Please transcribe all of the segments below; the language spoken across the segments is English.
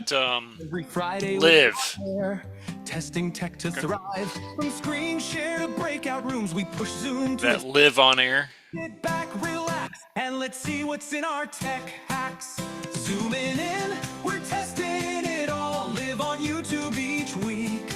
that Every Friday Live. Testing tech to thrive. From screen share to breakout rooms, we push Zoom to That Live on air. Sit back, relax, and let's see what's in our tech hacks. Zooming in, we're testing it all. Live on YouTube each week.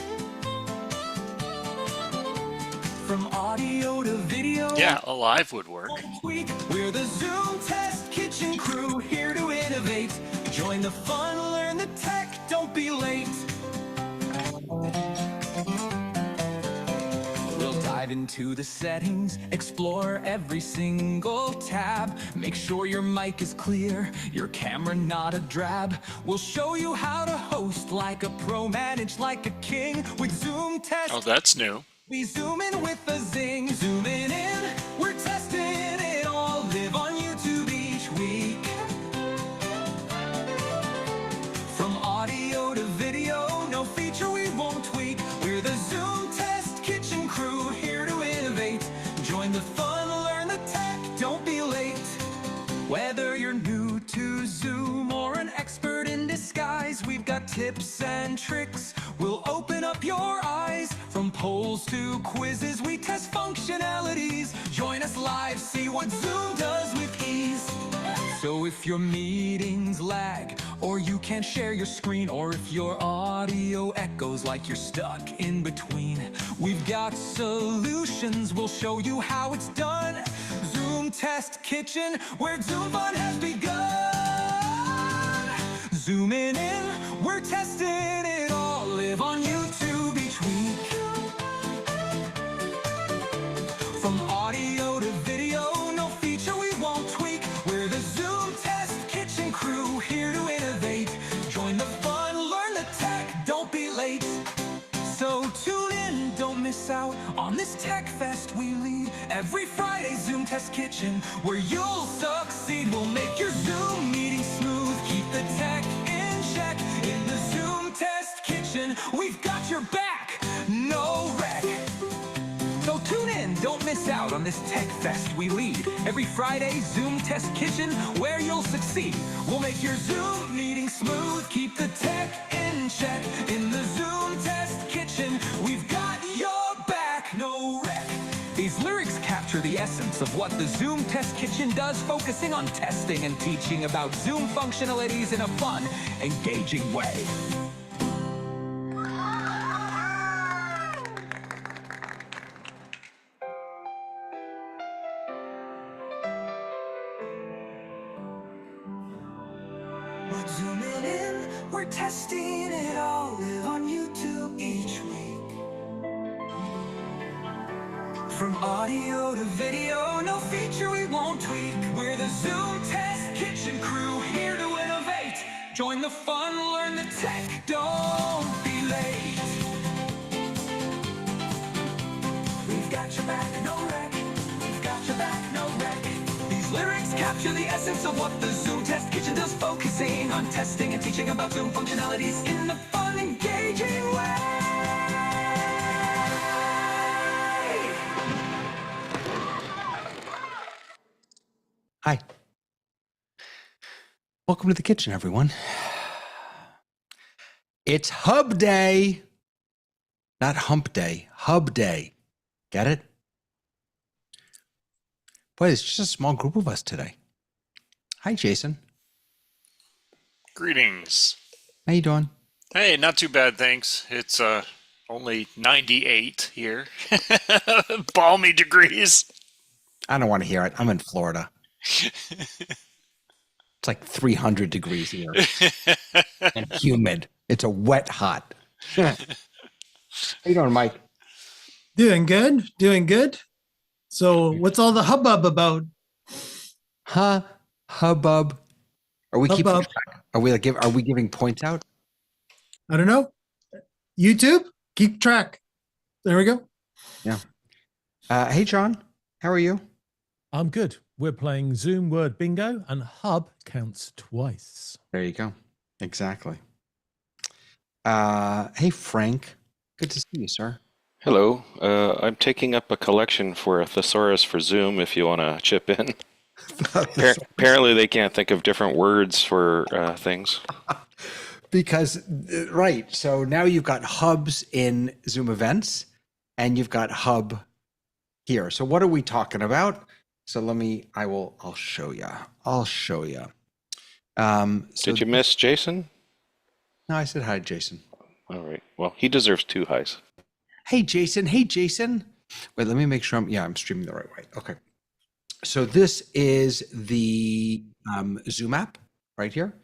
From audio to video. Yeah, a live would work. We're the Zoom Test Kitchen crew, here to innovate. Join the fun, learn the tech, don't be late. We'll dive into the settings, explore every single tab. Make sure your mic is clear, your camera not a drab. We'll show you how to host like a pro, manage like a king with Zoom Test. Oh, that's new. We zoom in with a zing, zooming in, we're testing it all. Live on YouTube each week. From audio to video, no feature we won't tweak. We're the Zoom Test Kitchen crew, here to innovate. Join the fun, learn the tech, don't be late. Whether you're new to Zoom or an expert in disguise, we've got tips and tricks. We'll open up your eyes. From polls to quizzes, we test functionalities. Join us live, see what Zoom does with ease. So if your meetings lag, or you can't share your screen, or if your audio echoes like you're stuck in between, we've got solutions, we'll show you how it's done. Zoom Test Kitchen, where Zoom fun has begun. Zooming in, we're testing it all. Live on YouTube each week. From audio to video, no feature we won't tweak. We're the Zoom Test Kitchen crew, here to innovate. Join the fun, learn the tech, don't be late. So tune in, don't miss out on this tech fest we lead. Every Friday, Zoom Test Kitchen, where you'll succeed. We'll make your Zoom meeting smooth, keep the tech in check. In the Zoom Test Kitchen, we've got your back, no wreck. So tune in, don't miss out on this tech fest we lead. Every Friday, Zoom Test Kitchen, where you'll succeed. We'll make your Zoom meeting smooth, keep the tech in check. In the Zoom Test Kitchen, we've got your back, no wreck. These lyrics capture the essence of what the Zoom Test Kitchen does, focusing on testing and teaching about Zoom functionalities in a fun, engaging way. Zooming in, we're testing it all. Live on YouTube each week. From audio to video, no feature we won't tweak. We're the Zoom Test Kitchen crew, here to innovate. Join the fun, learn the tech, don't be late. We've got your back, no wreck. We've got your back, no wreck. These lyrics capture the essence of what the Zoom Test Kitchen does, focusing on testing and teaching about Zoom functionalities in a fun, engaging way. Hi. Welcome to the kitchen, everyone. It's Hub Day. Not Hump Day, Hub Day. Get it? Boy, it's just a small group of us today. Hi, Jason. Greetings. How you doing? Hey, not too bad, thanks. It's only 98 here. Balmy degrees. I don't want to hear it. I'm in Florida. It's like 300 degrees here and humid. It's a wet hot. How you doing, Mike? Doing good. Doing good. So what's all the hubbub about? Hubbub. Are we keeping Hubbub. track? Are we giving points out? I don't know. YouTube, keep track. There we go. Yeah. Hey, John. How are you? I'm good. We're playing Zoom word bingo and hub counts twice. There you go. Exactly. Hey, Frank. Good to see you, sir. Hello. I'm taking up a collection for a thesaurus for Zoom if you want to chip in. Apparently they can't think of different words for things. because right. So now you've got hubs in Zoom events and you've got hub here. So what are we talking about? So I'll show you. I'll show you. Did you miss Jason? No, I said hi, Jason. All right. Well, he deserves 2 highs. Hey, Jason. Hey, Jason. Wait, let me make sure I'm streaming the right way. Okay. So this is the Zoom app right here.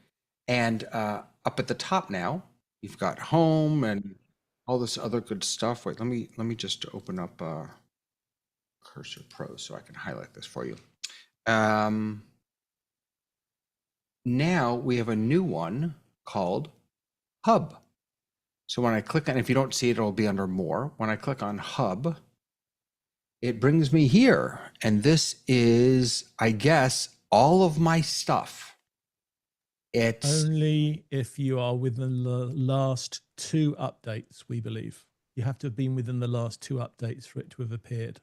And up at the top now, you've got home and all this other good stuff. Wait, let me just open up Cursor Pro so I can highlight this for you. Now we have a new one called Hub. So when I click on, if you don't see it, it'll be under More. When I click on Hub, it brings me here. And this is, I guess, all of my stuff. It's Only if you are within the last 2 updates, we believe. You have to have been within the last 2 updates for it to have appeared.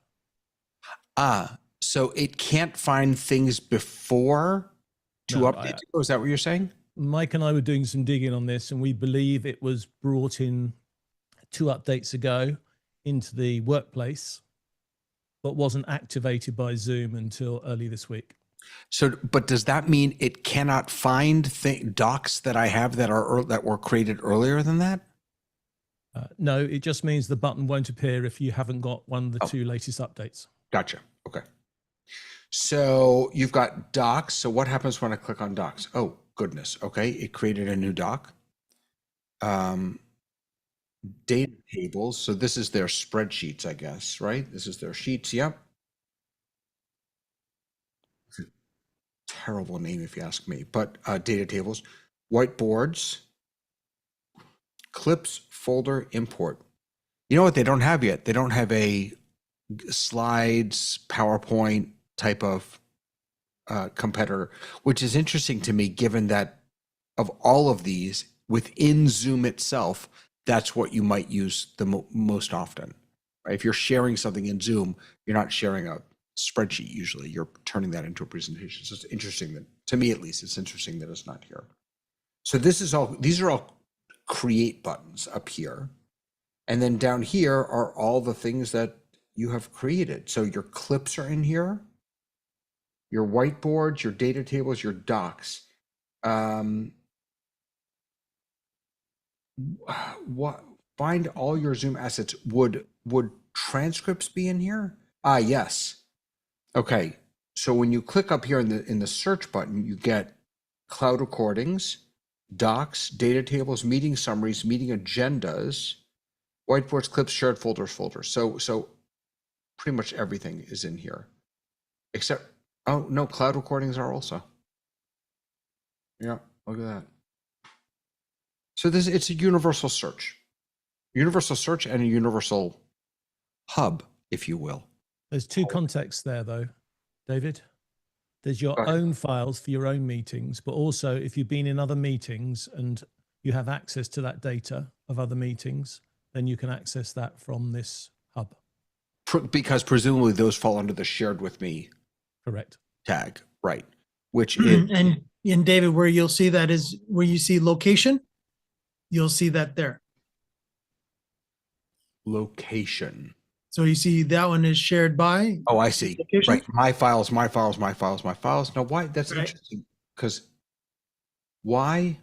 So it can't find things before 2 No, updates ago? Is that what you're saying? Mike and I were doing some digging on this, and we believe it was brought in 2 updates ago into the workplace, but wasn't activated by Zoom until early this week. So, but does that mean it cannot find docs that I have that were created earlier than that? No, it just means the button won't appear if you haven't got one of the 2 latest updates. Gotcha. Okay. So you've got docs. So what happens when I click on docs? Oh, goodness. Okay. It created a new doc. Data tables. So this is their spreadsheets, I guess, right? This is their sheets. Yep. Terrible name if you ask me, but data tables, whiteboards, clips, folder, import. You know what they don't have yet? They don't have a slides, PowerPoint type of competitor, which is interesting to me, given that of all of these within Zoom itself, that's what you might use the most often. Right? If you're sharing something in Zoom, you're not sharing a spreadsheet usually. You're turning that into a presentation. So it's interesting that, to me at least, it's interesting that it's not here. So these are all create buttons up here. And then down here are all the things that you have created. So your clips are in here, your whiteboards, your data tables, your docs. Find all your Zoom assets. Would transcripts be in here? Yes. Okay. So when you click up here in the search button, you get cloud recordings, docs, data tables, meeting summaries, meeting agendas, whiteboards, clips, shared folders. So pretty much everything is in here, except, oh no, cloud recordings are also. Yeah, look at that. So it's a universal search and a universal hub, if you will. There's 2 contexts there, though, David. There's your own files for your own meetings, but also if you've been in other meetings and you have access to that data of other meetings, then you can access that from this hub. Because presumably those fall under the shared with me Correct. tag, right? Which is And David, where you'll see that is where you see location, you'll see that there. location. So you see that one is shared by. Oh, I see. Location? Right. My files. No, why? That's Right. interesting. Because why?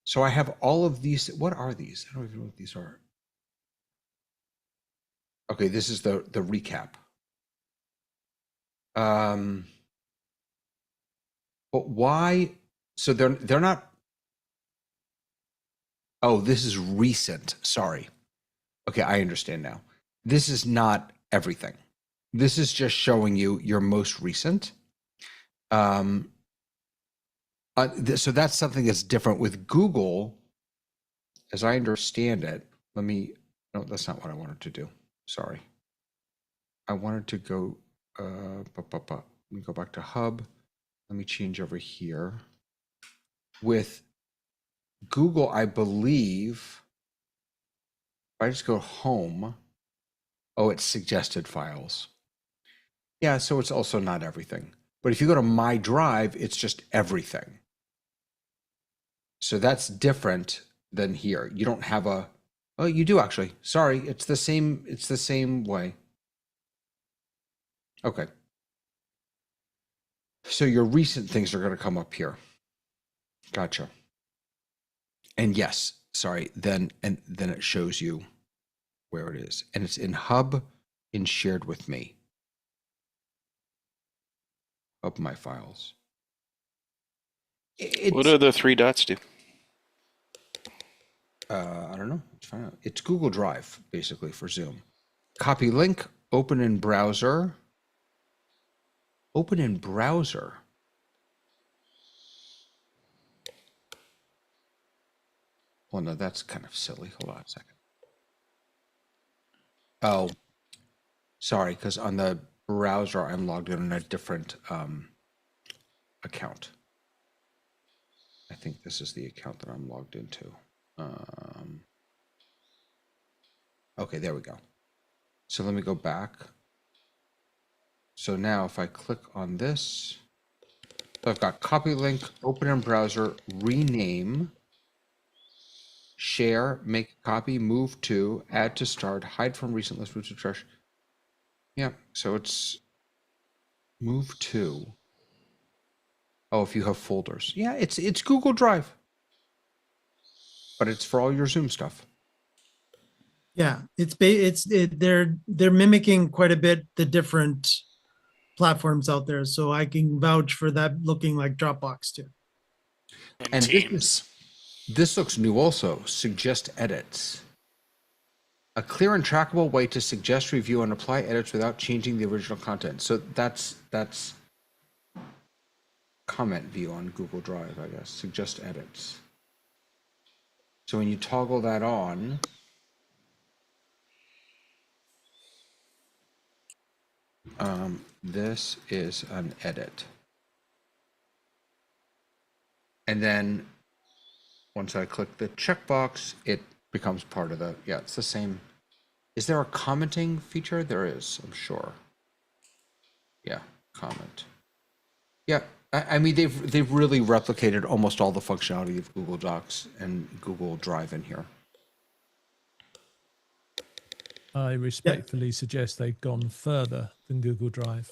So I have all of these. What are these? I don't even know what these are. Okay, this is the recap. But why? So they're not. Oh, this is recent. Sorry. Okay, I understand now. This is not everything. This is just showing you your most recent. So that's something that's different with Google, as I understand it. No, that's not what I wanted to do. Sorry. I wanted to go, let me go back to Hub. Let me change over here. With Google, I believe, if I just go home, oh, it's suggested files. Yeah, so it's also not everything. But if you go to My Drive, it's just everything. So that's different than here. You don't have a, oh, you do actually. Sorry, it's the same way. Okay. So your recent things are going to come up here. Gotcha. And yes, sorry, then it shows you where it is. And it's in Hub in Shared with Me. Hub My Files. What do the three dots do? I don't know. Let's find out. It's Google Drive, basically, for Zoom. Copy link, open in browser. Open in browser. Well, no, that's kind of silly. Hold on a second. Oh, sorry, because on the browser, I'm logged in on a different account. I think this is the account that I'm logged into. Okay, there we go. So let me go back. So now if I click on this, so I've got copy link, open in browser, rename, share, make a copy, move to, add to start, hide from recent list, move to trash. Yeah, so it's move to. Oh, if you have folders. Yeah, it's Google Drive. But it's for all your Zoom stuff. Yeah, they're mimicking quite a bit the different platforms out there, so I can vouch for that looking like Dropbox too. And this Teams. This looks new also. Suggest edits. A clear and trackable way to suggest, review, and apply edits without changing the original content. So that's comment view on Google Drive, I guess. Suggest edits. So when you toggle that on, this is an edit. And then once I click the checkbox, it becomes part of the, yeah, it's the same. Is there a commenting feature? There is, I'm sure. Yeah, comment. Yeah, I mean, they've really replicated almost all the functionality of Google Docs and Google Drive in here. I respectfully suggest they've gone further than Google Drive.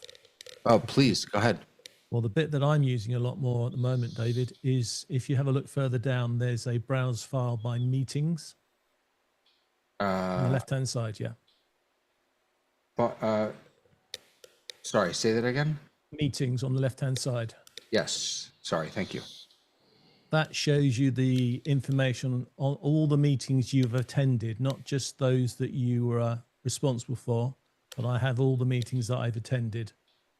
Oh, please, go ahead. Well, the bit that I'm using a lot more at the moment, David, is if you have a look further down, there's a browse file by meetings on the left-hand side. Yeah. But sorry, say that again. Meetings on the left-hand side. Yes, sorry, thank you. That shows you the information on all the meetings you've attended, not just those that you were responsible for, but I have all the meetings that I've attended.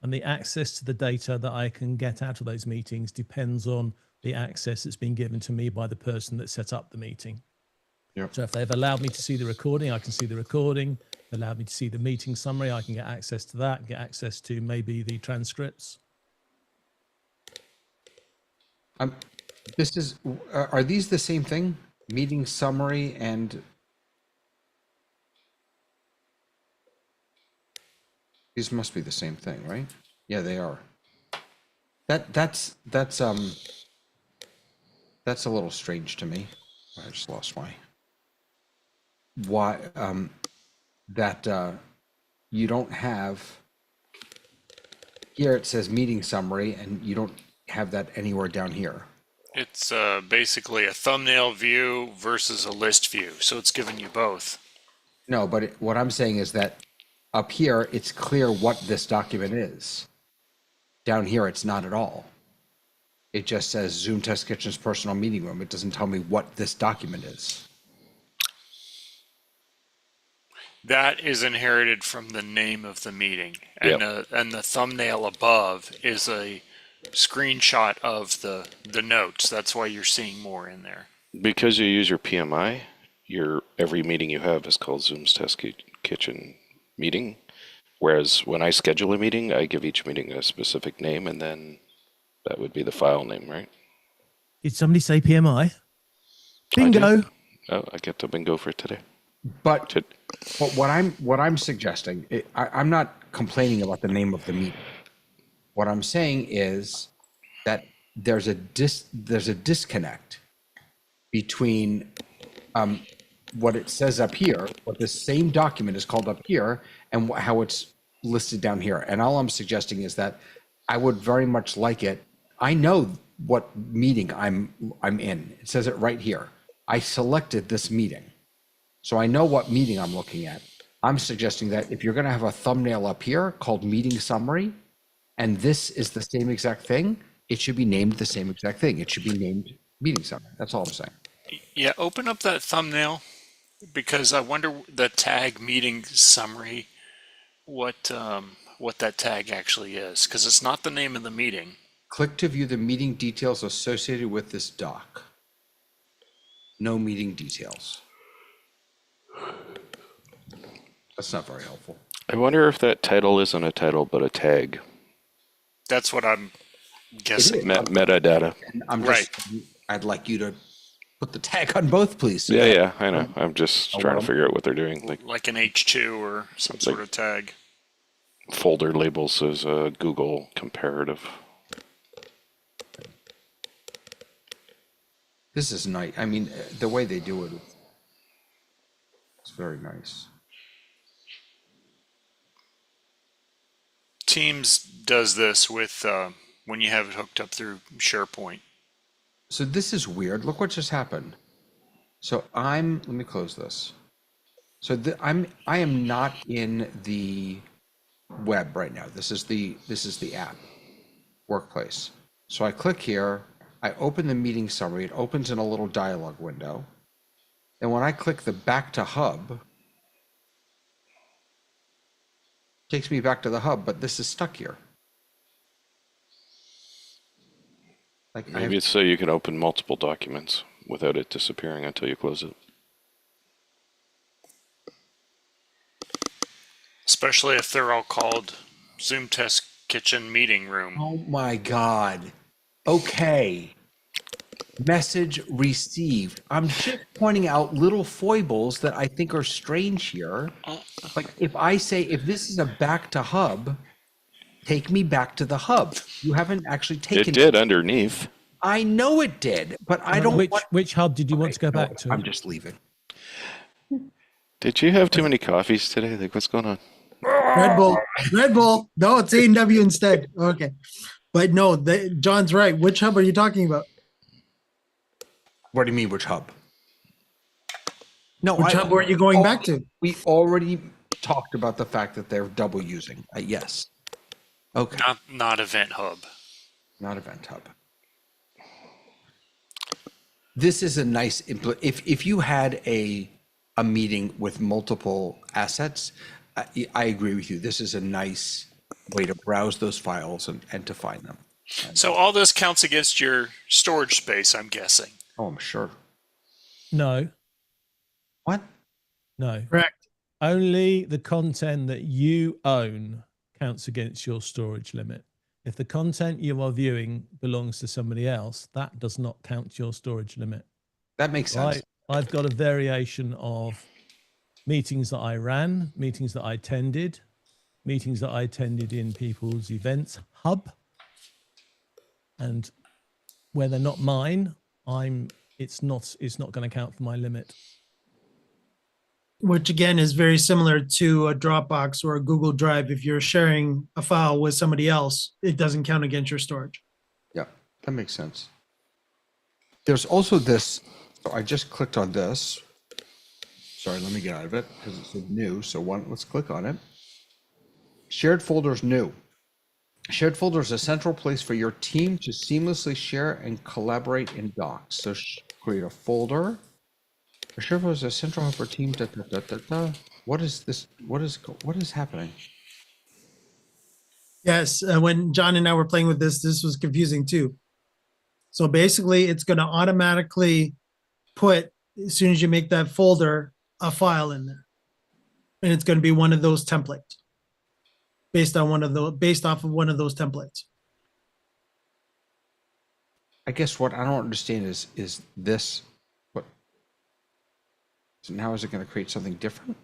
And the access to the data that I can get out of those meetings depends on the access that's been given to me by the person that set up the meeting. Yep. So if they've allowed me to see the recording, I can see the recording. If they allowed me to see the meeting summary, I can get access to that, get access to maybe the transcripts. This is, are these the same thing? Meeting summary and these must be the same thing, right? Yeah, they are. That's a little strange to me. I just lost my why that you don't have here. It says meeting summary, and you don't have that anywhere down here. It's basically a thumbnail view versus a list view. So it's giving you both. No, but what I'm saying is that up here, it's clear what this document is. Down here, it's not at all. It just says Zoom Test Kitchen's personal meeting room. It doesn't tell me what this document is. That is inherited from the name of the meeting. And, and the thumbnail above is a screenshot of the notes. That's why you're seeing more in there. Because you use your PMI, every meeting you have is called Zoom's Test Kitchen meeting. Whereas when I schedule a meeting, I give each meeting a specific name, and then that would be the file name, right? Did somebody say PMI? Bingo. Oh, I get to bingo for today. But what I'm suggesting, I'm not complaining about the name of the meeting. What I'm saying is that there's a disconnect between what it says up here, what the same document is called up here, and how it's listed down here. And all I'm suggesting is that I would very much like it. I know what meeting I'm in. It says it right here. I selected this meeting, so I know what meeting I'm looking at. I'm suggesting that if you're going to have a thumbnail up here called meeting summary, and this is the same exact thing, it should be named the same exact thing. It should be named meeting summary. That's all I'm saying. Yeah, open up that thumbnail, because I wonder the tag meeting summary, what that tag actually is, because it's not the name of the meeting. Click to view the meeting details associated with this doc. No meeting details. That's not very helpful. I wonder if that title isn't a title but a tag. That's what I'm guessing. Metadata. And I'm just, I'd like you to put the tag on both, please. Yeah, I know. I'm just trying to figure out what they're doing. Like an H2 or some sort of tag. Folder labels as a Google comparative. This is nice. I mean, the way they do it, it's very nice. Teams does this with when you have it hooked up through SharePoint. So this is weird. Look what just happened. So let me close this. So I am not in the web right now. This is the app, Workplace. So I click here, I open the meeting summary. It opens in a little dialog window. And when I click the back to hub, it takes me back to the hub, but this is stuck here. Like Maybe it's so you can open multiple documents without it disappearing until you close it. Especially if they're all called Zoom Test Kitchen Meeting Room. Oh my God. Okay. Message received. I'm just pointing out little foibles that I think are strange here. Like if I say, if this is a back to hub, take me back to the hub. You haven't actually taken It did underneath. I know it did, but I don't Which hub did you want to go back to? I'm just leaving. Did you have too many coffees today? Like, what's going on? Red Bull. Red Bull. No, it's A&W instead. Okay. But no, John's right. Which hub are you talking about? What do you mean, which hub? No, Which hub were you going back to? We already talked about the fact that they're double using. Yes. Okay. Not Event Hub. Not Event Hub. This is a nice if you had a meeting with multiple assets, I agree with you. This is a nice way to browse those files and to find them. So all this counts against your storage space, I'm guessing. Oh, I'm sure. No. What? No. Correct. Only the content that you own counts against your storage limit. If the content you are viewing belongs to somebody else, that does not count your storage limit. That makes sense. I've got a variation of meetings that I ran, meetings that I attended, meetings that I attended in people's events hub. And where they're not mine, it's not going to count for my limit. Which again is very similar to a Dropbox or a Google Drive. If you're sharing a file with somebody else, it doesn't count against your storage. Yeah, that makes sense. There's also this, so I just clicked on this. Sorry, let me get out of it because it's new. So let's click on it. Shared folders new. Shared folder is a central place for your team to seamlessly share and collaborate in docs. So create a folder. A shared folder is a central hub for team. What is this? What is happening? Yes, when John and I were playing with this was confusing too. So basically, it's going to automatically put, as soon as you make that folder, a file in there, and it's going to be one of those templates, based off of one of those templates. I guess what I don't understand is this. What? So now is it going to create something different?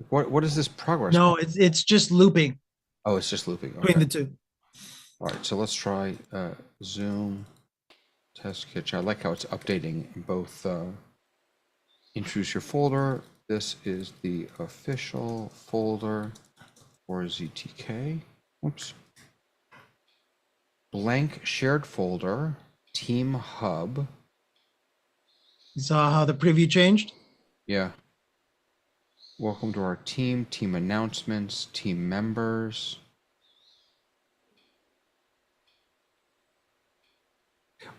What is this progress? No, it's just looping Oh, it's just looping. between Okay. the two. All right, so let's try Zoom Test Kitchen. I like how it's updating both. Introduce your folder. This is the official folder for ZTK. Oops. Blank shared folder, team hub. You saw how the preview changed? Yeah. Welcome to our team, team announcements, team members.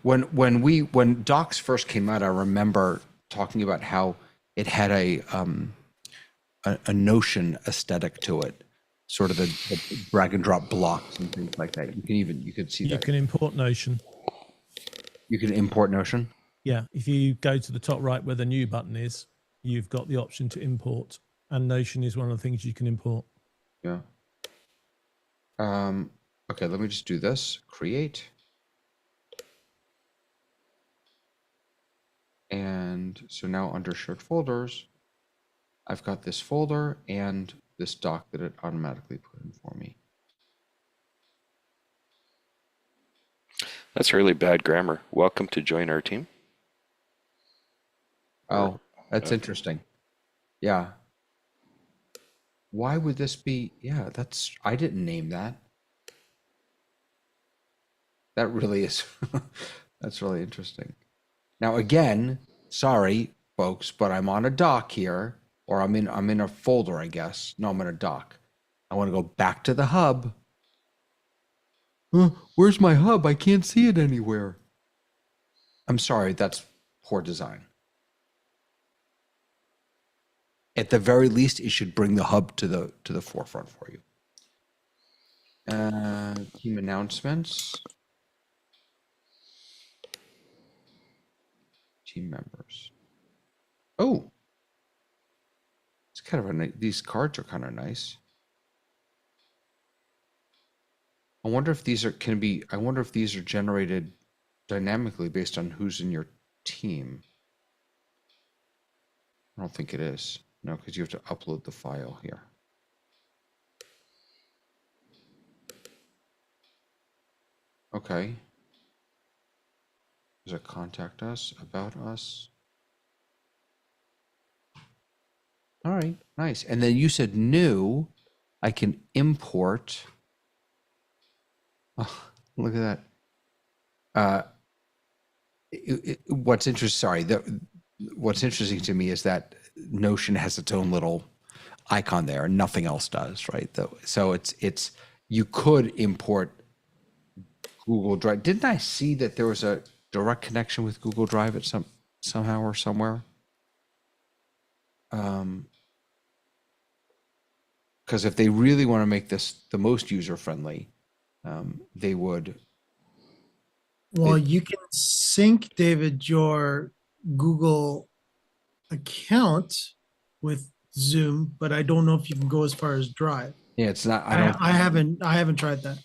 When Docs first came out, I remember talking about how it had a Notion aesthetic to it, sort of the drag and drop blocks and things like that. You could see You that. can import Notion. You can import Notion. Yeah, if you go to the top right where the new button is, you've got the option to import, and Notion is one of the things you can import. Yeah. Okay, let me just do this. Create. And so now under shared folders, I've got this folder and this doc that it automatically put in for me. That's really bad grammar. Welcome to join our team. Oh, that's interesting. Yeah. Why would this be? Yeah, I didn't name that. That really is, that's really interesting. Now, again, sorry, folks, but I'm on a doc here, or I'm in a folder, I guess. No, I'm in a doc. I want to go back to the hub. Where's my hub? I can't see it anywhere. I'm sorry, that's poor design. At the very least, it should bring the hub to the forefront for you. Team announcements. Team members. Oh, it's kind of these cards are kind of nice. I wonder if these are generated dynamically based on who's in your team. I don't think it is. No, because you have to upload the file here. Okay. Does it contact us, about us? All right, nice. And then you said new, I can import. Oh, look at that. What's interesting to me is that Notion has its own little icon there, and nothing else does, right? So it's you could import Google Drive. Didn't I see that there was a direct connection with Google Drive at somehow or somewhere? Because if they really want to make this the most user friendly, they would. Well, you can sync, David, your Google account with Zoom, but I don't know if you can go as far as Drive. Yeah, it's not. I haven't tried that.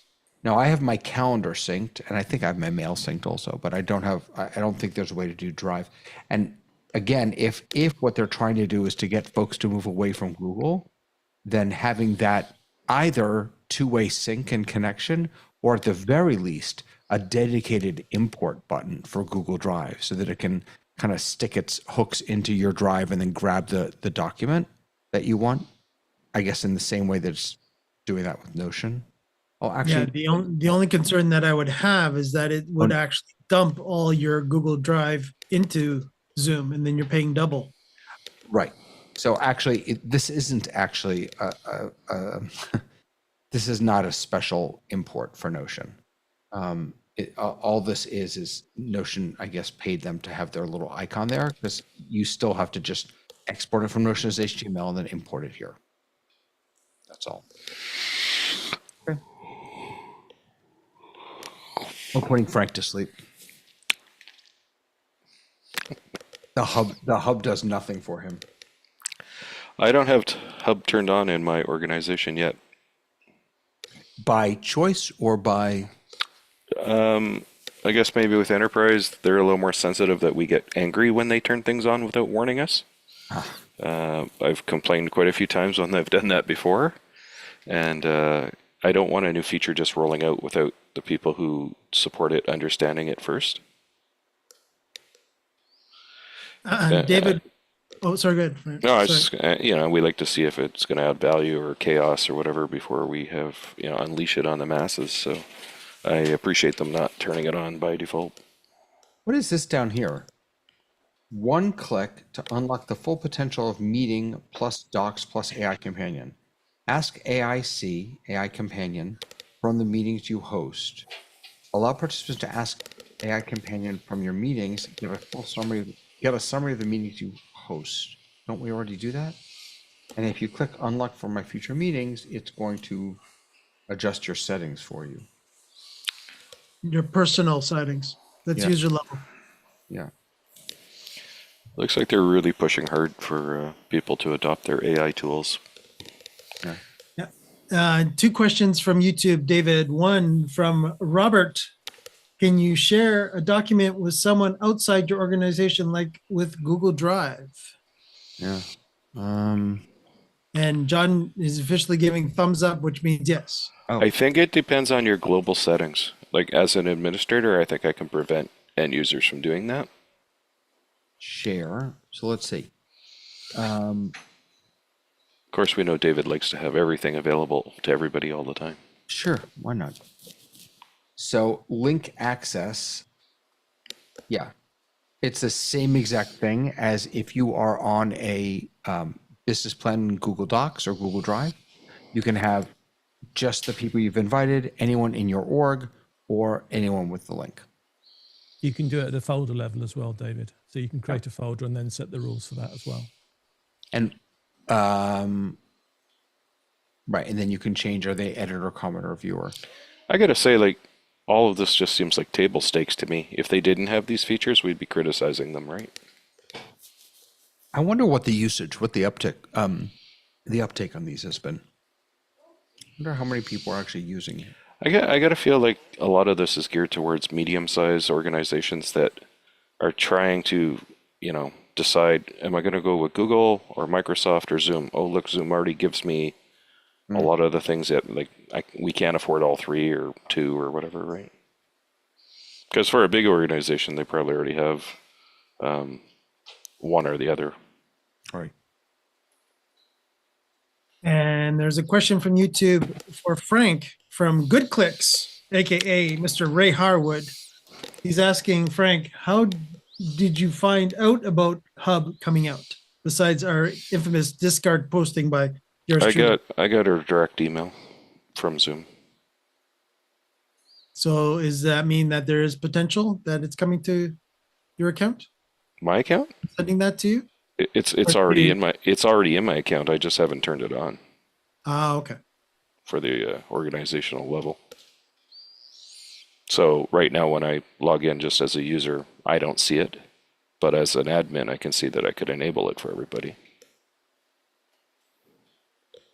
No, I have my calendar synced, and I think I have my mail synced also, but I don't think there's a way to do Drive. And again, if what they're trying to do is to get folks to move away from Google, then having that either two-way sync and connection, or at the very least, a dedicated import button for Google Drive so that it can kind of stick its hooks into your drive and then grab the document that you want, I guess in the same way that it's doing that with Notion. Oh, actually, Yeah, the only concern that I would have is that it would actually dump all your Google Drive into Zoom, and then you're paying double. right. So actually, this isn't actually this is not a special import for Notion. All this is Notion, I guess, paid them to have their little icon there, because you still have to just export it from Notion as HTML and then import it here. That's all. Okay. I'm putting Frank to sleep. The hub does nothing for him. I don't have hub turned on in my organization yet. By choice or by? I guess maybe with enterprise, they're a little more sensitive that we get angry when they turn things on without warning us. I've complained quite a few times when they've done that before, and I don't want a new feature just rolling out without the people who support it understanding it first. David, oh, sorry, go ahead. No, I Sorry. was just, we like to see if it's going to add value or chaos or whatever before we have, unleash it on the masses. So I appreciate them not turning it on by default. What is this down here? One click to unlock the full potential of Meeting plus Docs plus AI Companion. Ask AIC, AI Companion, from the meetings you host. Allow participants to ask AI Companion from your meetings. Give a summary of the meetings you host. Don't we already do that? And if you click Unlock for my future meetings, it's going to adjust your settings for you. Your personal settings. That's Yeah. user level. Yeah. Looks like they're really pushing hard for people to adopt their AI tools. Two questions from YouTube, David. One from Robert. Can you share a document with someone outside your organization, like with Google Drive? Yeah. And John is officially giving thumbs up, which means yes. Oh. I think it depends on your global settings. Like as an administrator, I think I can prevent end users from doing that. Share. So let's see. Of course, we know David likes to have everything available to everybody all the time. Sure, why not? So link access, yeah, it's the same exact thing as if you are on a business plan in Google Docs or Google Drive. You can have just the people you've invited, anyone in your org, or anyone with the link. You can do it at a folder level as well, David. So you can create a folder and then set the rules for that as well. And right, and then you can change, are they editor, commenter, or viewer? I gotta say, like, all of this just seems like table stakes to me. If they didn't have these features, we'd be criticizing them, right? I wonder what the usage, what the uptake on these has been. I wonder how many people are actually using it. I gotta feel like a lot of this is geared towards medium-sized organizations that are trying to, decide, am I gonna go with Google or Microsoft or Zoom? Oh, look, Zoom already gives me a lot of the things that we can't afford all three or two or whatever, right? Because for a big organization, they probably already have one or the other. Right. And there's a question from YouTube for Frank from Good Clicks, aka Mr. Ray Harwood. He's asking Frank, how did you find out about Hub coming out? Besides our infamous discard posting by yours truly. I got a direct email from Zoom. So does that mean that there is potential that it's coming to your account? My account? Sending that to you? It's already in my account. I just haven't turned it on Okay. for the organizational level. So right now, when I log in just as a user, I don't see it, but as an admin, I can see that I could enable it for everybody.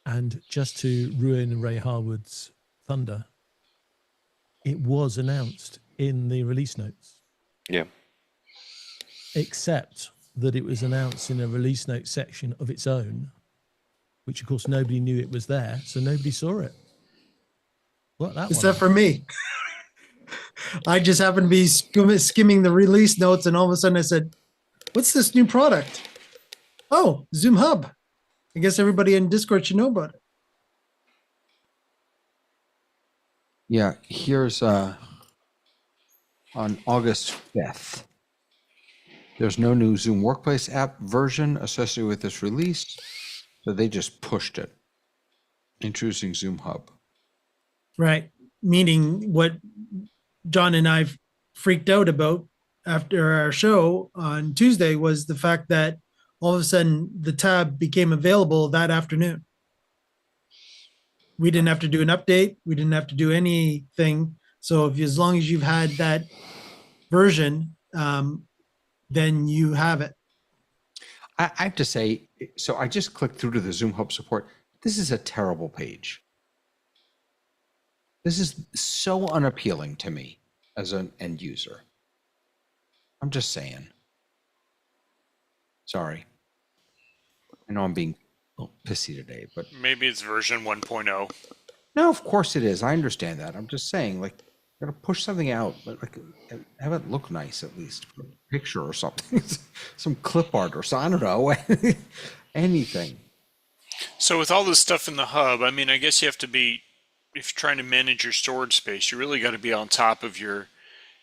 And just to ruin Ray Harwood's thunder, it was announced in the release notes. Yeah. Except that it was announced in a release note section of its own, which of course nobody knew it was there, so nobody saw it. What that Except for me. I just happened to be skimming the release notes, and all of a sudden I said, what's this new product? Oh, Zoom Hub. I guess everybody in Discord should know about it. Yeah, here's on August 5th. There's no new Zoom Workplace app version associated with this release, so they just pushed it. Introducing Zoom Hub. Right. Meaning what John and I freaked out about after our show on Tuesday was the fact that all of a sudden the tab became available that afternoon. We didn't have to do an update. We didn't have to do anything. So as long as you've had that version, then you have it. I have to say, so I just clicked through to the Zoom Hub support. This is a terrible page. This is so unappealing to me as an end user. I'm just saying. Sorry. I know I'm being a little pissy today, but Maybe it's version 1.0. no, of course it is. I understand that. I'm just saying, like, Gotta push something out, but like have it look nice at least. Put a picture or something, some clip art or something. I don't know, anything. So with all this stuff in the hub, I mean, I guess you have to be, if you're trying to manage your storage space, you really got to be on top of your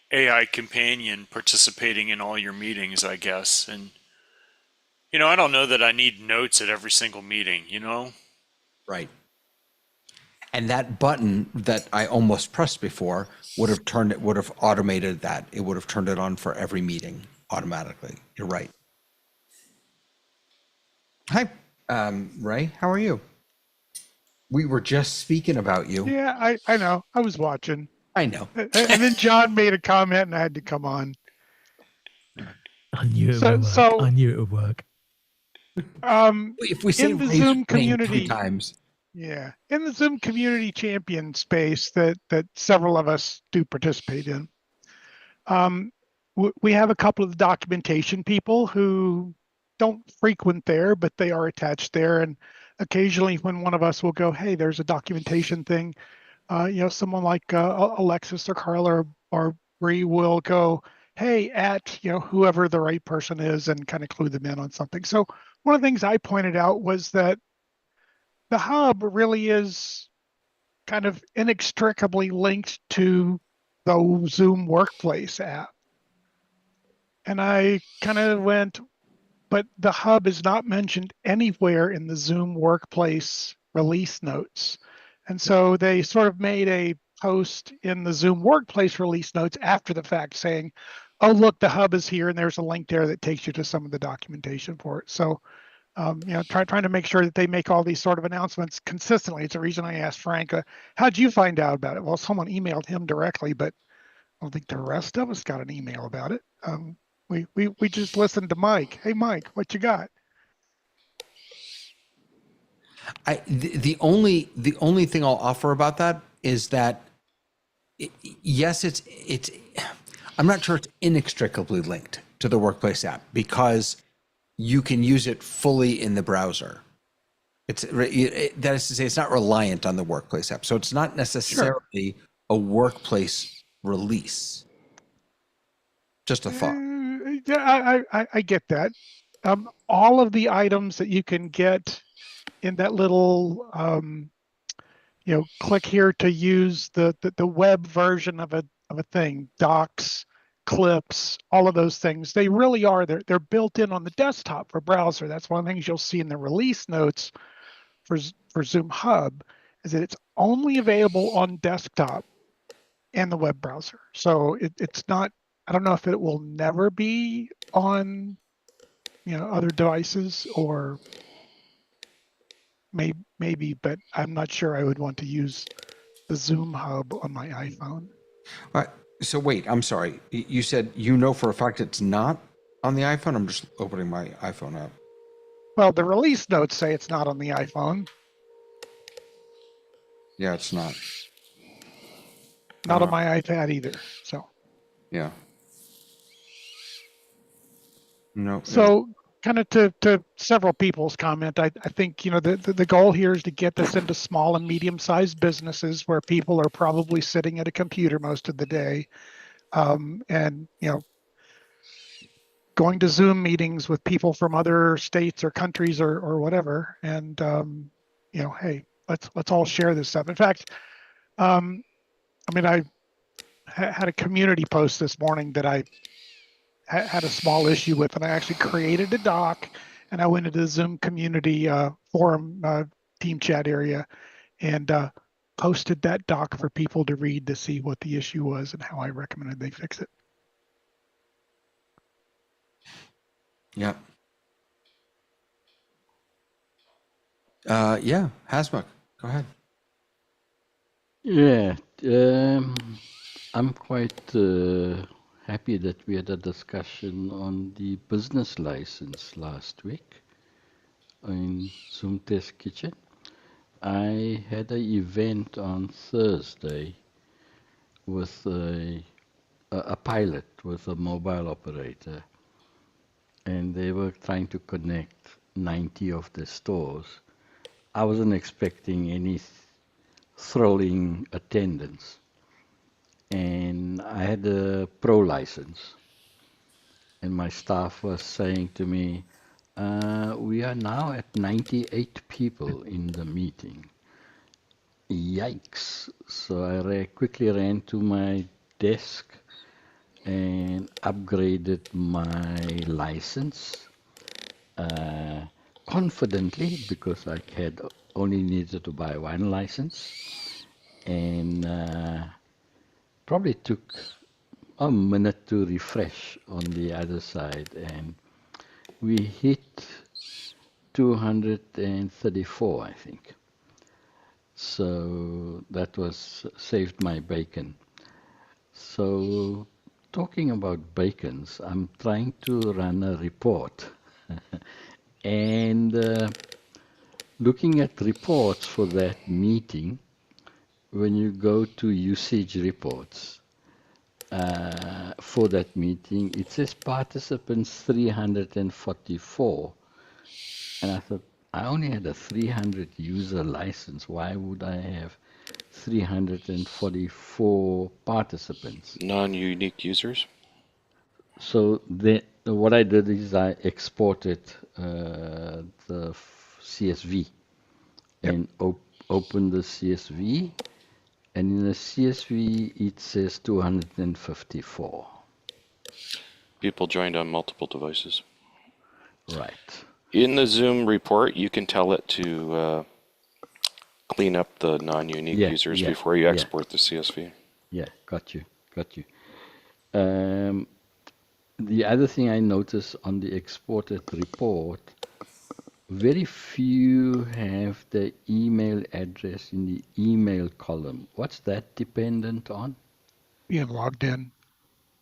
AI companion participating in all your meetings, I guess. And, I don't know that I need notes at every single meeting, Right. And that button that I almost pressed before would have automated that. It would have turned it on for every meeting automatically. You're right. Hi, Ray. How are you? We were just speaking about you. Yeah, I know. I was watching. I know. And then John made a comment and I had to come on. I knew it So, would work. so I knew it would work. If we say in the Ray's Zoom name 3 community, times, yeah, in the Zoom community champion space that several of us do participate in, we have a couple of documentation people who don't frequent there, but they are attached there. And occasionally when one of us will go, hey, there's a documentation thing, someone like Alexis or Carla or Bree will go, hey, at, whoever the right person is and kind of clue them in on something. So one of the things I pointed out was that the hub really is kind of inextricably linked to the Zoom Workplace app. And I kind of went, but the hub is not mentioned anywhere in the Zoom Workplace release notes. And so they sort of made a post in the Zoom Workplace release notes after the fact saying, oh, look, the hub is here and there's a link there that takes you to some of the documentation for it. So, trying to make sure that they make all these sort of announcements consistently. It's the reason I asked Frank, how'd you find out about it? Well, someone emailed him directly, but I don't think the rest of us got an email about it. We just listened to Mike. Hey, Mike, what you got? the only thing I'll offer about that is that yes, it's I'm not sure it's inextricably linked to the Workplace app because you can use it fully in the browser. That is to say, it's not reliant on the Workplace app, so it's not necessarily a Workplace release. Just a thought. Yeah, I get that. All of the items that you can get in that little click here to use the web version of a thing, docs, clips, all of those things, they really are, they're built in on the desktop for browser. That's one of the things you'll see in the release notes for Zoom Hub, is that it's only available on desktop and the web browser. So it's not, I don't know if it will never be on other devices, or maybe, but I'm not sure I would want to use the Zoom Hub on my iPhone. So wait, I'm sorry. You said for a fact it's not on the iPhone? I'm just opening my iPhone up. Well, the release notes say it's not on the iPhone. Yeah, it's not. Not on my iPad either. So. Yeah. No. So kind of to several people's comment, I think, the goal here is to get this into small and medium-sized businesses where people are probably sitting at a computer most of the day. And, going to Zoom meetings with people from other states or countries or whatever. And, hey, let's all share this stuff. In fact, I had a community post this morning that I had a small issue with, and I actually created a doc, and I went into the Zoom community forum team chat area and posted that doc for people to read to see what the issue was and how I recommended they fix it. Yeah. Yeah, Hasmuk, go ahead. Yeah, I'm quite happy that we had a discussion on the business license last week in Zoom Test Kitchen. I had an event on Thursday with a pilot with a mobile operator, and they were trying to connect 90 of the stores. I wasn't expecting any thrilling attendance. and I had a pro license. And my staff was saying to me, we are now at 98 people in the meeting. Yikes. So I quickly ran to my desk and upgraded my license uh, confidently because I had only needed to buy one license and probably took a minute to refresh on the other side and we hit 234, I think. So that was saved my bacon. So talking about bacons, I'm trying to run a report and looking at reports for that meeting, when you go to usage reports for that meeting, it says participants 344. And I thought, I only had a 300 user license. Why would I have 344 participants? Non-unique users. So what I did is I exported the CSV Yep. and opened the CSV, and in the CSV it says 254. People joined on multiple devices. Right. In the Zoom report, you can tell it to clean up the non-unique users before you export the CSV. Yeah, got you. Um, the other thing I noticed on the exported report, very few have the email address in the email column. What's that dependent on? Being logged in.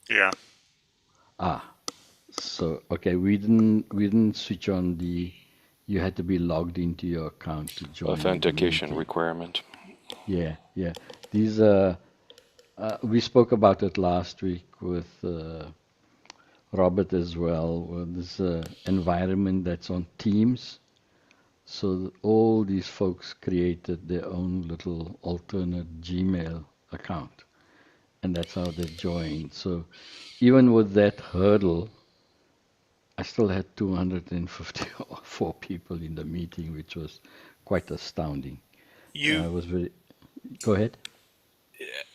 Yeah. Ah, so okay, we didn't switch on the. You had to be logged into your account to join the Authentication meeting. requirement. Yeah. These we spoke about it last week with Robert as well. This environment that's on Teams. So all these folks created their own little alternate Gmail account, and that's how they joined. So even with that hurdle, I still had 254 people in the meeting, which was quite astounding. I You was very. Go ahead.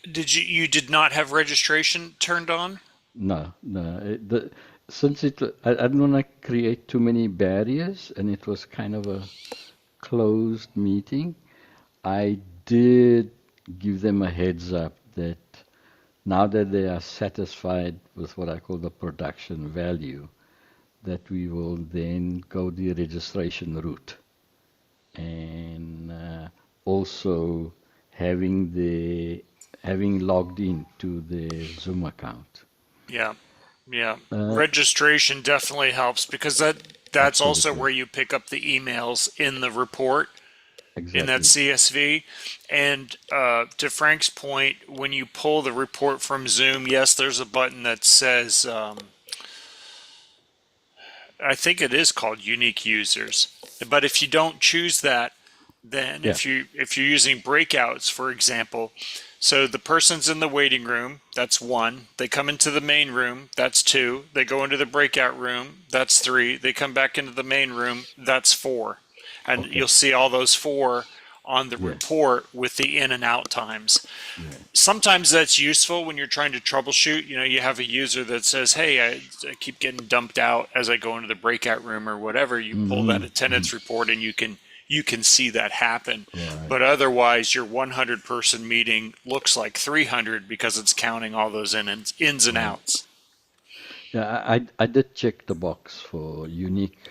you did not have registration turned on? No. Since I didn't want to create too many barriers, and it was kind of a closed meeting. I did give them a heads up that now that they are satisfied with what I call the production value, that we will then go the registration route and also having logged in to the Zoom account. Yeah. Yeah. Uh, Registration definitely helps because that's also Absolutely. where you pick up the emails in the report in that Exactly. CSV. And to Frank's point, when you pull the report from Zoom, yes, there's a button that says, I think it is called unique users. But if you don't choose that, then Yeah. if you're using breakouts, for example, so the person's in the waiting room, that's one. They come into the main room, that's two. They go into the breakout room, that's three. They come back into the main room, that's four. And Okay. you'll see all those four on the Yeah. report with the in and out times. Yeah. Sometimes that's useful when you're trying to troubleshoot. You know, you have a user that says, "Hey, I keep getting dumped out as I go into the breakout room or whatever." You pull that attendance report, and you can see that happen. Right. But otherwise, your 100 person meeting looks like 300 because it's counting all those ins and Right. outs. Yeah, I did check the box for unique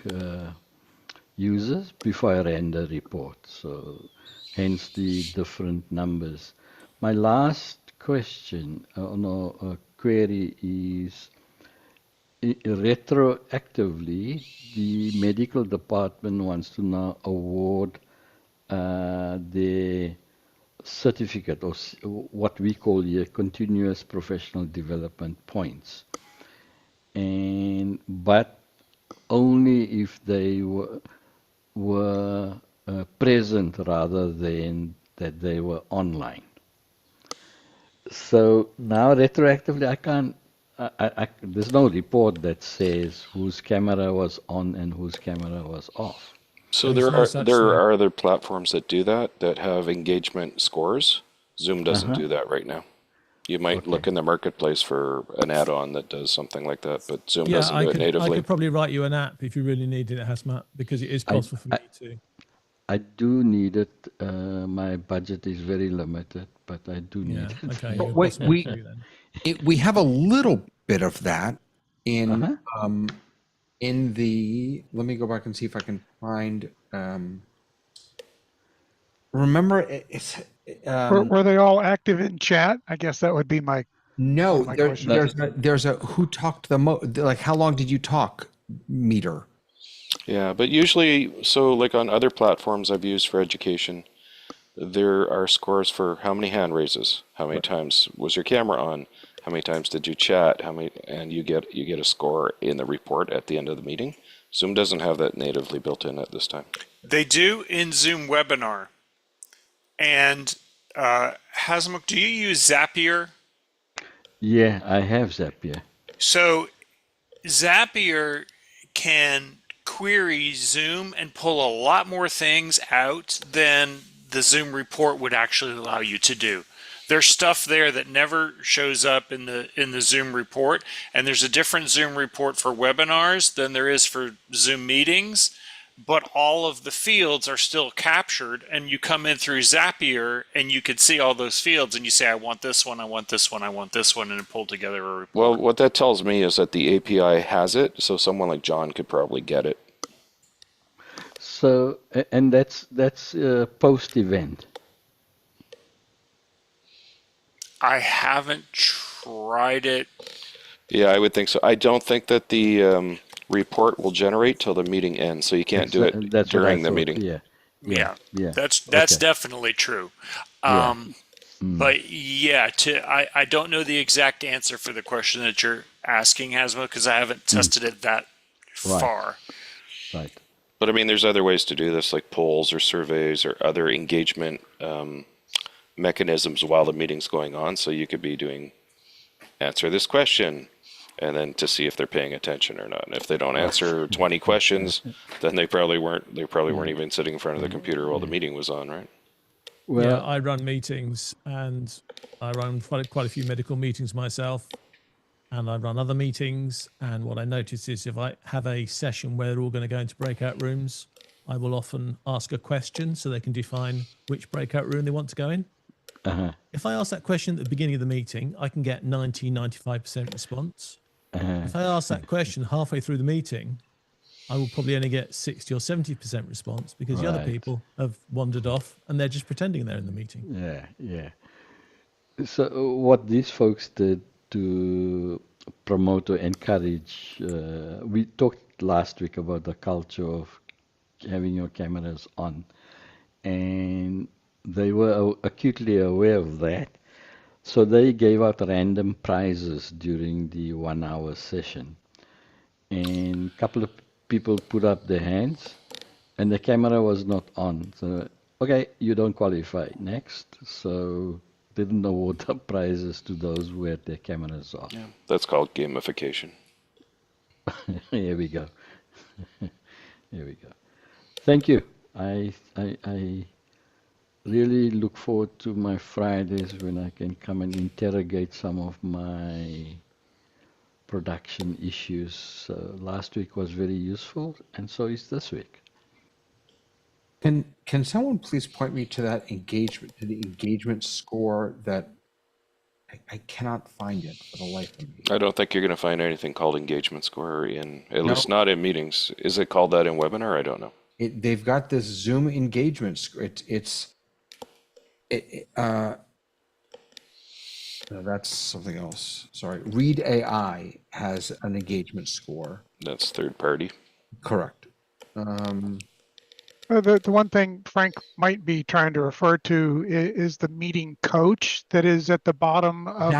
users before I ran the report, so hence the different numbers. My last question, no, query is retroactively, the medical department wants to now award the certificate or what we call here continuous professional development points, and but only if they were present rather than that they were online. So now retroactively, I can't. There's no report that says whose camera was on and whose camera was off. So There's no such there thing. are other platforms that do that have engagement scores. Zoom doesn't Uh-huh. do that right now. You might Okay. look in the marketplace for an add-on that does something like that, but Zoom Yeah, doesn't do it I natively. could probably write you an app if you really needed it, Hasmat, because it is I, possible for I, me to. I do need it. My budget is very limited, but I do Yeah, need it. okay, But you're wait, possible to then. we have a little bit of that in Uh-huh. in the. Let me go back and see if I can find. Remember, it's Were they all active in chat? I guess that would be one no. of my questions. There's a who talked the most. Like, how long did you talk meter? Yeah, but usually, so like on other platforms I've used for education, there are scores for how many hand raises, how many times was your camera on, how many times did you chat, how many, and you get a score in the report at the end of the meeting. Zoom doesn't have that natively built in at this time. They do in Zoom Webinar. And Hasmuk, do you use Zapier? Yeah, I have Zapier. So Zapier can query Zoom and pull a lot more things out than the Zoom report would actually allow you to do. There's stuff there that never shows up in the Zoom report, and there's a different Zoom report for webinars than there is for Zoom meetings, but all of the fields are still captured, and you come in through Zapier and you can see all those fields and you say, I want this one, I want this one, I want this one, and it pull together a report. Well, what that tells me is that the API has it, so someone like John could probably get it. So, and that's post event. I haven't tried it. Yeah, I would think so. I don't think that the report will generate till the meeting ends, so you can't do it That's what I during the thought. meeting. Yeah. That's Okay. definitely true. Yeah. But yeah, I don't know the exact answer for the question that you're asking, Hasmo, because I haven't tested it that Right. far. Right. But I mean, there's other ways to do this, like polls or surveys or other engagement mechanisms while the meeting's going on. So you could be doing answer this question, and then to see if they're paying attention or not. And if they don't answer 20 questions, then they probably weren't. They probably weren't even sitting in front of the computer while the meeting was on, right? Well, Yeah, I run meetings, and I run quite a few medical meetings myself, and I run other meetings. And what I notice is if I have a session where they're all going to go into breakout rooms, I will often ask a question so they can define which breakout room they want to go in. If I ask that question at the beginning of the meeting, I can get 95% response. If I ask that question halfway through the meeting, I will probably only get 60 or 70% response because the other Right. people have wandered off and they're just pretending they're in the meeting. yeah. So what these folks did to promote or encourage, we talked last week about the culture of having your cameras on, and they were acutely aware of that. So they gave out random prizes during the 1 hour session. And a couple of people put up their hands and the camera was not on. So, okay, you don't qualify. Next. So didn't award the prizes to those who had their cameras off. Yeah, that's called gamification. Here we go. Here we go. Thank you. I really look forward to my Fridays when I can come and interrogate some of my production issues. So last week was very useful, and so is this week. Can someone please point me to that engagement, to the engagement score that I cannot find it for the life of me. I don't think you're going to find anything called engagement score at No. least not in meetings. Is it called that in webinar? I don't know. They've got this Zoom engagement score. No, that's something else. Sorry. Read AI has an engagement score. That's third party. Correct. The one thing Frank might be trying to refer to is the meeting coach that is at the bottom of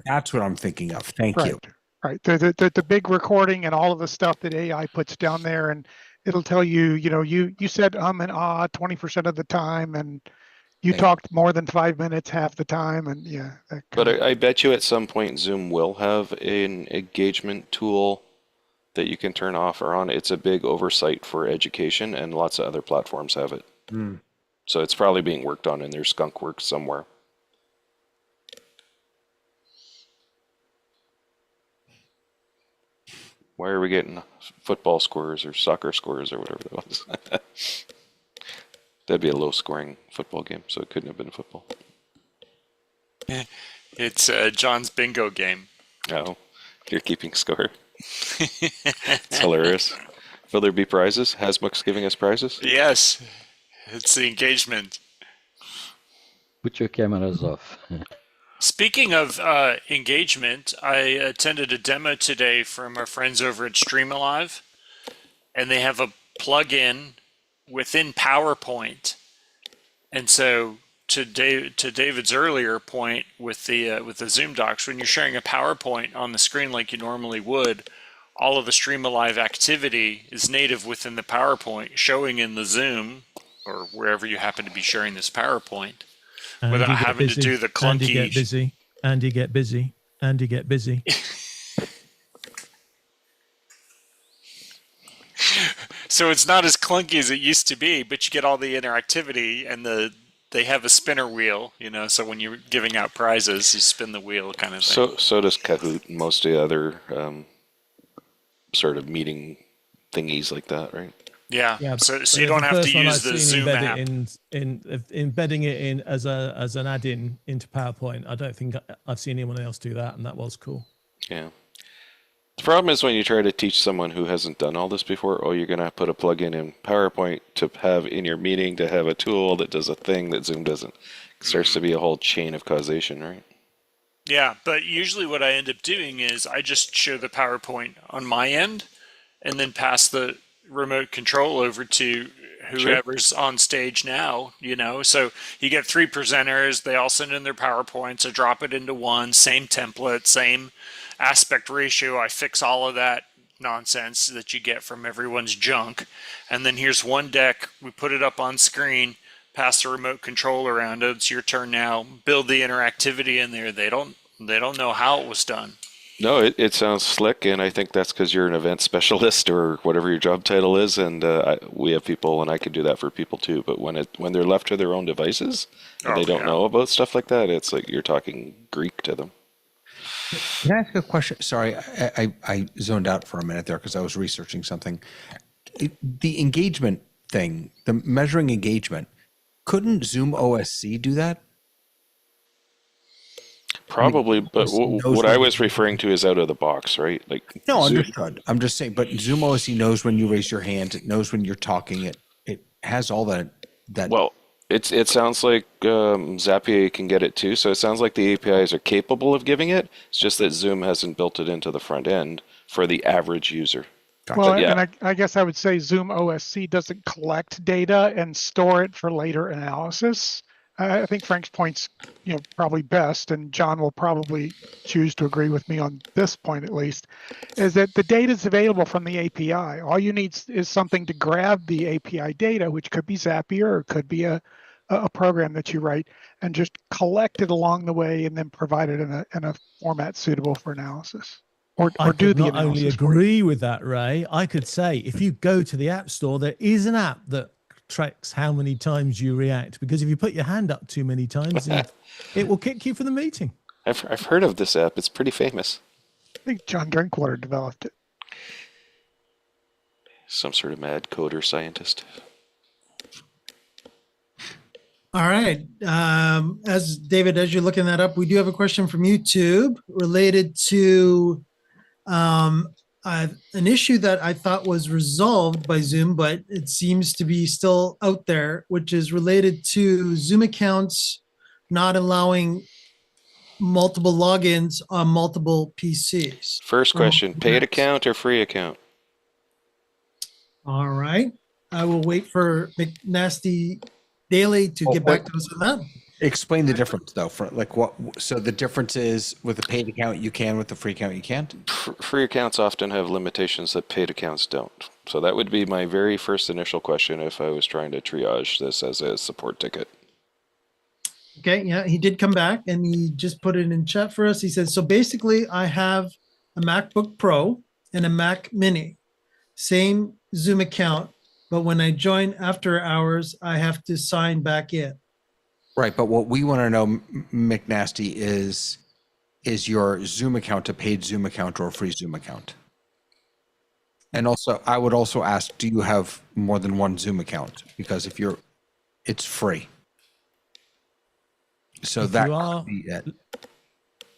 that's what I'm thinking of. Thank you. Right. The big recording and all of the stuff that AI puts down there, and it'll tell you, you said and ah 20% of the time, and You They- talked more than 5 minutes half the time, and yeah. But I bet you at some point Zoom will have an engagement tool that you can turn off or on. It's a big oversight for education, and lots of other platforms have it. Hmm. So it's probably being worked on in their skunk works somewhere. Why are we getting football scores or soccer scores or whatever that was? That'd be a low-scoring football game, so it couldn't have been football. It's John's bingo game. Oh, you're keeping score. It's hilarious. Will there be prizes? Hasmuck's giving us prizes? Yes, it's the engagement. Put your cameras off. Speaking of engagement, I attended a demo today from our friends over at StreamAlive, and they have a plug-in within PowerPoint. And so to David's earlier point with the Zoom docs, when you're sharing a PowerPoint on the screen like you normally would, all of the StreamAlive activity is native within the PowerPoint, showing in the Zoom or wherever you happen to be sharing this PowerPoint. Without Andy, get having to busy. do the Andy, clunky. get busy. Andy, get busy. Andy, get busy. So it's not as clunky as it used to be, but you get all the interactivity, and they have a spinner wheel, so when you're giving out prizes, you spin the wheel kind of thing. So does Kahoot and most of the other sort of meeting thingies like that, right? Yeah. Yeah, So but you don't the have to first one use I've the seen Zoom app. embedding it in as an add-in into PowerPoint. I don't think I've seen anyone else do that, and that was cool. Yeah. The problem is when you try to teach someone who hasn't done all this before, you're going to put a plugin in PowerPoint to have in your meeting to have a tool that does a thing that Zoom doesn't. It starts to be a whole chain of causation, right? Yeah, but usually what I end up doing is I just show the PowerPoint on my end and then pass the remote control over to whoever's on stage now, So you get 3 presenters, they all send in their PowerPoints, I drop it into one, same template, same aspect ratio. I fix all of that nonsense that you get from everyone's junk. And then here's one deck, we put it up on screen, pass the remote control around. It's your turn now. Build the interactivity in there. They don't know how it was done. No, it sounds slick, and I think that's because you're an event specialist or whatever your job title is, and we have people, and I can do that for people too. But when they're left to their own devices and they don't know about stuff like that, it's like you're talking Greek to them. Can I ask a question? Sorry, I zoned out for a minute there because I was researching something. The engagement thing, the measuring engagement, couldn't Zoom OSC do that? Probably, but knows what I when- was referring to is out of the box, right? Like No, Zoom- understood. I'm just saying, but Zoom OSC knows when you raise your hand. It knows when you're talking. It has all that. Well, it sounds like Zapier can get it too. So it sounds like the APIs are capable of giving it. It's just that Zoom hasn't built it into the front end for the average user. Gotcha. Well, yeah. and I guess I would say Zoom OSC doesn't collect data and store it for later analysis. I think Frank's point's probably best, and John will probably choose to agree with me on this point at least, is that the data is available from the API. All you need is something to grab the API data, which could be Zapier or could be a program that you write, and just collect it along the way and then provide it in a format suitable for analysis. Or I do could the not only analysis for you. agree with that, Ray. I could say if you go to the App Store, there is an app that tracks how many times you react, because if you put your hand up too many times, it will kick you from the meeting. I've heard of this app. It's pretty famous. I think John Drinkwater developed it. Some sort of mad coder scientist. All right. As you're looking that up, we do have a question from YouTube related to an issue that I thought was resolved by Zoom, but it seems to be still out there, which is related to Zoom accounts not allowing multiple logins on multiple PCs. First question, paid account or free account? All right. I will wait for McNasty Daily to get back to us on that. Explain the difference, though. For like what? So the difference is with a paid account you can, with the free account you can't. Free accounts often have limitations that paid accounts don't. So that would be my very first initial question if I was trying to triage this as a support ticket. Okay, yeah, he did come back and he just put it in chat for us. He said, so basically I have a MacBook Pro and a Mac Mini, same Zoom account, but when I join after hours, I have to sign back in. Right, but what we want to know, McNasty, is your Zoom account a paid Zoom account or a free Zoom account? And also, I would also ask, do you have more than one Zoom account? Because if you're, it's free. So If that you could are- be it.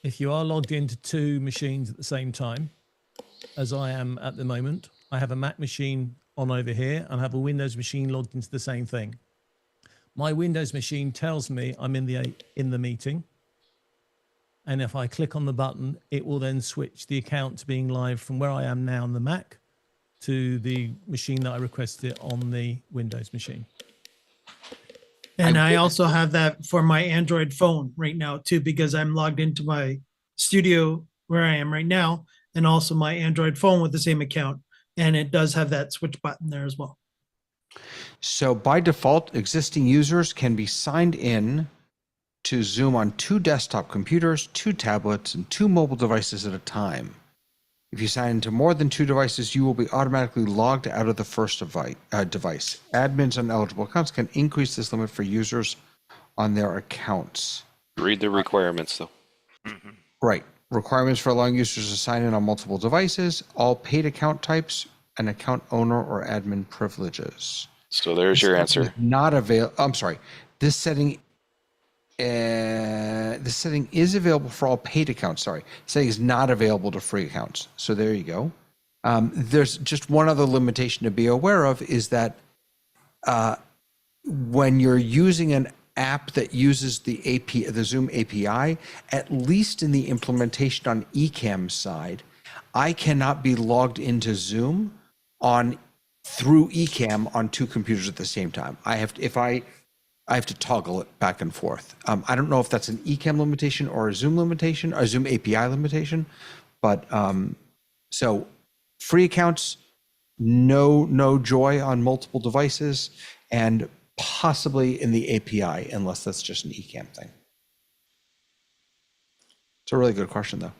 If you are logged into two machines at the same time, as I am at the moment, I have a Mac machine on over here and I have a Windows machine logged into the same thing. My Windows machine tells me I'm in the meeting. And if I click on the button, it will then switch the account to being live from where I am now on the Mac to the machine that I requested on the Windows machine. And I also have that for my Android phone right now too, because I'm logged into my studio where I am right now, and also my Android phone with the same account. And it does have that switch button there as well. So by default, existing users can be signed in to Zoom on 2 desktop computers, 2 tablets, and 2 mobile devices at a time. If you sign into more than 2 devices, you will be automatically logged out of the first device. Admins on eligible accounts can increase this limit for users on their accounts. Read the requirements, though. Right. Requirements for allowing users to sign in on multiple devices, all paid account types, and account owner or admin privileges. So there's your answer. Not available. I'm sorry. This setting is available for all paid accounts. Sorry, setting is not available to free accounts. So there you go. There's just one other limitation to be aware of is that when you're using an app that uses the Zoom API, at least in the implementation on Ecamm's side, I cannot be logged into Zoom through Ecamm on 2 computers at the same time. I have to toggle it back and forth. I don't know if that's an Ecamm limitation or a Zoom limitation, or a Zoom API limitation, but so free accounts, no joy on multiple devices, and possibly in the API, unless that's just an Ecamm thing. It's a really good question, though.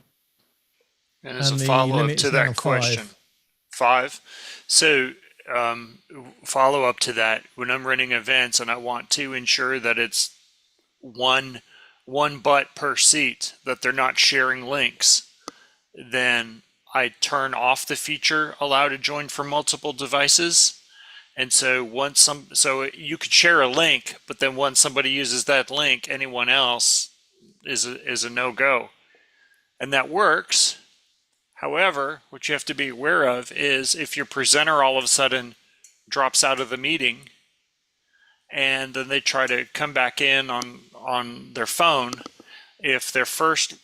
And as And a the follow-up limit's to now that question, 5. 5. So follow up to that, when I'm running events and I want to ensure that it's one butt per seat, that they're not sharing links, then I turn off the feature allow to join from multiple devices. And so so you could share a link, but then once somebody uses that link, anyone else is a no-go. And that works. However, what you have to be aware of is if your presenter all of a sudden drops out of the meeting and then they try to come back in on their phone, if their first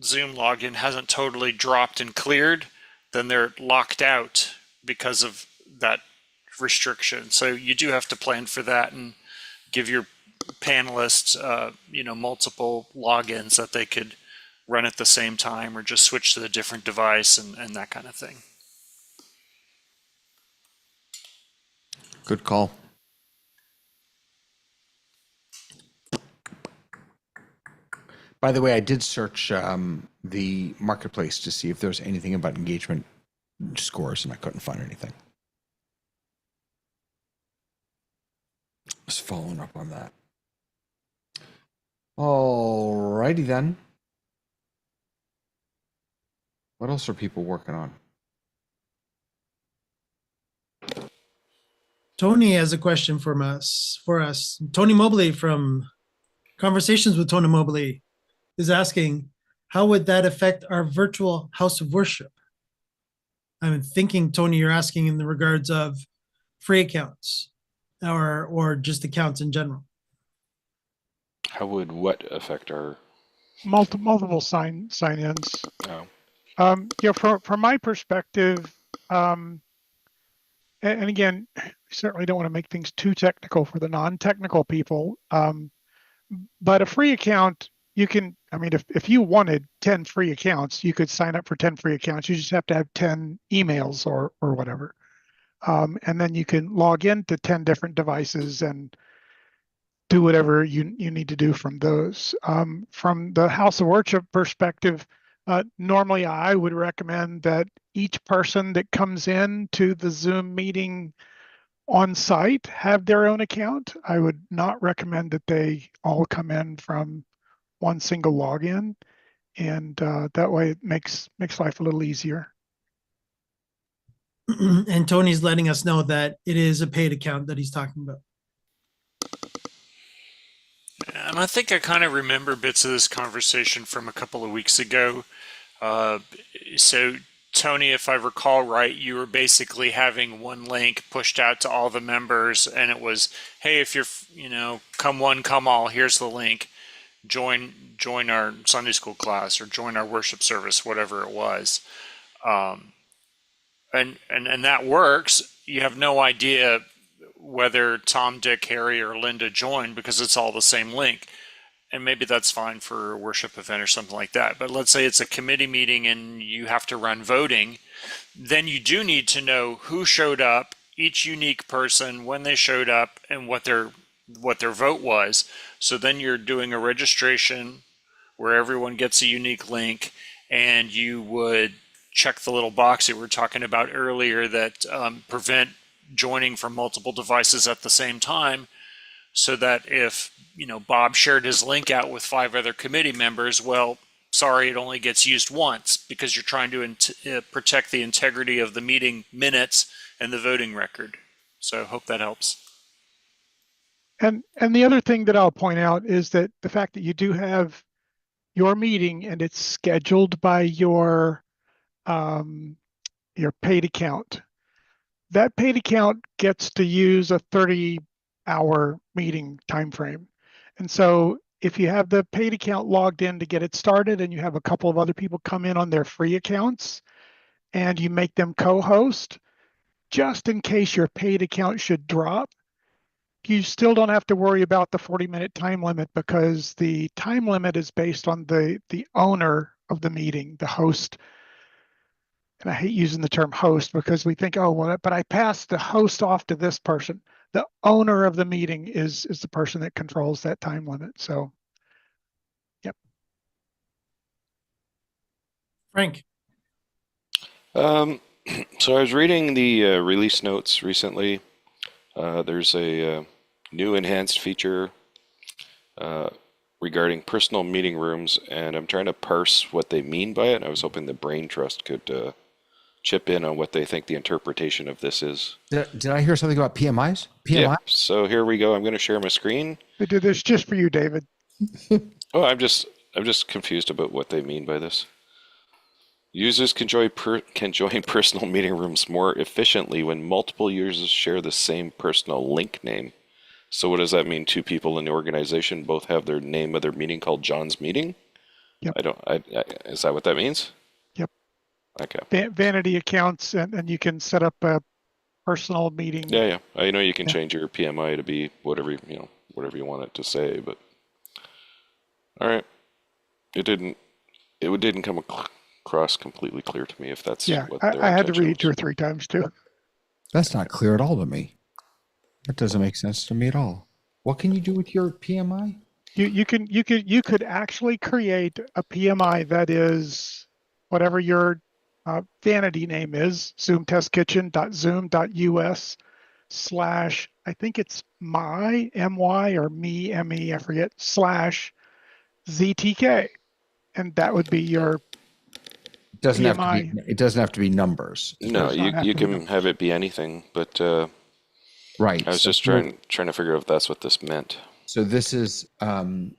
Zoom login hasn't totally dropped and cleared, then they're locked out because of that restriction. So you do have to plan for that and give your panelists, multiple logins that they could run at the same time or just switch to a different device and that kind of thing. Good call. By the way, I did search the marketplace to see if there was anything about engagement scores, and I couldn't find anything. Just following up on that. Alrighty then. What else are people working on? Tony has a question for us. Tony Mobley from Conversations with Tony Mobley is asking, how would that affect our virtual house of worship? I'm thinking, Tony, you're asking in the regards of free accounts or just accounts in general. How would what affect our? Multiple sign-ins. Oh. From my perspective, and again, we certainly don't want to make things too technical for the non-technical people. But a free account, you can, if you wanted 10 free accounts, you could sign up for 10 free accounts. You just have to have 10 emails or whatever. And then you can log into 10 different devices and do whatever you need to do from those. From the House of Worship perspective, normally I would recommend that each person that comes in to the Zoom meeting on site have their own account. I would not recommend that they all come in from one single login, and that way it makes life a little easier. And Tony's letting us know that it is a paid account that he's talking about. And I think I kind of remember bits of this conversation from a couple of weeks ago. So, Tony, if I recall right, you were basically having one link pushed out to all the members, and it was, hey, if you're, come one, come all, here's the link. Join our Sunday school class or join our worship service, whatever it was. And that works. You have no idea whether Tom, Dick, Harry, or Linda joined because it's all the same link. And maybe that's fine for a worship event or something like that. But let's say it's a committee meeting and you have to run voting. Then you do need to know who showed up, each unique person, when they showed up, and what their vote was. So then you're doing a registration where everyone gets a unique link, and you would check the little box that we were talking about earlier that prevent joining from multiple devices at the same time, so that if Bob shared his link out with 5 other committee members, well, sorry, it only gets used once because you're trying to protect the integrity of the meeting minutes and the voting record. So I hope that helps. And the other thing that I'll point out is that the fact that you do have your meeting and it's scheduled by your paid account. That paid account gets to use a 30-hour meeting time frame. And so if you have the paid account logged in to get it started and you have a couple of other people come in on their free accounts and you make them co-host, just in case your paid account should drop, you still don't have to worry about the 40-minute time limit, because the time limit is based on the owner of the meeting, the host. And I hate using the term host because we think, oh, well, but I passed the host off to this person. The owner of the meeting is the person that controls that time limit. So, yep. Frank. So I was reading the release notes recently. There's a new enhanced feature regarding personal meeting rooms, and I'm trying to parse what they mean by it. And I was hoping the Brain Trust could chip in on what they think the interpretation of this is. Did I hear something about PMIs? PMI? Yeah, so here we go. I'm going to share my screen. I did this just for you, David. Oh, I'm just confused about what they mean by this. Users can join personal meeting rooms more efficiently when multiple users share the same personal link name. So what does that mean? 2 people in the organization both have their name of their meeting called John's meeting? Yep. Is that what that means? Yep. Okay. Vanity accounts, and you can set up a personal meeting. Yeah. I know you can change your PMI to be whatever you want it to say, but all right. It didn't come across completely clear to me if that's what their I had to read it intention 2 or was. 3 times too. That's not clear at all to me. That doesn't make sense to me at all. What can you do with your PMI? You could actually create a PMI that is whatever your vanity name is, zoomtestkitchen.zoom.us/ I think it's my or me, I forget, /ZTK. And that would be your It doesn't PMI. have to be. It doesn't have to be numbers. No, does not have you to be can numbers. have it be anything, but Right. I was just trying to figure out if that's what this meant. So this is on.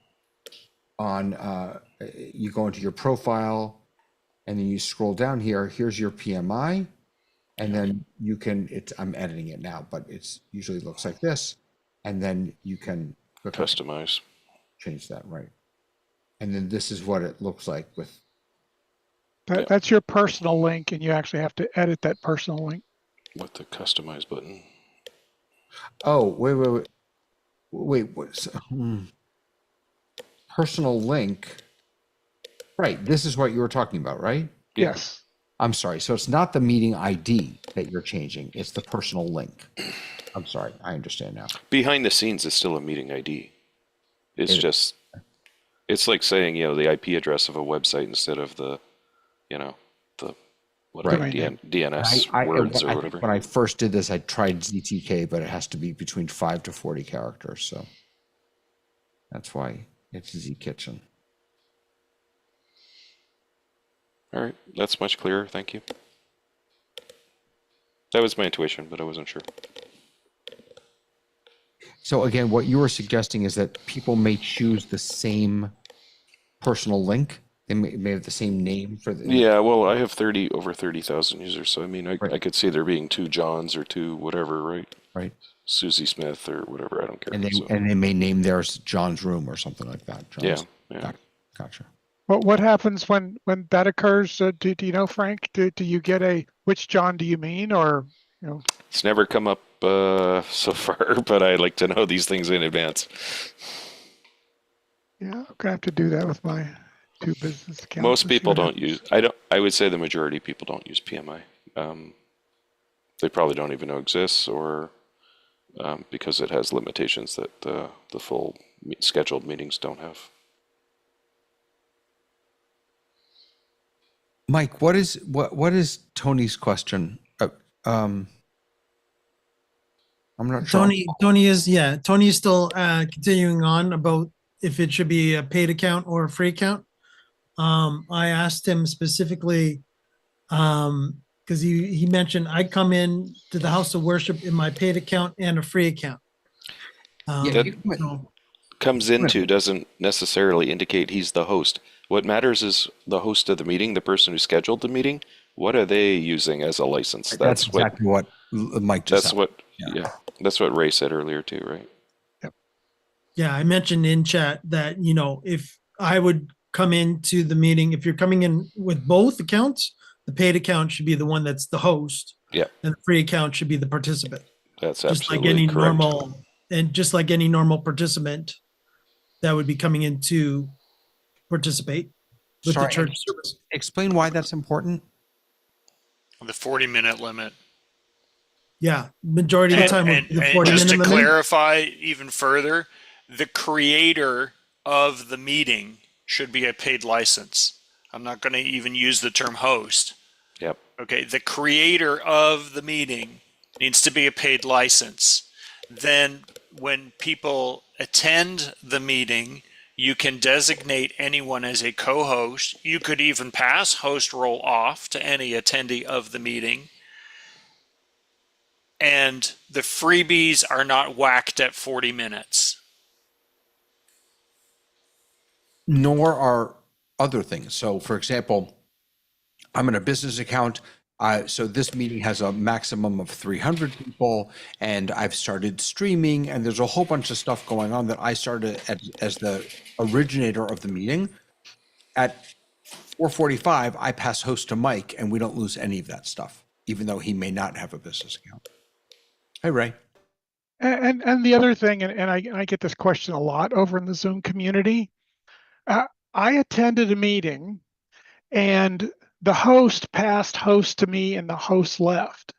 You go into your profile, and then you scroll down here. Here's your PMI, and then you can. I'm editing it now, but it's usually looks like this, and then you can click on Customize. change that, right? And then this is what it looks like with. That's your personal link, and you actually have to edit that personal link. With the customize button. Oh, wait. What's personal link? Right. This is what you were talking about, right? Yeah. Yes. I'm sorry. So it's not the meeting ID that you're changing. It's the personal link. I'm sorry. I understand now. Behind the scenes is still a meeting ID. It's just, it's like saying, the IP address of a website instead of the, the whatever Right. DNS words or I whatever. when I first did this, I tried ZTK, but it has to be between 5 to 40 characters. So that's why it's Z Kitchen. All right, that's much clearer. Thank you. That was my intuition, but I wasn't sure. So again, what you were suggesting is that people may choose the same personal link. They may have the same name for the. Yeah, well, I have over 30,000 users, so I mean, I Right. could see there being 2 Johns or 2 whatever, right? Right. Susie Smith or whatever. I don't care. And So, they may name theirs John's Room or something like that. John's, yeah. Gotcha. What happens when that occurs? Do you know, Frank? Do you get which John do you mean, or It's never come up so far, but I like to know these things in advance. Yeah, I'm gonna have to do that with my 2 business accounts. Most people don't use. I would say the majority of people don't use PMI. They probably don't even know it exists, or because it has limitations that the full scheduled meetings don't have. Mike, what is Tony's question? I'm not sure. Tony is still continuing on about if it should be a paid account or a free account. I asked him specifically because he mentioned I come in to the house of worship in my paid account and a free account. Comes into doesn't necessarily indicate he's the host. What matters is the host of the meeting, the person who scheduled the meeting. What are they using as a license? That's exactly what Mike just said. That's what Ray said earlier too, right? Yep. Yeah, I mentioned in chat that if I would come into the meeting, if you're coming in with both accounts, the paid account should be the one that's the host. Yeah. And the free account should be the participant. That's just absolutely like any correct. just like any normal participant that would be coming in to participate with the church service. Explain why that's important. The 40-minute limit. Yeah, majority of the time and the 40-minute just to limit. clarify even further, the creator of the meeting should be a paid license. I'm not going to even use the term host. Yep. Okay, the creator of the meeting needs to be a paid license. Then when people attend the meeting, you can designate anyone as a co-host. You could even pass host role off to any attendee of the meeting. And the freebies are not whacked at 40 minutes. Nor are other things. So, for example, I'm in a business account. So this meeting has a maximum of 300 people, and I've started streaming, and there's a whole bunch of stuff going on that I started as the originator of the meeting. At 4:45, I pass host to Mike, and we don't lose any of that stuff, even though he may not have a business account. Hey, Ray. And the other thing, and I get this question a lot over in the Zoom community. I attended a meeting, and the host passed host to me, and the host left.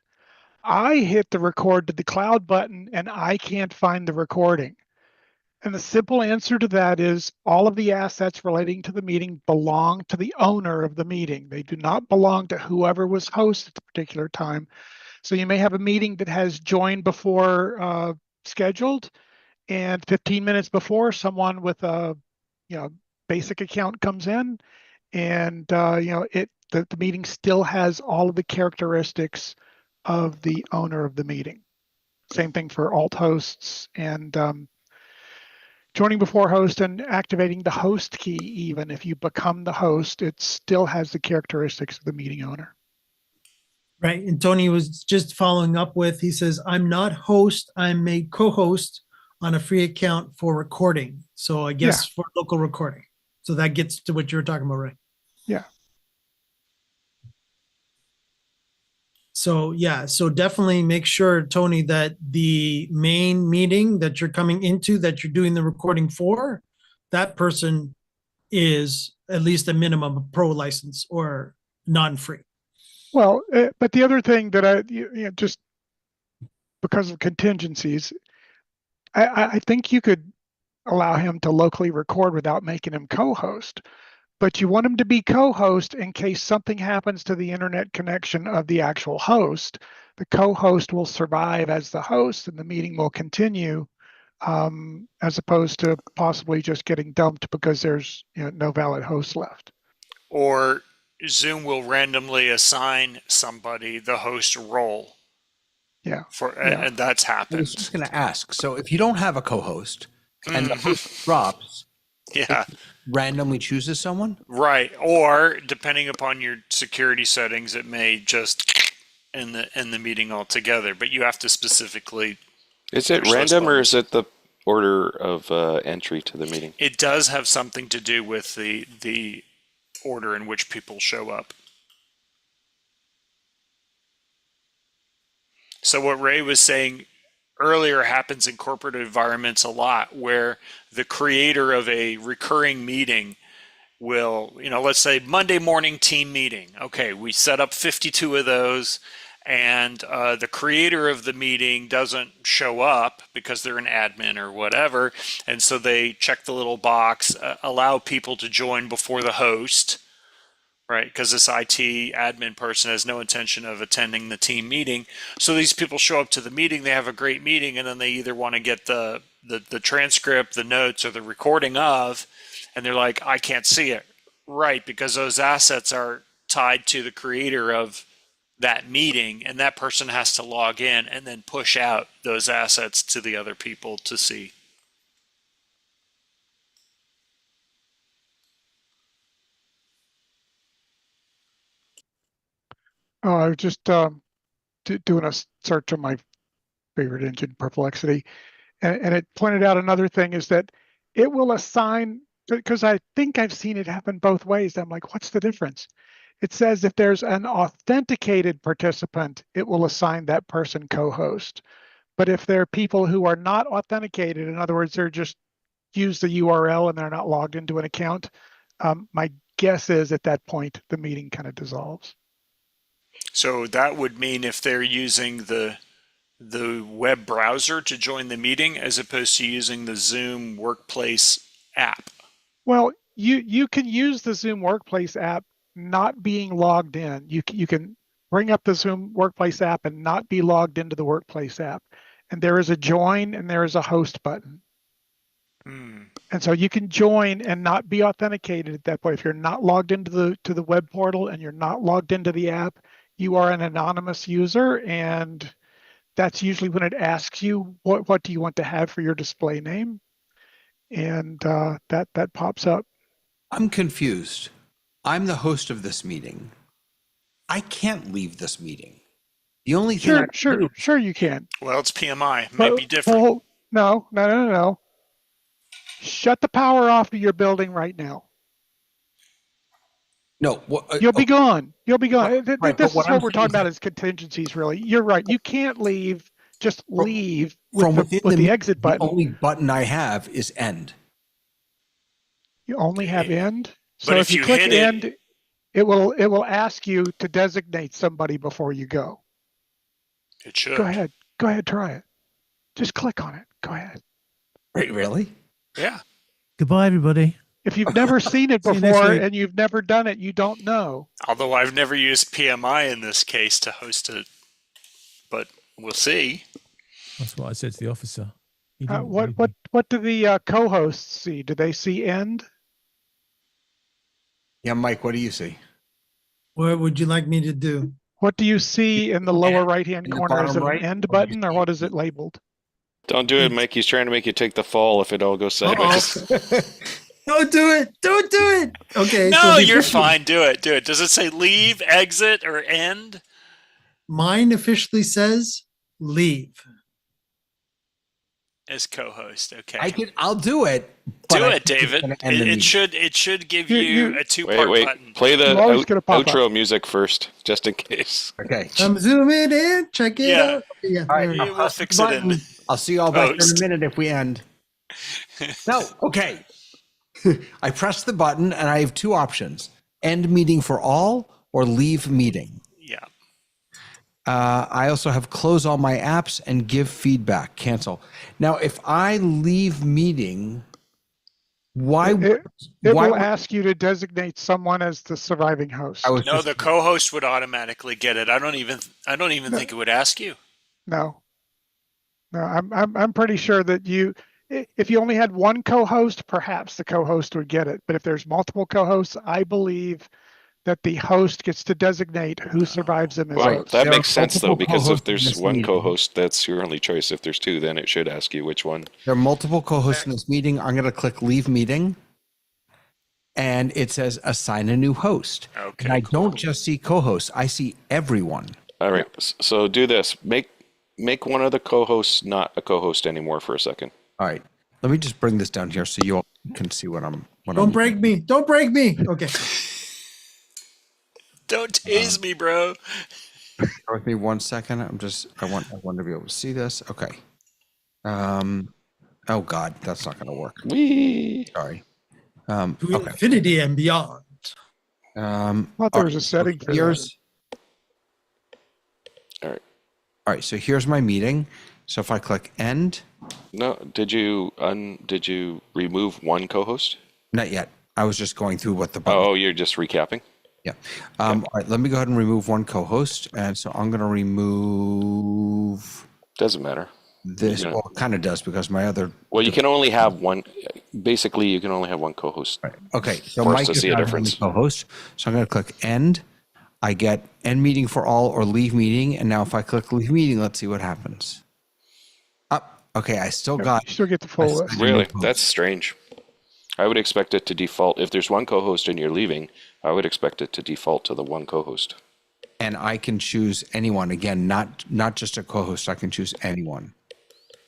I hit the record to the cloud button, and I can't find the recording. And the simple answer to that is all of the assets relating to the meeting belong to the owner of the meeting. They do not belong to whoever was host at the particular time. So you may have a meeting that has joined before scheduled, and 15 minutes before, someone with a basic account comes in, and the meeting still has all of the characteristics of the owner of the meeting. Same thing for alt hosts and joining before host and activating the host key. Even if you become the host, it still has the characteristics of the meeting owner. Right. And Tony was just following up with, he says, I'm not host, I'm a co-host on a free account for recording. So I guess for local recording. So that gets to what you were talking about, right? Yeah. So so definitely make sure, Tony, that the main meeting that you're coming into, that you're doing the recording for, that person is at least a minimum of pro license or non-free. Well, but the other thing that I just because of contingencies, I think you could allow him to locally record without making him co-host. But you want him to be co-host in case something happens to the internet connection of the actual host. The co-host will survive as the host and the meeting will continue, as opposed to possibly just getting dumped because there's no valid host left. Or Zoom will randomly assign somebody the host role. Yeah. And that's I happened. was just going to ask. So if you don't have a co-host and the host drops, Yeah. it randomly chooses someone? Right. Or depending upon your security settings, it may just end the meeting altogether. But you have to specifically. Is it push those random or buttons. is it the order of entry to the meeting? It does have something to do with the order in which people show up. So what Ray was saying earlier happens in corporate environments a lot, where the creator of a recurring meeting will, let's say Monday morning team meeting. Okay, we set up 52 of those, and the creator of the meeting doesn't show up because they're an admin or whatever, and so they check the little box, allow people to join before the host, right? Because this IT admin person has no intention of attending the team meeting. So these people show up to the meeting, they have a great meeting, and then they either want to get the transcript, the notes, or the recording of, and they're like, I can't see it. Right, because those assets are tied to the creator of that meeting, and that person has to log in and then push out those assets to the other people to see. I was just doing a search on my favorite engine, Perplexity, and it pointed out another thing is that it will assign, because I think I've seen it happen both ways. I'm like, what's the difference? It says if there's an authenticated participant, it will assign that person co-host. But if there are people who are not authenticated, in other words, they're just use the URL and they're not logged into an account, my guess is at that point, the meeting kind of dissolves. So that would mean if they're using the web browser to join the meeting as opposed to using the Zoom Workplace app. Well, you can use the Zoom Workplace app not being logged in. You can bring up the Zoom Workplace app and not be logged into the Workplace app. And there is a join and there is a host button. And so you can join and not be authenticated at that point. If you're not logged into the web portal and you're not logged into the app, you are an anonymous user, and that's usually when it asks you what do you want to have for your display name, and that pops up. I'm confused. I'm the host of this meeting. I can't leave this meeting. The only thing Sure you can. Well, it's PMI. Might be different. Well, no. Shut the power off of your building right now. No, You'll be gone. You'll be gone. Right, This is what what I'm we're saying talking is about is contingencies, really. You're right. You can't leave. Just leave from with within the exit button. The only button I have is end. You only have end. So But if if you you click hit it- end, it will ask you to designate somebody before you go. It should. Go ahead, try it. Just click on it. Go ahead. Wait, really? Yeah. Goodbye, everybody. If you've never seen it See you next before week. and you've never done it, you don't know. Although I've never used PMI in this case to host it, but we'll see. That's what I said to the officer. He didn't What believe me. do the co-hosts see? Do they see end? Yeah, Mike, what do you see? What would you like me to do? What do you see in the lower right-hand In the corner? Is bottom it an right? end What do you button or see? what is it labeled? Don't do it, Mike. He's trying to make you take the fall if it all goes sideways. Don't do it. Don't do it. Okay. No, so you're before- fine. Do it. Do it. Does it say leave, exit, or end? Mine officially says leave. As co-host. Okay. I'll do it. but Do I it, think it's David. gonna end the meeting. It should give You- you you- a two-part Wait. button. Play the It's always gonna pop outro up. music first, just in case. Okay. I'm zooming in. Check it Yeah. out. Yeah. All right, there we You go. will press fix the it in. button. I'll see you all back in Post. a minute if we end. No, okay. I press the button and I have two options: end meeting for all or leave meeting. Yeah. I also have close all my apps and give feedback, cancel. Now, if I leave meeting, Why? It Why will would ask you to designate someone as the surviving host. I was No, just the co-host would automatically get it. I don't even No, think it would ask you. no, no. I'm pretty sure that if you only had one co-host, perhaps the co-host would get it. But if there's multiple co-hosts, I believe that the host gets to designate who survives them as Well, host. that there are makes sense though, multiple because if co-hosts in there's this one meeting. co-host, that's your only choice. If there's two, then it should ask you which one. There are multiple co-hosts in this meeting. I'm going to click leave meeting, and it says assign a new host. Okay, And I cool. don't just see co-hosts; I see everyone. All right. So do this. Make one of the co-hosts not a co-host anymore for a second. All right, let me just bring this down here so you all can see what I'm. Don't break me. Don't break me. Okay. Don't tease me, bro. Bear with me 1 second. I want to be able to see this. Okay. Oh God, that's not going to work. Whee! Sorry. To Okay. infinity and beyond. I thought there was a setting for that. here's, All right. all right. So here's my meeting. So if I click end, No, did you remove one co-host? not yet. I was just going through what the button. Oh, you're just recapping? Yeah. All right. Let me go ahead and remove one co-host, and so I'm going to remove Doesn't matter. this. Yeah. Well, it kind of does because my other. Well, you can only have one. Basically, you can only have one co-host. Right. Okay. So For us Mike to is see a not difference. having co-host. So I'm going to click end. I get end meeting for all or leave meeting, and now if I click leave meeting, let's see what happens. Okay. I still got. You still get the full I list. still- Really? co-host. That's strange. I would expect it to default. If there's one co-host and you're leaving, I would expect it to default to the one co-host. And I can choose anyone. Again, not just a co-host. I can choose anyone.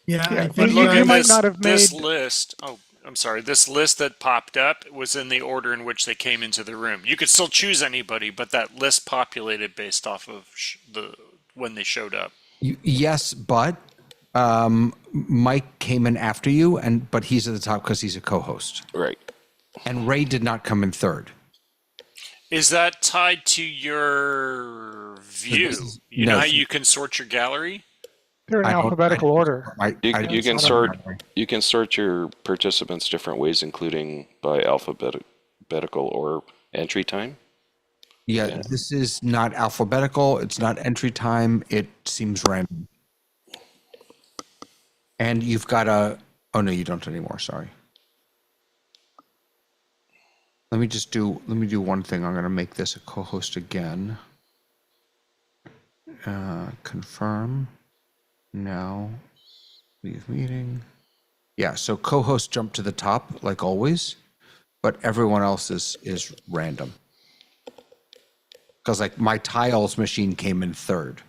Yeah, Yeah, I but But think look you at might this, not have this made- list. Oh, I'm sorry. This list that popped up was in the order in which they came into the room. You could still choose anybody, but that list populated based off of when they showed up. Yes, but Mike came in after you, but he's at the top because he's a co-host. Right. And Ray did not come in third. Is that tied to your view? You no, know how you can sort your gallery? They're in I don't- alphabetical order. You can sort your participants different ways, including by alphabetical or entry time. Yeah, this is not alphabetical. It's not entry time. It seems random. And you've got oh no, you don't anymore. Sorry. Let me do one thing. I'm going to make this a co-host again. Confirm. No. Leave meeting. Yeah, so co-host jumped to the top like always, but everyone else is random. Because like my tiles machine came in third,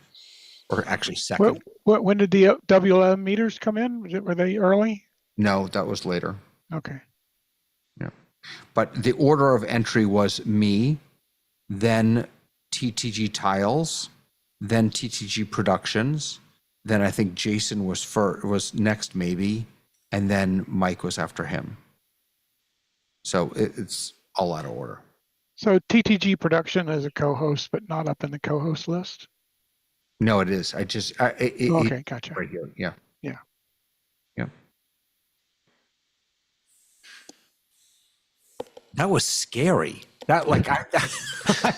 or actually second. When did the WLM meters come in? Were they early? No, that was later. Okay. Yeah. But the order of entry was me, then TTG Tiles, then TTG Productions, then I think Jason was next maybe, and then Mike was after him. So it's all out of order. So TTG Production is a co-host, but not up in the co-host list. No, it is. Okay, gotcha. Right here. Yeah. Yeah. Yeah. That was scary. That like I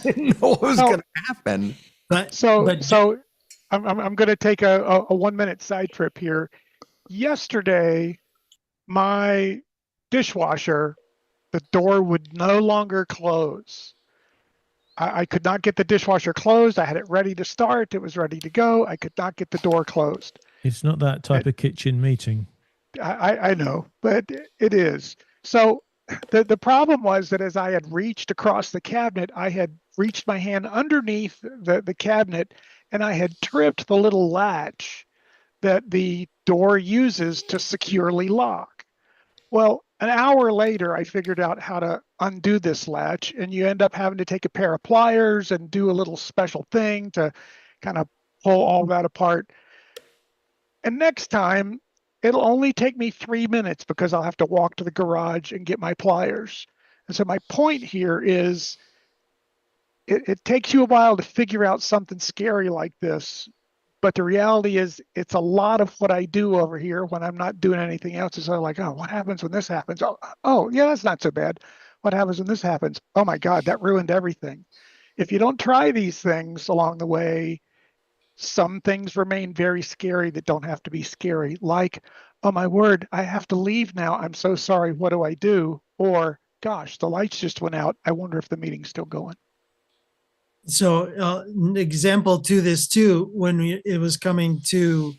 didn't know what was going to happen. but I'm going to take a 1 minute side trip here. Yesterday, my dishwasher, the door would no longer close. I could not get the dishwasher closed. I had it ready to start. It was ready to go. I could not get the door closed. It's not that type of kitchen meeting. I know, but it is. So the problem was that as I had reached across the cabinet, I had reached my hand underneath the cabinet and I had tripped the little latch that the door uses to securely lock. Well, an hour later, I figured out how to undo this latch, and you end up having to take a pair of pliers and do a little special thing to kind of pull all that apart. And next time, it'll only take me 3 minutes because I'll have to walk to the garage and get my pliers. And so my point here is it takes you a while to figure out something scary like this, But the reality is it's a lot of what I do over here when I'm not doing anything else. Is like, oh, what happens when this happens? Oh, yeah, that's not so bad. What happens when this happens? Oh my God, that ruined everything. If you don't try these things along the way, some things remain very scary that don't have to be scary. Like, oh my word, I have to leave now. I'm so sorry. What do I do? Or, gosh, the lights just went out. I wonder if the meeting's still going. So, an example to this too, when it was coming to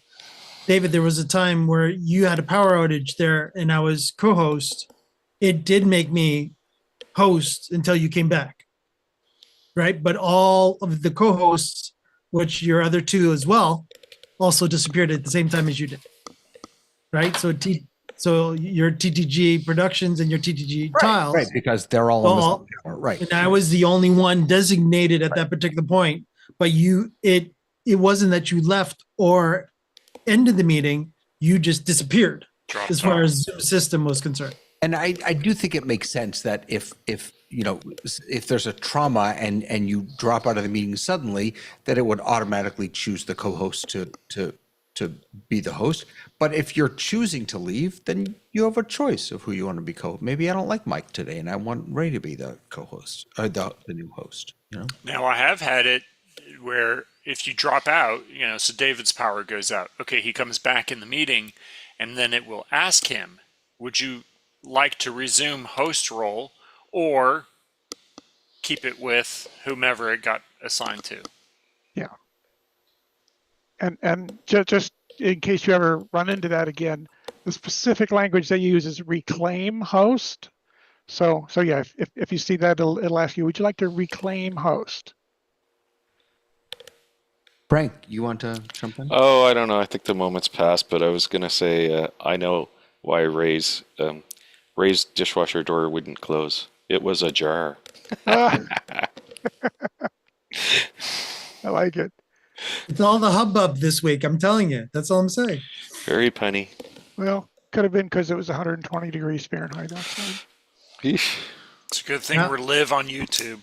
David, there was a time where you had a power outage there and I was co-host. It did make me host until you came back, right? But all of the co-hosts, which your other two as well, also disappeared at the same time as you did, right? So your TTG Productions and your TTG Tiles, Right, because they're all on the all, same tower, right? and I was the only one designated at that particular point. But it wasn't that you left or ended the meeting; you just disappeared Dropped as far off. as Zoom system was concerned. And I do think it makes sense that if you know, if there's a trauma and you drop out of the meeting suddenly, that it would automatically choose the co-host to be the host. But if you're choosing to leave, then you have a choice of who you want to be Maybe I don't like Mike today, and I want Ray to be the co-host or the new host. You know. Now I have had it where if you drop out, so David's power goes out. Okay, he comes back in the meeting, and then it will ask him, would you like to resume host role or keep it with whomever it got assigned to? Yeah. And just in case you ever run into that again, the specific language they use is reclaim host. So yeah, if you see that, it'll ask you, would you like to reclaim host? Frank, you want to jump in? Oh, I don't know. I think the moment's passed, but I was gonna say I know why Ray's dishwasher door wouldn't close. It was ajar. I like it. It's all the hubbub this week. I'm telling you. That's all I'm saying. Very punny. Well, could have been because it was 120 degrees Fahrenheit outside. Eesh. It's a good thing Yeah. we're live on YouTube.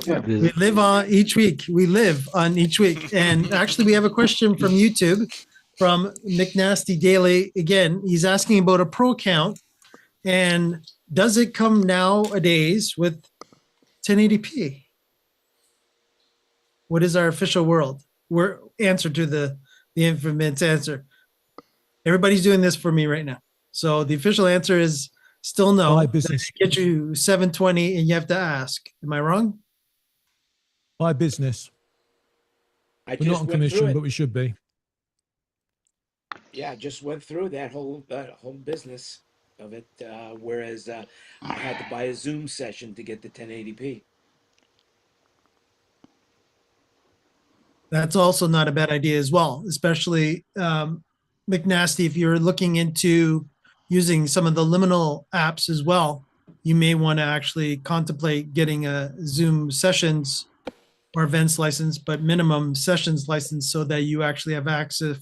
Yeah, we live on each week. We live on each week. And actually, we have a question from YouTube from McNasty Daily. Again, he's asking about a pro account. And does it come nowadays with 1080p? What is our official world? We're answer to the infamous answer. Everybody's doing this for me right now. So the official answer is still no. Buy business. Get you 720 and you have to ask. Am I wrong? By business. I We're just not on went commission, through it. but we should be. Yeah, I just went through that whole business of it. Whereas I had to buy a Zoom session to get the 1080p. That's also not a bad idea as well, especially McNasty. If you're looking into using some of the liminal apps as well, you may want to actually contemplate getting a Zoom sessions or events license, but minimum sessions license so that you actually have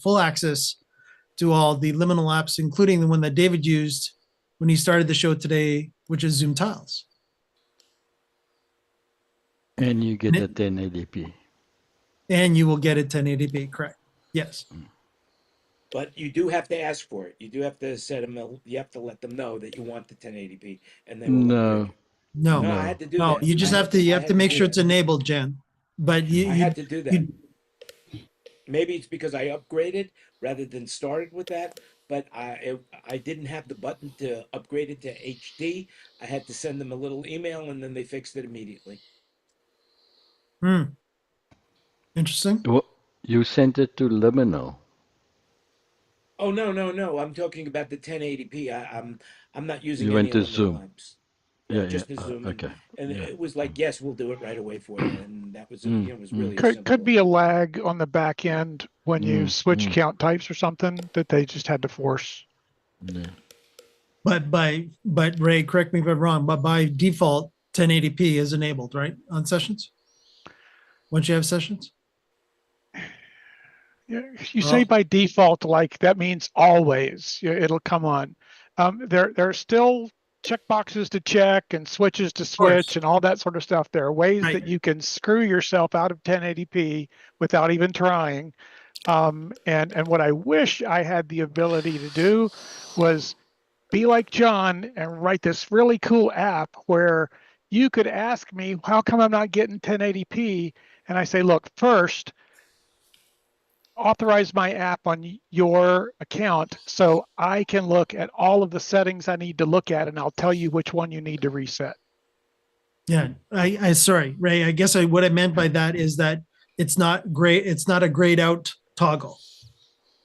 full access to all the liminal apps, including the one that David used when he started the show today, which is Zoom Tiles. And you get the 1080p. And you will get it 1080p, correct? Yes. But you do have to ask for it. You do have to set them. You have to let them know that you want the 1080p, and they will No, upgrade. No, No, No. I had to do no, that. you just I have to, you I have had to make do sure that. it's enabled, Jen. But I had to do that. you, Maybe it's because I upgraded rather than started with that. But I didn't have the button to upgrade it to HD. I had to send them a little email, and then they fixed it immediately. interesting. Well, you sent it to liminal. Oh no! I'm talking about the 1080p. I'm not using You any went to liminal Zoom. apps. Yeah, Just yeah. the Zoom, Okay. and Yeah. it was like, yes, we'll do it right away for you, and that was Mm, it was really a Could simple. be a lag on the back end when you Mm, switch mm. account types or something that they just had to force. Yeah. But Ray, correct me if I'm wrong, but by default, 1080p is enabled, right? On sessions? Once you have sessions? Yeah, you say by default, like that means always it'll come on. There are still check boxes to check and switches to switch and all that sort of stuff. There are ways Right. that you can screw yourself out of 1080p without even trying. And what I wish I had the ability to do was be like John and write this really cool app where you could ask me, how come I'm not getting 1080p? And I say, look, first, authorize my app on your account so I can look at all of the settings I need to look at, and I'll tell you which one you need to reset. Yeah, I sorry, Ray. I guess what I meant by that is that it's not great. It's not a grayed out toggle.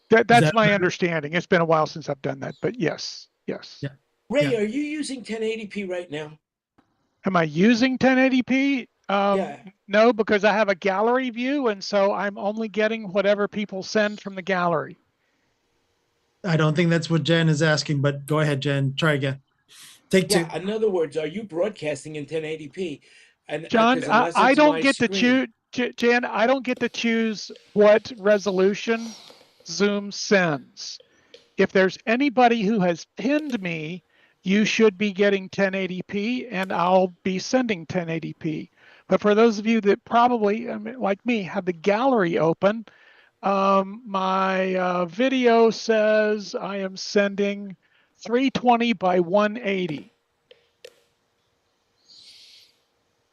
That's that my better? understanding. It's been a while since I've done that, but yes. Yeah. Ray, Yeah. are you using 1080p right now? Am I using 1080p? Yeah. No, because I have a gallery view, and so I'm only getting whatever people send from the gallery. I don't think that's what Jen is asking, but go ahead, Jen. Try again. Take two. Yeah. In other words, are you broadcasting in 1080p? And John, because unless I it's don't my get to screen, choose, Jan, I don't get to choose what resolution Zoom sends. If there's anybody who has pinned me, you should be getting 1080p and I'll be sending 1080p. But for those of you that probably, I mean, like me, have the gallery open, my video says I am sending 320 by 180.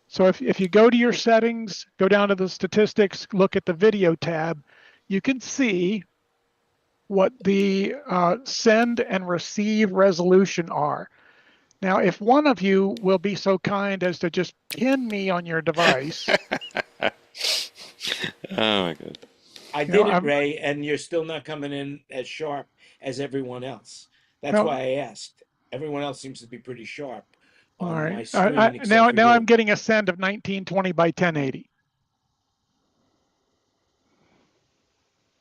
So if you go to your settings, go down to the statistics, look at the video tab, you can see what the send and receive resolution are. Now, if one of you will be so kind as to just pin me on your device. Oh my God. I did it, Ray, and you're still not coming in as sharp as everyone else. That's why I asked. Everyone else seems to be pretty sharp All on right. my screen, except now for you. I'm getting a send of 1920 by 1080.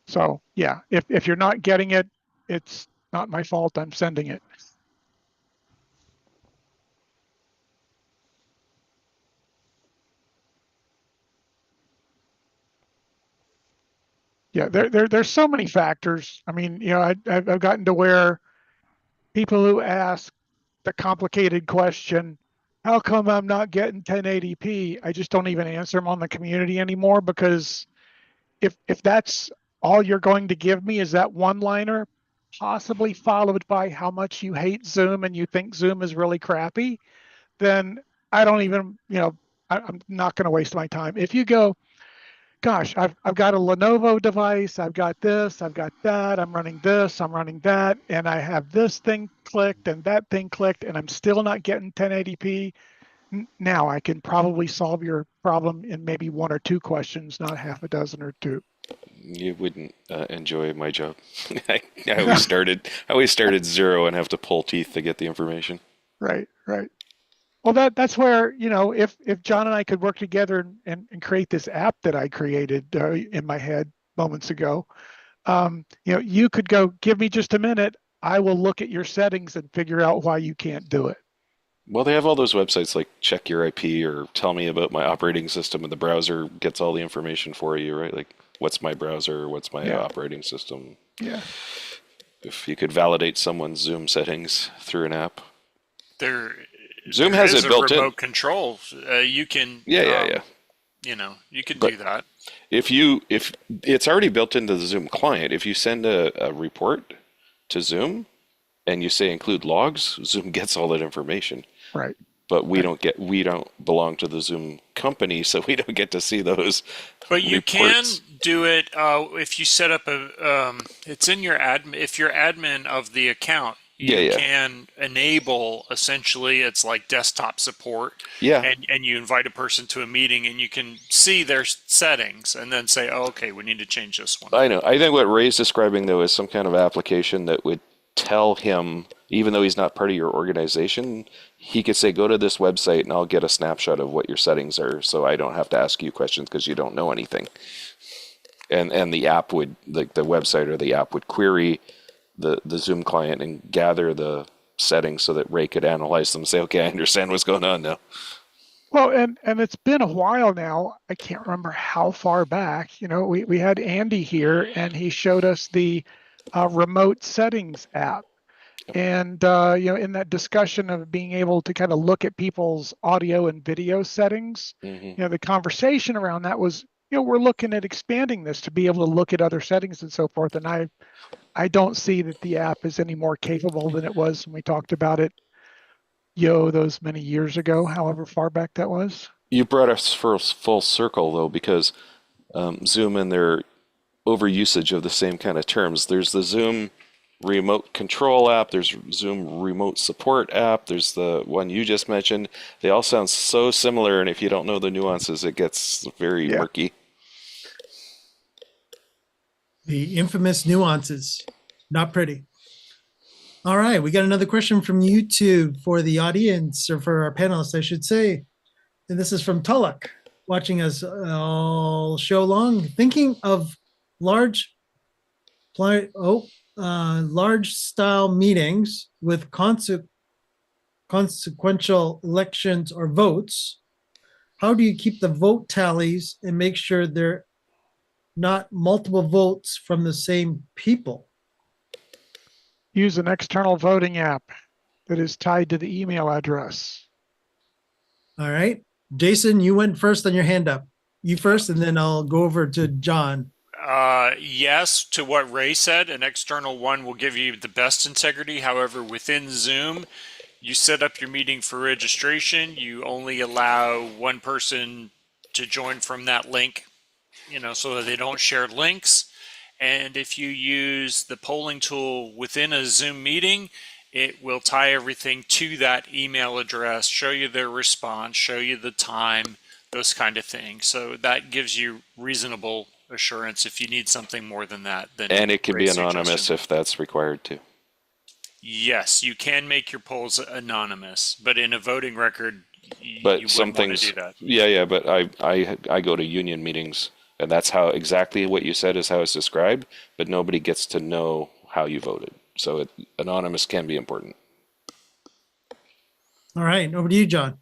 So yeah, if you're not getting it, it's not my fault. I'm sending it. Yeah, there's so many factors. I mean, you know, I've gotten to where people who ask the complicated question, how come I'm not getting 1080p? I just don't even answer them on the community anymore, because if that's all you're going to give me is that one liner, possibly followed by how much you hate Zoom and you think Zoom is really crappy, then I don't even, you know, I'm not going to waste my time. If you go, gosh, I've got a Lenovo device, I've got this, I've got that, I'm running this, I'm running that, and I have this thing clicked and that thing clicked, and I'm still not getting 1080p. Now I can probably solve your problem in maybe one or two questions, not half a dozen or two. You wouldn't enjoy my job. I always started zero and have to pull teeth to get the information. Right. Well, that's where, you know, if John and I could work together and create this app that I created in my head moments ago, you know, you could go, give me just a minute, I will look at your settings and figure out why you can't do it. Well, they have all those websites like Check Your IP or Tell Me About My Operating System, and the browser gets all the information for you, right? Like, what's my browser? What's my operating system? Yeah. If you could validate someone's Zoom settings through an app. Zoom There has is it built in. remote control. You can. Yeah. You know, you could do that. If it's already built into the Zoom client, if you send a report to Zoom and you say include logs, Zoom gets all that information. Right. But we don't belong to the Zoom company, so we don't get to see those. But you reports. can do it if you set up it's in your admin. If you're admin of the account, you can enable, essentially, it's like desktop support. Yeah. And you invite a person to a meeting and you can see their settings and then say, oh, okay, we need to change this one. I know. I think what Ray's describing, though, is some kind of application that would tell him, even though he's not part of your organization, he could say, go to this website and I'll get a snapshot of what your settings are, so I don't have to ask you questions because you don't know anything. And the app would, like the website or the app would query the Zoom client and gather the settings so that Ray could analyze them and say, okay, I understand what's going on now. Well, and it's been a while now. I can't remember how far back. You know, we had Andy here and he showed us the remote settings app. And in that discussion of being able to kind of look at people's audio and video settings, the conversation around that was, we're looking at expanding this to be able to look at other settings and so forth. And I don't see that the app is any more capable than it was when we talked about it, those many years ago, however far back that was. You brought us full circle though, because Zoom and their overusage of the same kind of terms. There's the Zoom remote control app, there's Zoom remote support app, there's the one you just mentioned. They all sound so similar, and if you don't know the nuances, it gets very murky. The infamous nuances. Not pretty. All right, we got another question from YouTube for the audience, or for our panelists, I should say. And this is from Tulloch, watching us all show long. Thinking of large style meetings with consequential elections or votes, how do you keep the vote tallies and make sure they're not multiple votes from the same people? Use an external voting app that is tied to the email address. All right. Jason, you went first on your hand up. You first, and then I'll go over to John. Yes, to what Ray said, an external one will give you the best integrity. However, within Zoom, you set up your meeting for registration. You only allow one person to join from that link, so that they don't share links. And if you use the polling tool within a Zoom meeting, it will tie everything to that email address, show you their response, show you the time, those kind of things. So that gives you reasonable assurance. If you need something more than that, then and it can be anonymous if that's required too. Yes, you can make your polls anonymous, but in a voting record, you some things do that. But I go to union meetings, and that's how exactly what you said is how it's described, but nobody gets to know how you voted. So anonymous can be important. All right, over to you, John.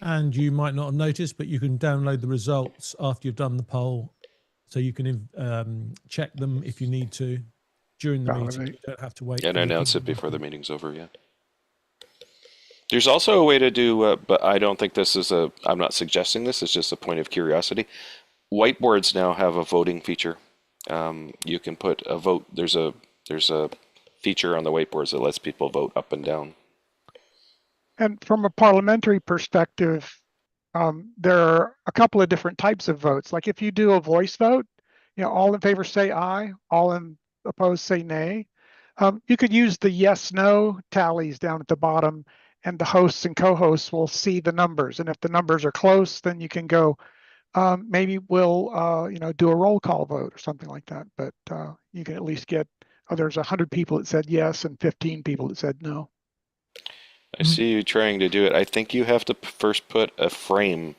And you might not have noticed, but you can download the results after you've done the poll, so you can check them if you need to during the meeting. You don't have to wait. And announce it before the meeting's over, There's also a way to do, but I don't think this is I'm not suggesting this, it's just a point of curiosity. Whiteboards now have a voting feature. You can put a vote, there's a feature on the whiteboards that lets people vote up and down. And from a parliamentary perspective, there are a couple of different types of votes. Like if you do a voice vote, all in favor say aye, all in opposed say nay. You could use the yes/no tallies down at the bottom, and the hosts and co-hosts will see the numbers. And if the numbers are close, then you can go, maybe we'll do a roll call vote or something like that. But you can at least get, there's 100 people that said yes and 15 people that said no. I see you trying to do it. I think you have to first put a frame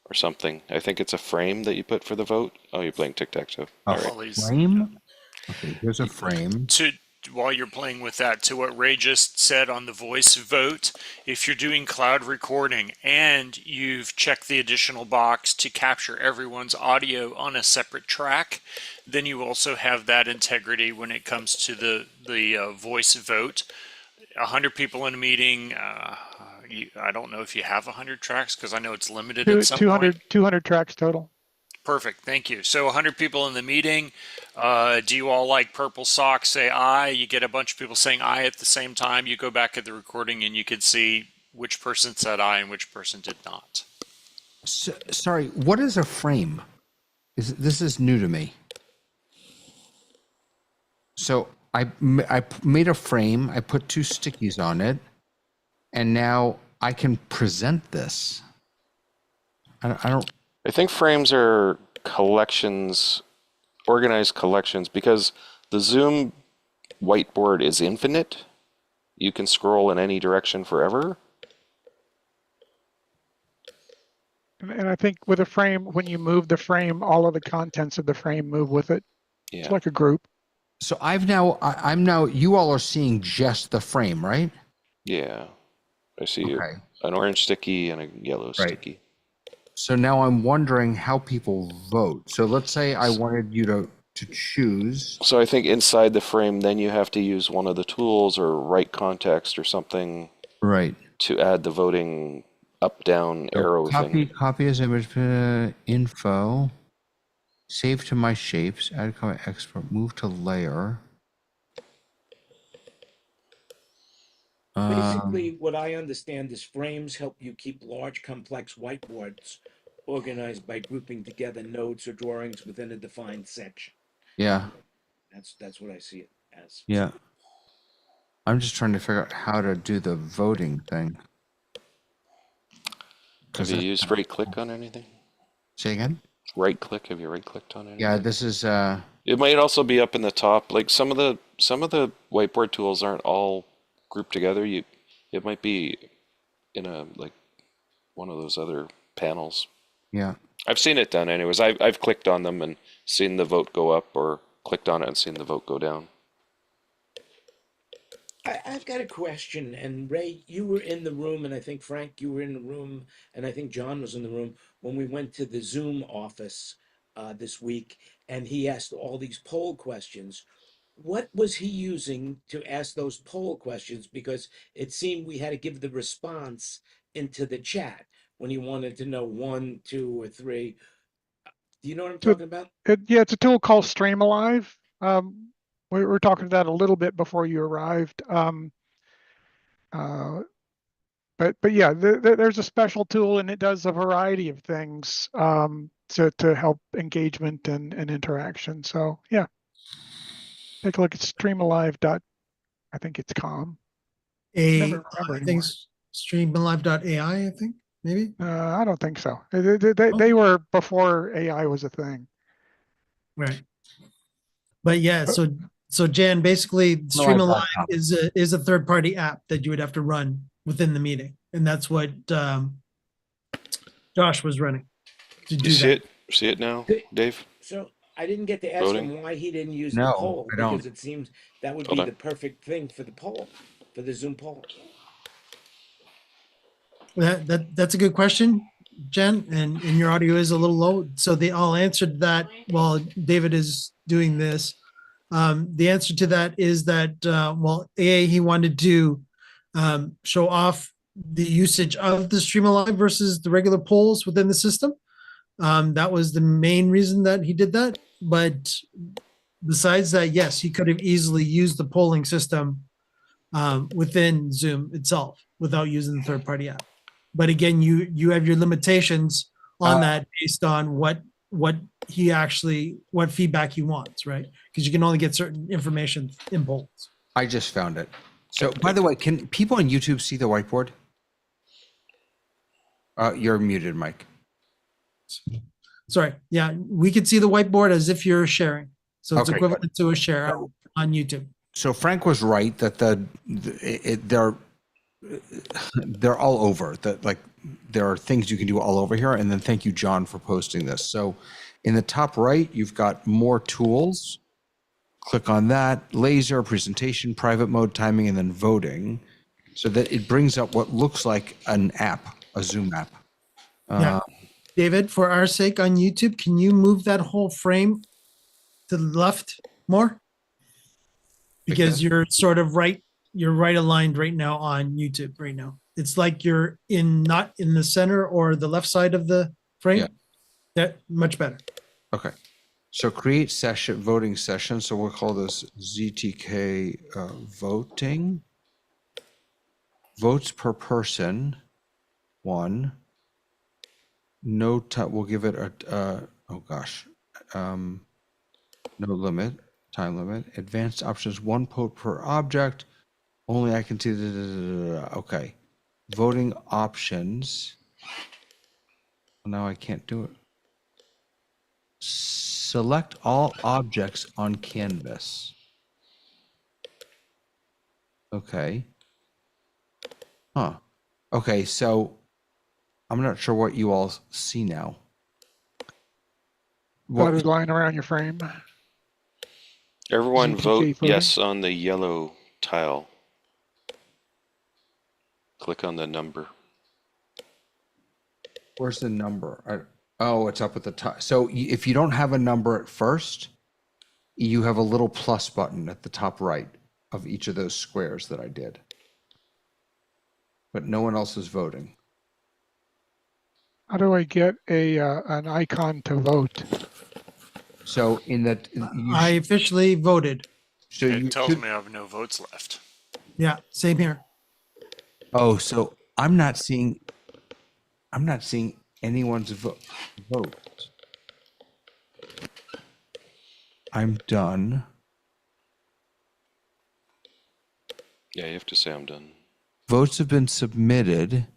or something. I think it's a frame that you put for the vote. Oh, you're playing tic-tac-toe. All right. Frame? Okay, here's a frame. While you're playing with that, to what Ray just said on the voice vote, if you're doing cloud recording and you've checked the additional box to capture everyone's audio on a separate track, then you also have that integrity when it comes to the voice vote. 100 people in a meeting, I don't know if you have 100 tracks, because I know it's limited at some 200, point. 200 tracks total. Perfect, thank you. So 100 people in the meeting. Do you all like purple socks? Say aye. You get a bunch of people saying aye at the same time. You go back at the recording and you can see which person said aye and which person did not. So, sorry, what is a frame? This is new to me. So I made a frame. I put 2 stickies on it, and now I can present this. I don't. I think frames are collections, organized collections, because the Zoom whiteboard is infinite. You can scroll in any direction forever. And I think with a frame, when you move the frame, all of the contents of the frame move with it. Yeah. It's like a group. So I'm now, you all are seeing just the frame, right? Yeah. I see an orange sticky and a yellow sticky. So now I'm wondering how people vote. So let's say I wanted you to to choose. So I think inside the frame, then you have to use one of the tools or write context or something Right. to add the voting up down So arrow copy, thing. copy as image info. Save to my shapes. Add comment export. Move to layer. Basically, what I understand is frames help you keep large, complex whiteboards organized by grouping together nodes or drawings within a defined section. Yeah. That's what I see it as. Yeah. I'm just trying to figure out how to do the voting thing. Have you used right click on anything? Say again? Right click? Have you right clicked on anything? Yeah, this is It might also be up in the top. Like some of the whiteboard tools aren't all grouped together. It might be in a like one of those other panels. yeah. I've seen it done anyways. I've clicked on them and seen the vote go up, or clicked on it and seen the vote go down. I've got a question, and Ray, you were in the room, and I think Frank, you were in the room, and I think John was in the room when we went to the Zoom office this week, and he asked all these poll questions. What was he using to ask those poll questions? Because it seemed we had to give the response into the chat when he wanted to know 1, 2, or 3. Do you know what I'm talking about? Yeah, it's a tool called Stream Alive. We were talking about that a little bit before you arrived. Uh, but yeah, there's a special tool and it does a variety of things to help engagement and interaction. So yeah, take a look at streamalive. I think it's com. Never remember I think anymore. streamalive.ai, I think, maybe. I don't think so. They were before AI was a thing. Right. But yeah, so Jan, basically Stream Alive is a third party app that you would have to run within the meeting. And that's what Josh was running to You do see that. it? See it now, Th- Dave? So I didn't get to ask Voting? him why he didn't use the No, poll, I don't. because it seems that would Hold be on. the perfect thing for the poll, for the Zoom poll. That's a good question, Jen, and your audio is a little low. So they all answered that while David is doing this. The answer to that is that well, he wanted to show off the usage of the Stream Alive versus the regular polls within the system. That was the main reason that he did that. But besides that, yes, he could have easily used the polling system within Zoom itself without using the third party app. But again, you have your limitations on that based on what he actually what feedback he wants, right? Because you can only get certain information in polls. I just found it. So, by the way, can people on YouTube see the whiteboard? You're muted, Mike. Sorry, yeah, we could see the whiteboard as if you're sharing, so it's Okay, equivalent to a share on YouTube. So Frank was right that they're all over. That like there are things you can do all over here. And then thank you, John, for posting this. So in the top right, you've got more tools. Click on that, laser, presentation, private mode, timing, and then voting, so that it brings up what looks like an app, a Zoom app. Yeah. David, for our sake on YouTube, can you move that whole frame to the left more? Because you're sort of you're right aligned right now on YouTube right now. It's like you're not in the center or the left side of the frame. Yeah. That much better. Okay. So create session, voting session. So we'll call this ZTK voting. Votes per person, 1. No, we'll give it a, no limit, time limit. Advanced options, 1 vote per object. Only I can see okay. Voting options. Now I can't do it. Select all objects on canvas. Okay. Huh. Okay, so I'm not sure what you all see now. Dotted line around your frame. Everyone ZTK vote voting. yes on the yellow tile. Click on the number. Where's the number? Oh, it's up at the top. So if you don't have a number at first, you have a little plus button at the top right of each of those squares that I did. But no one else is voting. How do I get an icon to vote? So in that, I officially voted. so you It tells should, me I have no votes left. Yeah, same here. oh, so I'm not seeing anyone's vote. I'm done. Yeah, you have to say I'm done. Votes have been submitted.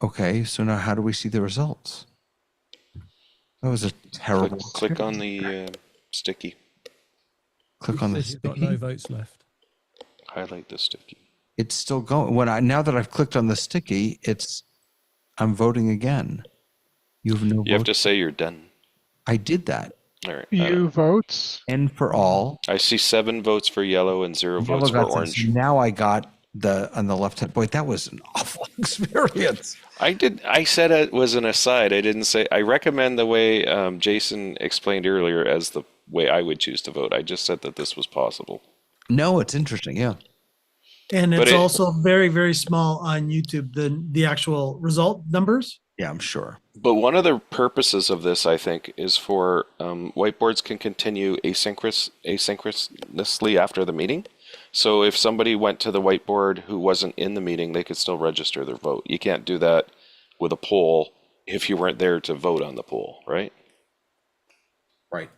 Okay, so now how do we see the results? That was a terrible. Click on the sticky. Click It on the says you've got no sticky. votes left. Highlight the sticky. It's still going. Now that I've clicked on the sticky, I'm voting again. You have no You have vote. to say you're done. I did that. All right. You votes. N for all. I see 7 votes for yellow and 0 Yellow votes for got this. orange. Now I got on the left hand. Boy, that was an awful experience. I said it was an aside. I didn't say. I recommend the way Jason explained earlier as the way I would choose to vote. I just said that this was possible. No, it's interesting. Yeah. And But it's it- also very, very small on YouTube, the actual result numbers. Yeah, I'm sure. But one of the purposes of this, I think, is for whiteboards can continue asynchronously after the meeting. So if somebody went to the whiteboard who wasn't in the meeting, they could still register their vote. You can't do that with a poll if you weren't there to vote on the poll, right? Right.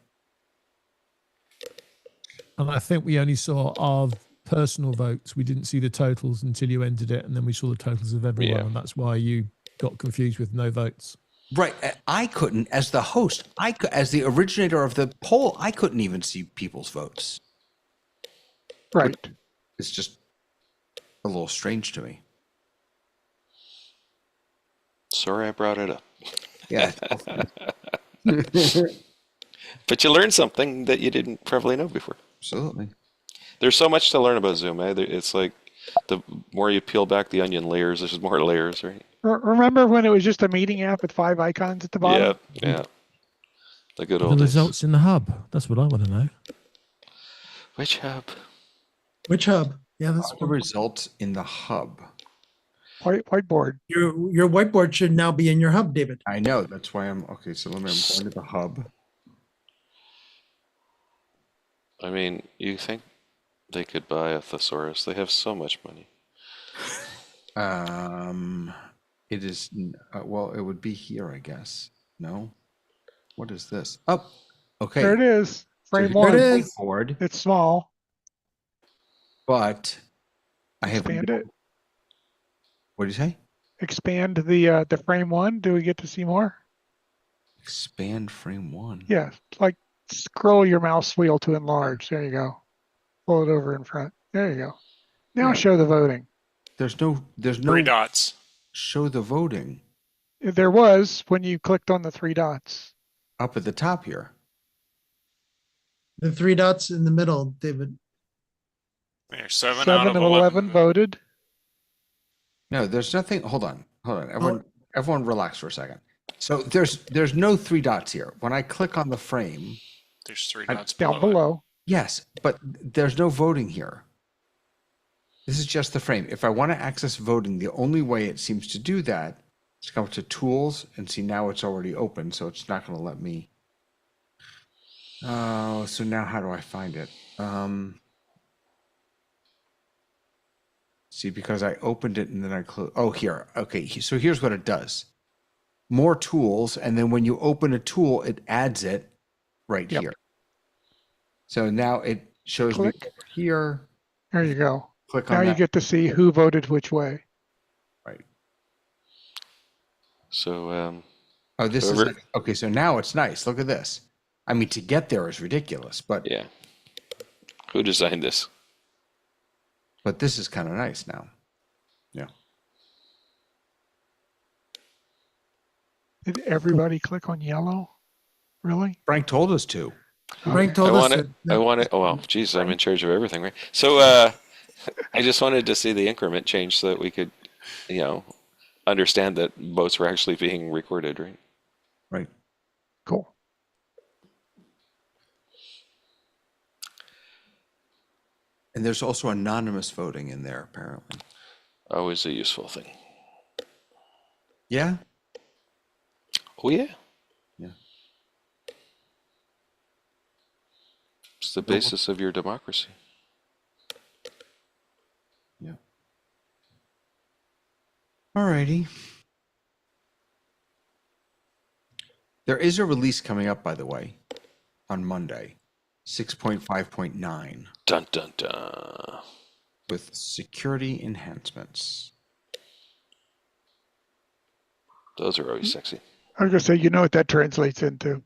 And I think we only saw our personal votes. We didn't see the totals until you ended it, and then we saw the totals of everyone, Yeah. and that's why you got confused with no votes. Right. I couldn't, as the host, as the originator of the poll, I couldn't even see people's votes. Right. It's just a little strange to me. Sorry I brought it up. Yeah. But you learned something that you didn't probably know before. Absolutely. There's so much to learn about Zoom. It's like the more you peel back the onion layers, there's more layers, right? Remember when it was just a meeting app with 5 icons at the bottom? Yeah. The good The old days. results in the hub. That's what I want to know. Which hub? Which hub? Yeah, that's The results in the hub. Whiteboard. your whiteboard should now be in your hub, David. I know. That's why I'm okay. So I'm going to the hub. I mean, you think they could buy a thesaurus? They have so much money. It is well. It would be here, I guess. No. What is this? Oh, okay. There it is. So Frame here's one. There it is. Board, It's small. but I have. Expand it. What do you say? Expand the frame one. Do we get to see more? Expand frame one. Yeah. Like scroll your mouse wheel to enlarge. There you go. Pull it over in front. There you go. Now Yeah. show the voting. There's no 3 dots. show the voting There was when you clicked on the 3 dots. up at the top here. The 3 dots in the middle, David. There's 7 out 7 of of 11. 11 voted. No, there's nothing. Hold on. Everyone relax for a second. So there's no 3 dots here. When I click on the frame, There's 3 I- dots Down it. below. yes, but there's no voting here. This is just the frame. If I want to access voting, the only way it seems to do that is to come to tools and see now it's already open, so it's not going to let me. Oh, so now how do I find it? See, because I opened it and then I closed. Oh, here. Okay, so here's what it does. More tools, and then when you open a tool, it adds it right Yep. here. So now it shows me Click. here. There you go. Click Now on you that. get to see who voted which way. Right. So, Oh, this is Whoever- okay. So now it's nice. Look at this. I mean, to get there is ridiculous, but yeah. Who designed this? this is kind of nice now. Yeah. Did everybody click on yellow? Really? Frank told us to. Frank told us that. I want it. Oh, well, geez, I'm in charge of everything, right? So, I just wanted to see the increment change so that we could, understand that votes were actually being recorded, right? Right. Cool. And there's also anonymous voting in there, apparently. Always a useful thing. Yeah? Oh yeah, Yeah. it's the basis of your democracy. Yeah. Alrighty. There is a release coming up, by the way, on Monday, 6.5.9, Dun dun dun. with security enhancements. Those are always sexy. I was gonna say, you know what that translates into?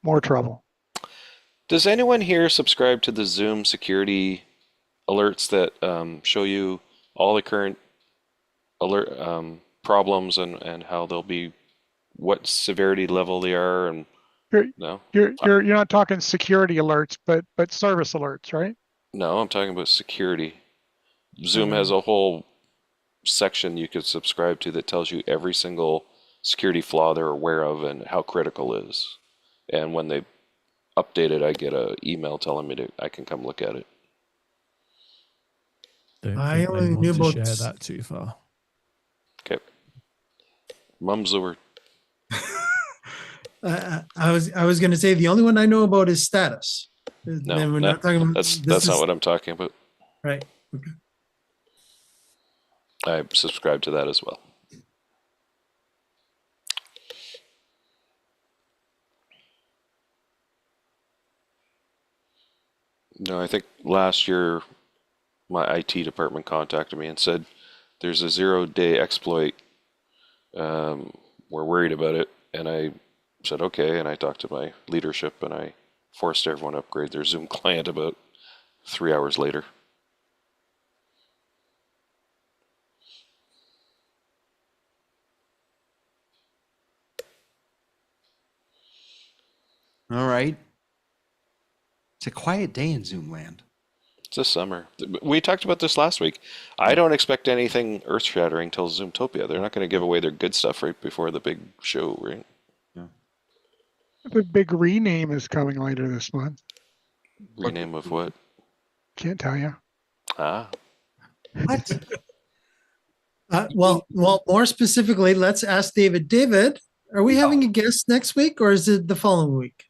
More trouble. Does anyone here subscribe to the Zoom security alerts that show you all the current alert problems and how they'll be, what severity level they are, and You're no, you're not talking security alerts, but service alerts, right? no, I'm talking about security. Zoom has a whole section you could subscribe to that tells you every single security flaw they're aware of and how critical it is. And when they update it, I get an email telling me I can come look at it. Don't I think only they knew want to about share that too far. Okay. Mum's the word. I was going to say the only one I know about is status. No, Then we're no, not talking about that's not what I'm talking about. right. Okay. I subscribe to that as well. No, I think last year my IT department contacted me and said there's a 0-day exploit. We're worried about it. And I said, okay. And I talked to my leadership and I forced everyone to upgrade their Zoom client about 3 hours later. All right. It's a quiet day in Zoom land. It's the summer. We talked about this last week. I don't expect anything earth-shattering till Zoomtopia. They're not going to give away their good stuff right before the big show, right? The big rename is coming later this month. Rename of what? Can't tell you. Ah, What? Well, more specifically, let's ask David. David, are we having a guest next week or is it the following week?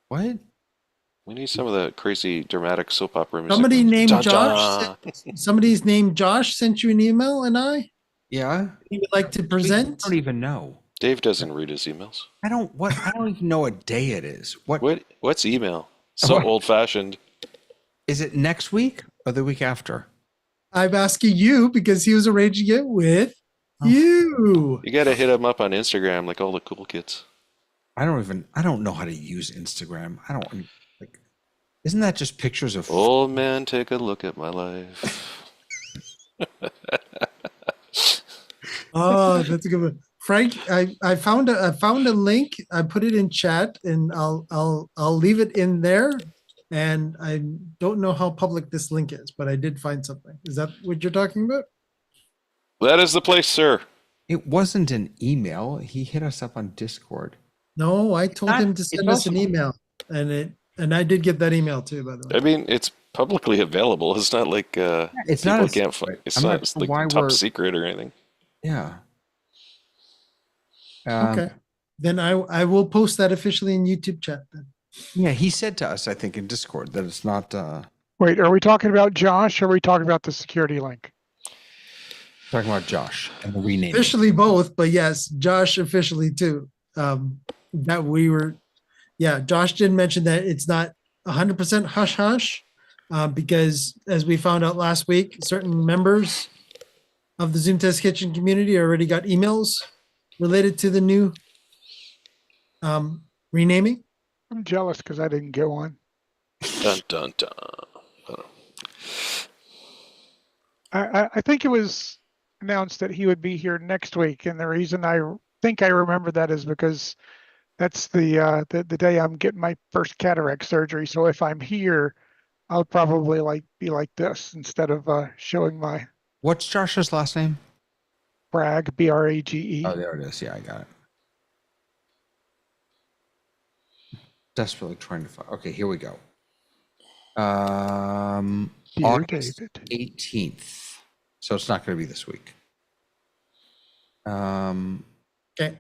What? we need some of that crazy dramatic soap opera music. Somebody named Dun, Josh. dun. Somebody's named Josh sent you an email, and Yeah? he would like to I present. don't even know. Dave doesn't read his emails. I don't even know what day it is. What's email? So What? old-fashioned. Is it next week or the week after? I'm asking you because he was arranging it with you. You got to hit him up on Instagram like all the cool kids. I don't know how to use Instagram. I don't like, isn't that just pictures of Old man, take a look at my life. Oh, that's a good one. Frank, I found a link. I put it in chat and I'll leave it in there. And I don't know how public this link is, but I did find something. Is that what you're talking about? That is the place, sir. It wasn't an email. He hit us up on Discord. No, I told him to send us an email, and I did get that email too, by the way. I mean, it's publicly available. It's not like It's people not a can't secret. find. It's I'm not not sure like why top we're- secret or anything. Yeah. Okay, then I will post that officially in YouTube chat then. Yeah, he said to us, I think, in Discord that it's not Wait, are we talking about Josh or are we talking about the security link? talking about Josh and the renaming. Officially both, but yes, Josh officially too. That we were, yeah, Josh did mention that it's not 100% hush hush, because as we found out last week, certain members of the Zoom Test Kitchen community already got emails related to the new renaming. I'm jealous because I didn't get one. Dun dun dun. I think it was announced that he would be here next week, and the reason I think I remember that is because that's the day I'm getting my first cataract surgery. So if I'm here, I'll probably be like this instead of showing my What's Josh's last name? brag, BRAGE. Oh, there it is. Yeah, I got it. Desperately trying to find. Okay, here we go. Dear August David. 18th. So it's not going to be this week. Okay.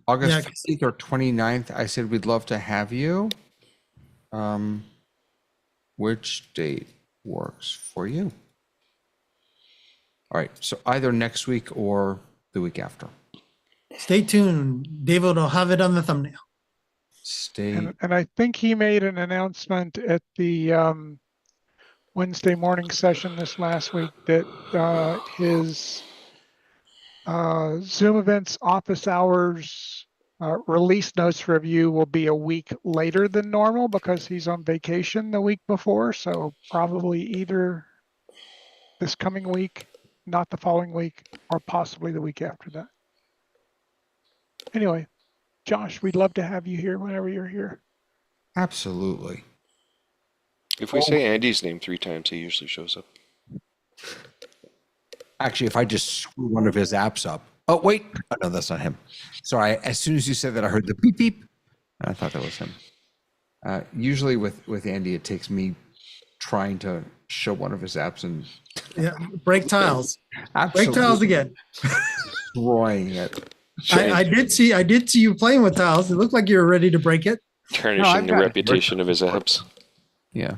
August Yeah, 15th or 29th, I said we'd love to have you. Which date works for you? All right, so either next week or the week after. stay tuned. David will have it on the thumbnail. Stay. And I think he made an announcement at the Wednesday morning session this last week that his Zoom events office hours release notes review will be a week later than normal because he's on vacation the week before. So probably either this coming week, not the following week, or possibly the week after that. Anyway, Josh, we'd love to have you here whenever you're here. Absolutely. If we say Andy's name 3 times, he usually shows up. Actually, if I just screw one of his apps up. Oh, wait. Oh, no, that's not him. Sorry. As soon as you said that, I heard the beep beep. And I thought that was him. Usually with Andy, it takes me trying to show one of his apps and Yeah, break tiles. absolutely Break tiles again. destroying it. I did see you playing with tiles. It looked like you were ready to break it. Tarnishing the reputation of his apps. Yeah.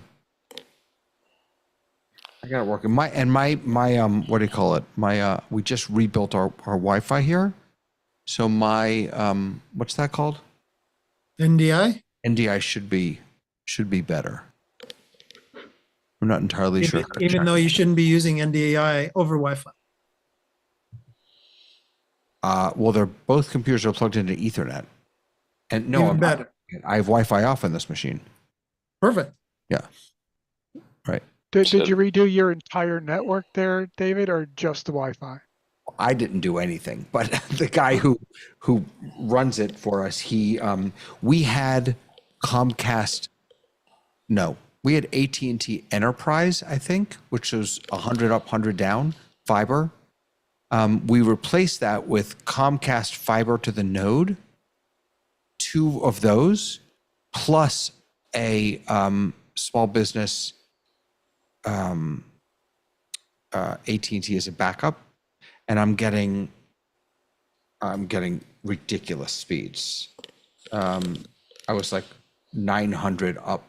I got it working. My what do you call it? We just rebuilt our Wi-Fi here. So my what's that called? NDI. NDI should be better. I'm not entirely sure. Even though you shouldn't be using NDI over Wi-Fi. Well, they're both computers are plugged into Ethernet. And no, Even better. I have Wi-Fi off on this machine. Perfect. Yeah. Right. Did you redo your entire network there, David, or just the Wi-Fi? I didn't do anything, but the guy who runs it for us, we had Comcast. No, we had AT&T Enterprise, I think, which was 100 up, 100 down fiber. We replaced that with Comcast fiber to the node, 2 of those, plus a small business AT&T as a backup, and I'm getting ridiculous speeds. I was like 900 up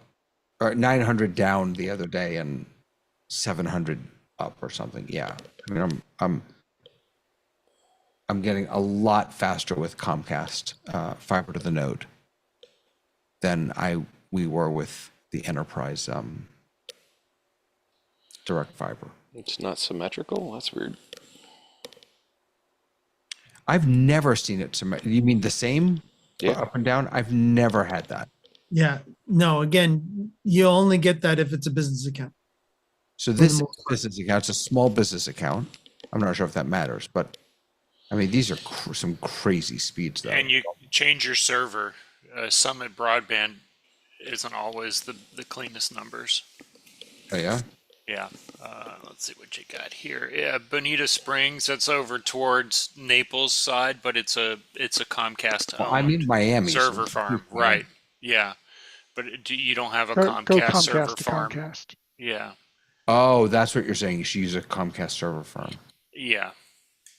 or 900 down the other day and 700 up or something. Yeah, I mean I'm getting a lot faster with Comcast fiber to the node than we were with the enterprise direct fiber. It's not symmetrical? That's weird. I've never seen it symmetrical. You mean the same? Yeah. Up and down? I've never had that. Yeah. No, again, you only get that if it's a business account. So this is a business account. It's a small business account. I'm not sure if that matters, but I mean, these are some crazy speeds though. And you change your server. Summit Broadband isn't always the cleanest numbers. Oh yeah? Yeah. Let's see what you got here. Yeah, Bonita Springs. That's over towards Naples side, but it's a Comcast. Well, I'm in Miami. Server so farm, right? Yeah, but you don't have a Go Comcast server Comcast to farm. Comcast. Yeah. Oh, that's what you're saying. You should use a Comcast server farm. Yeah.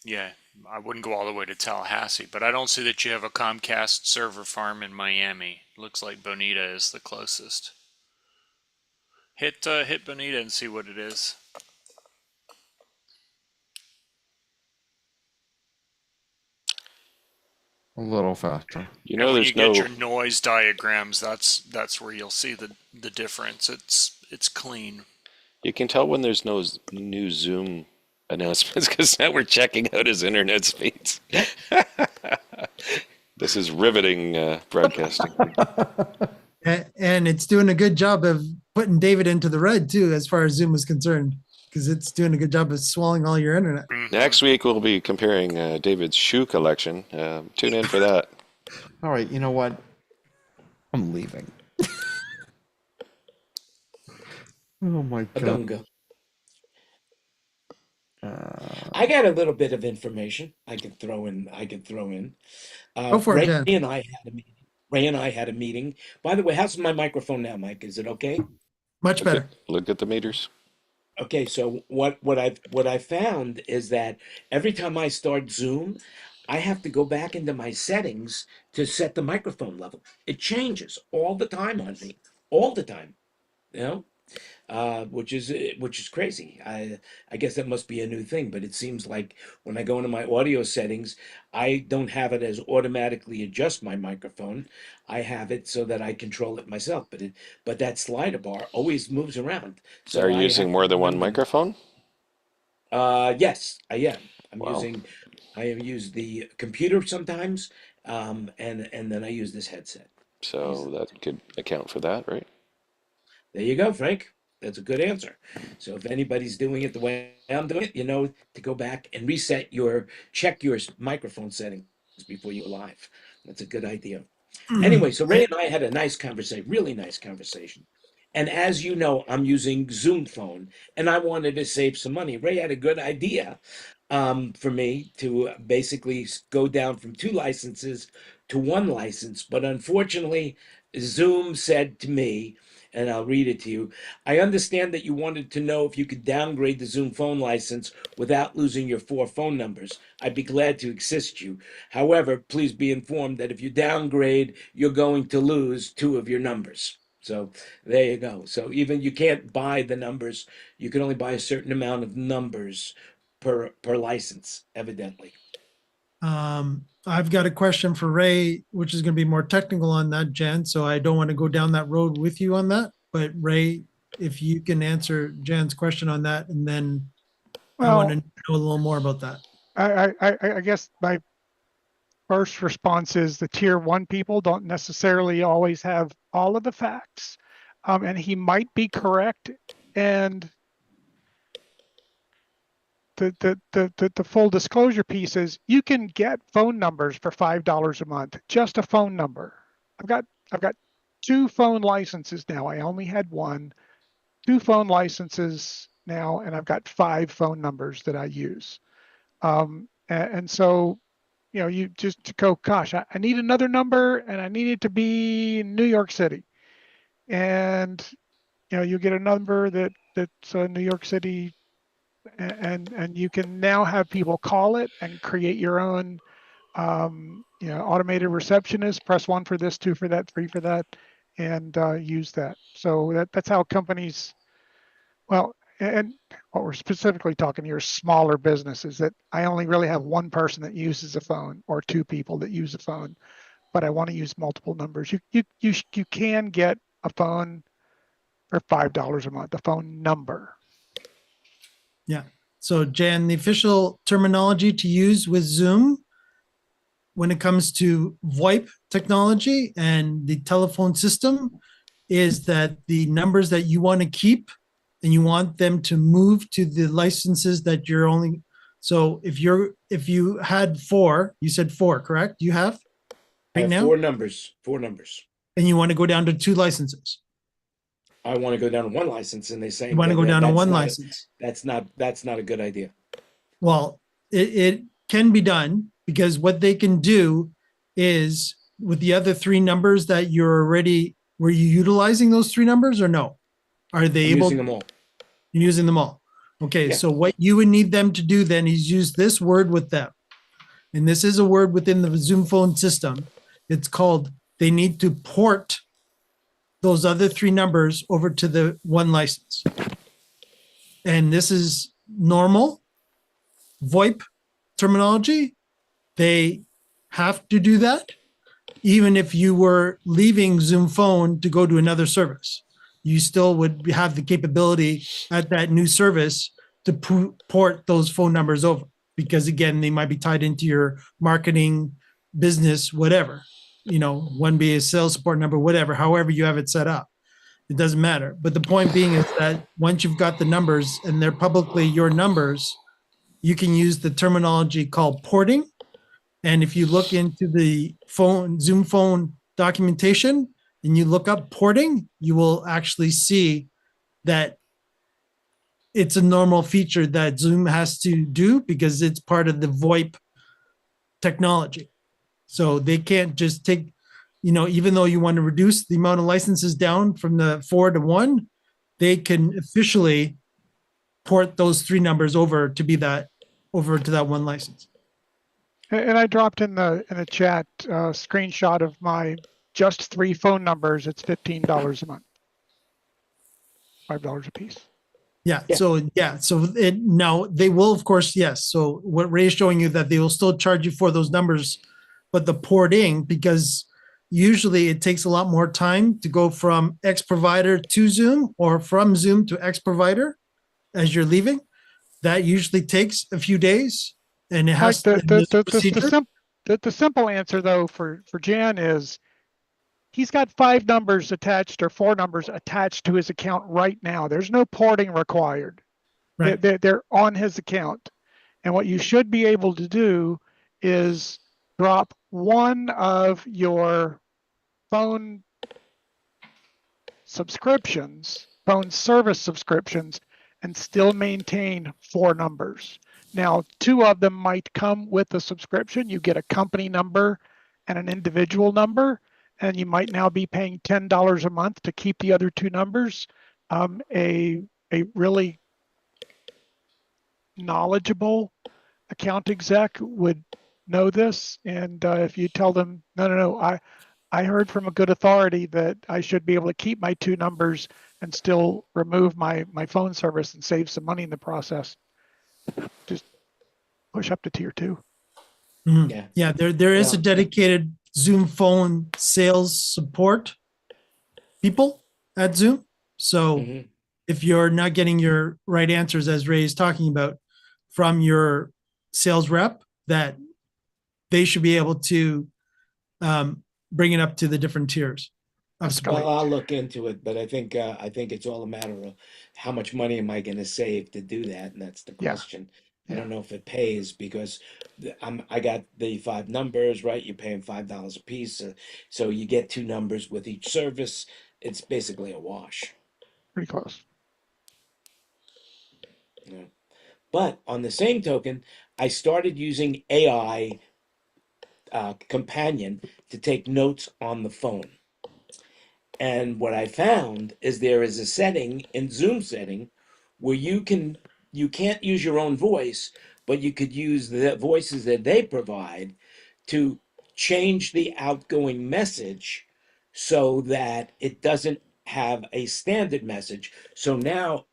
Yeah. I wouldn't go all the way to Tallahassee, but I don't see that you have a Comcast server farm in Miami. Looks like Bonita is the closest. Hit Bonita and see what it is. A little faster. You know, when there's you get no. your noise diagrams, that's where you'll see the difference. It's clean. You can tell when there's no new Zoom announcements because now we're checking out his internet speeds. This is riveting broadcasting. And it's doing a good job of putting David into the red too, as far as Zoom is concerned, because it's doing a good job of swallowing all your internet. Next week we'll be comparing David's shoe collection. Tune in for that. All right, you know what? I'm leaving. Oh my god. Go. I got a little bit of information I could throw in. Go for it, Jen. Ray and I had a meeting. By the way, how's my microphone now, Mike? Is it okay? Much better. Look at the meters. Okay, so what I found is that every time I start Zoom, I have to go back into my settings to set the microphone level. It changes all the time on me, all the time. You know, which is crazy. I guess that must be a new thing, but it seems like when I go into my audio settings, I don't have it as automatically adjust my microphone. I have it so that I control it myself, but that slider bar always moves around. Are So you I using have to more than one remember. microphone? Yes, I am. Wow. I have used the computer sometimes, and then I use this headset. So that could account for that, right? There you go, Frank. That's a good answer. So if anybody's doing it the way I'm doing it, you know to go back and check your microphone settings before you go live. That's a good idea. Anyway, so Ray and I had a nice conversation, really nice conversation. And as you know, I'm using Zoom phone, and I wanted to save some money. Ray had a good idea for me to basically go down from 2 licenses to 1 license. But unfortunately, Zoom said to me, and I'll read it to you. I understand that you wanted to know if you could downgrade the Zoom phone license without losing your 4 phone numbers. I'd be glad to assist you. However, please be informed that if you downgrade, you're going to lose 2 of your numbers. So there you go. So even you can't buy the numbers, you can only buy a certain amount of numbers per license, evidently. I've got a question for Ray, which is going to be more technical on that, Jen. So I don't want to go down that road with you on that. But Ray, if you can answer Jen's question on that, and then I want to Well, know a little more about that. I guess my first response is the tier 1 people don't necessarily always have all of the facts. And he might be correct. And the full disclosure piece is you can get phone numbers for $5 a month, just a phone number. I've got 2 phone licenses now. I only had 1, 2 phone licenses now, and I've got 5 phone numbers that I use. And so, you know, you just go, gosh, I need another number, and I need it to be New York City. And, you know, you get a number that's New York City, and you can now have people call it and create your own, you know, automated receptionist. Press 1 for this, 2 for that, 3 for that, and use that. So that's how companies. Well, and what we're specifically talking here is smaller businesses that I only really have 1 person that uses a phone or 2 people that use a phone, but I want to use multiple numbers. You can get a phone for $5 a month, a phone number. Yeah. So Jen, the official terminology to use with Zoom when it comes to VoIP technology and the telephone system is that the numbers that you want to keep and you want them to move to the licenses that you're only. So if you had 4, you said 4, correct? You have I right have now, 4 numbers, and you want to go down to 2 licenses. I want to go down to 1 license, and they say You want to go down to 1 license. that's not a good idea. Well, it can be done because what they can do is with the other 3 numbers that were you utilizing those 3 numbers or no? Are they I'm able? using them all. You're using them all. Okay, Yeah. so what you would need them to do then is use this word with them. And this is a word within the Zoom phone system. It's called, they need to port those other 3 numbers over to the 1 license. And this is normal VoIP terminology. They have to do that, even if you were leaving Zoom phone to go to another service. You still would have the capability at that new service to port those phone numbers over because, again, they might be tied into your marketing, business, whatever. You know, one be a sales support number, whatever, however you have it set up. It doesn't matter. But the point being is that once you've got the numbers and they're publicly your numbers, you can use the terminology called porting. And if you look into the Zoom phone documentation and you look up porting, you will actually see that it's a normal feature that Zoom has to do because it's part of the VoIP technology. So they can't just take, even though you want to reduce the amount of licenses down from the 4 to 1, they can officially port those 3 numbers over to that one license. And I dropped in the chat screenshot of my just 3 phone numbers. It's $15 a month, $5 a piece. Yeah. Yeah. So now they will, of course, yes. So what Ray is showing you that they will still charge you for those numbers, but the porting, because usually it takes a lot more time to go from X provider to Zoom or from Zoom to X provider as you're leaving. That usually takes a few days, and it Mike, has this procedure. the simple answer though for Jan is he's got 5 numbers attached or 4 numbers attached to his account right now. There's no porting required. Right. They're on his account. And what you should be able to do is drop one of your phone subscriptions, phone service subscriptions, and still maintain 4 numbers. Now, 2 of them might come with a subscription. You get a company number and an individual number, and you might now be paying $10 a month to keep the other 2 numbers. A really knowledgeable account exec would know this, and if you tell them, no, I heard from a good authority that I should be able to keep my 2 numbers and still remove my phone service and save some money in the process, just push up to tier 2. Mhm. Yeah. Yeah, there is a Well- dedicated Zoom phone sales support people at Zoom. So Mhm. if you're not getting your right answers, as Ray is talking about, from your sales rep, that they should be able to bring it up to the different tiers of support. Well, I'll look into it, but I think it's all a matter of how much money am I going to save to do that, and that's the Yeah. question. I Yeah. don't know if it pays because I got the 5 numbers, right? You're paying $5 a piece, so you get 2 numbers with each service. It's basically a wash. Pretty close. Yeah. But on the same token, I started using AI companion to take notes on the phone. And what I found is there is a setting in Zoom setting where you can't use your own voice, but you could use the voices that they provide to change the outgoing message so that it doesn't have a standard message. So now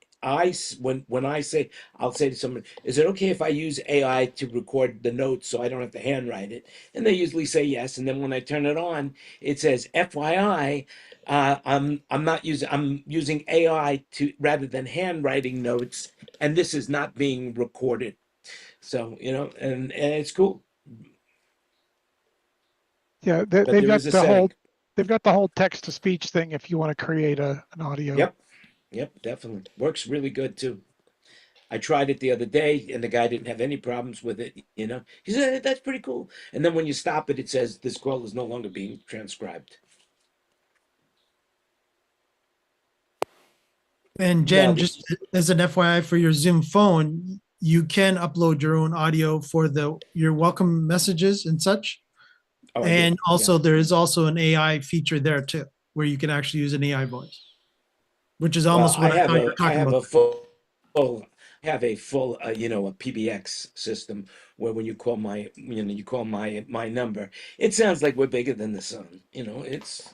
when I say, I'll say to someone, is it okay if I use AI to record the notes so I don't have to handwrite it? And they usually say yes. And then when I turn it on, it says FYI, I'm using AI to rather than handwriting notes, and this is not being recorded. So and it's cool. Yeah, But they've there got is a the setting. whole text to speech thing if you want to create an audio. Yep, definitely works really good too. I tried it the other day, and the guy didn't have any problems with it. He said that's pretty cool. And then when you stop it, it says this call is no longer being transcribed. And Now, Jen, just as an FYI for your Zoom phone, you can upload your own audio for your welcome messages and such. Oh, I did. And Yeah. also there is also an AI feature there too, where you can actually use an AI voice, which is almost Well, what I thought you were I talking have about. a full I have a full a PBX system where when you call my number, it sounds like we're bigger than the sun. It's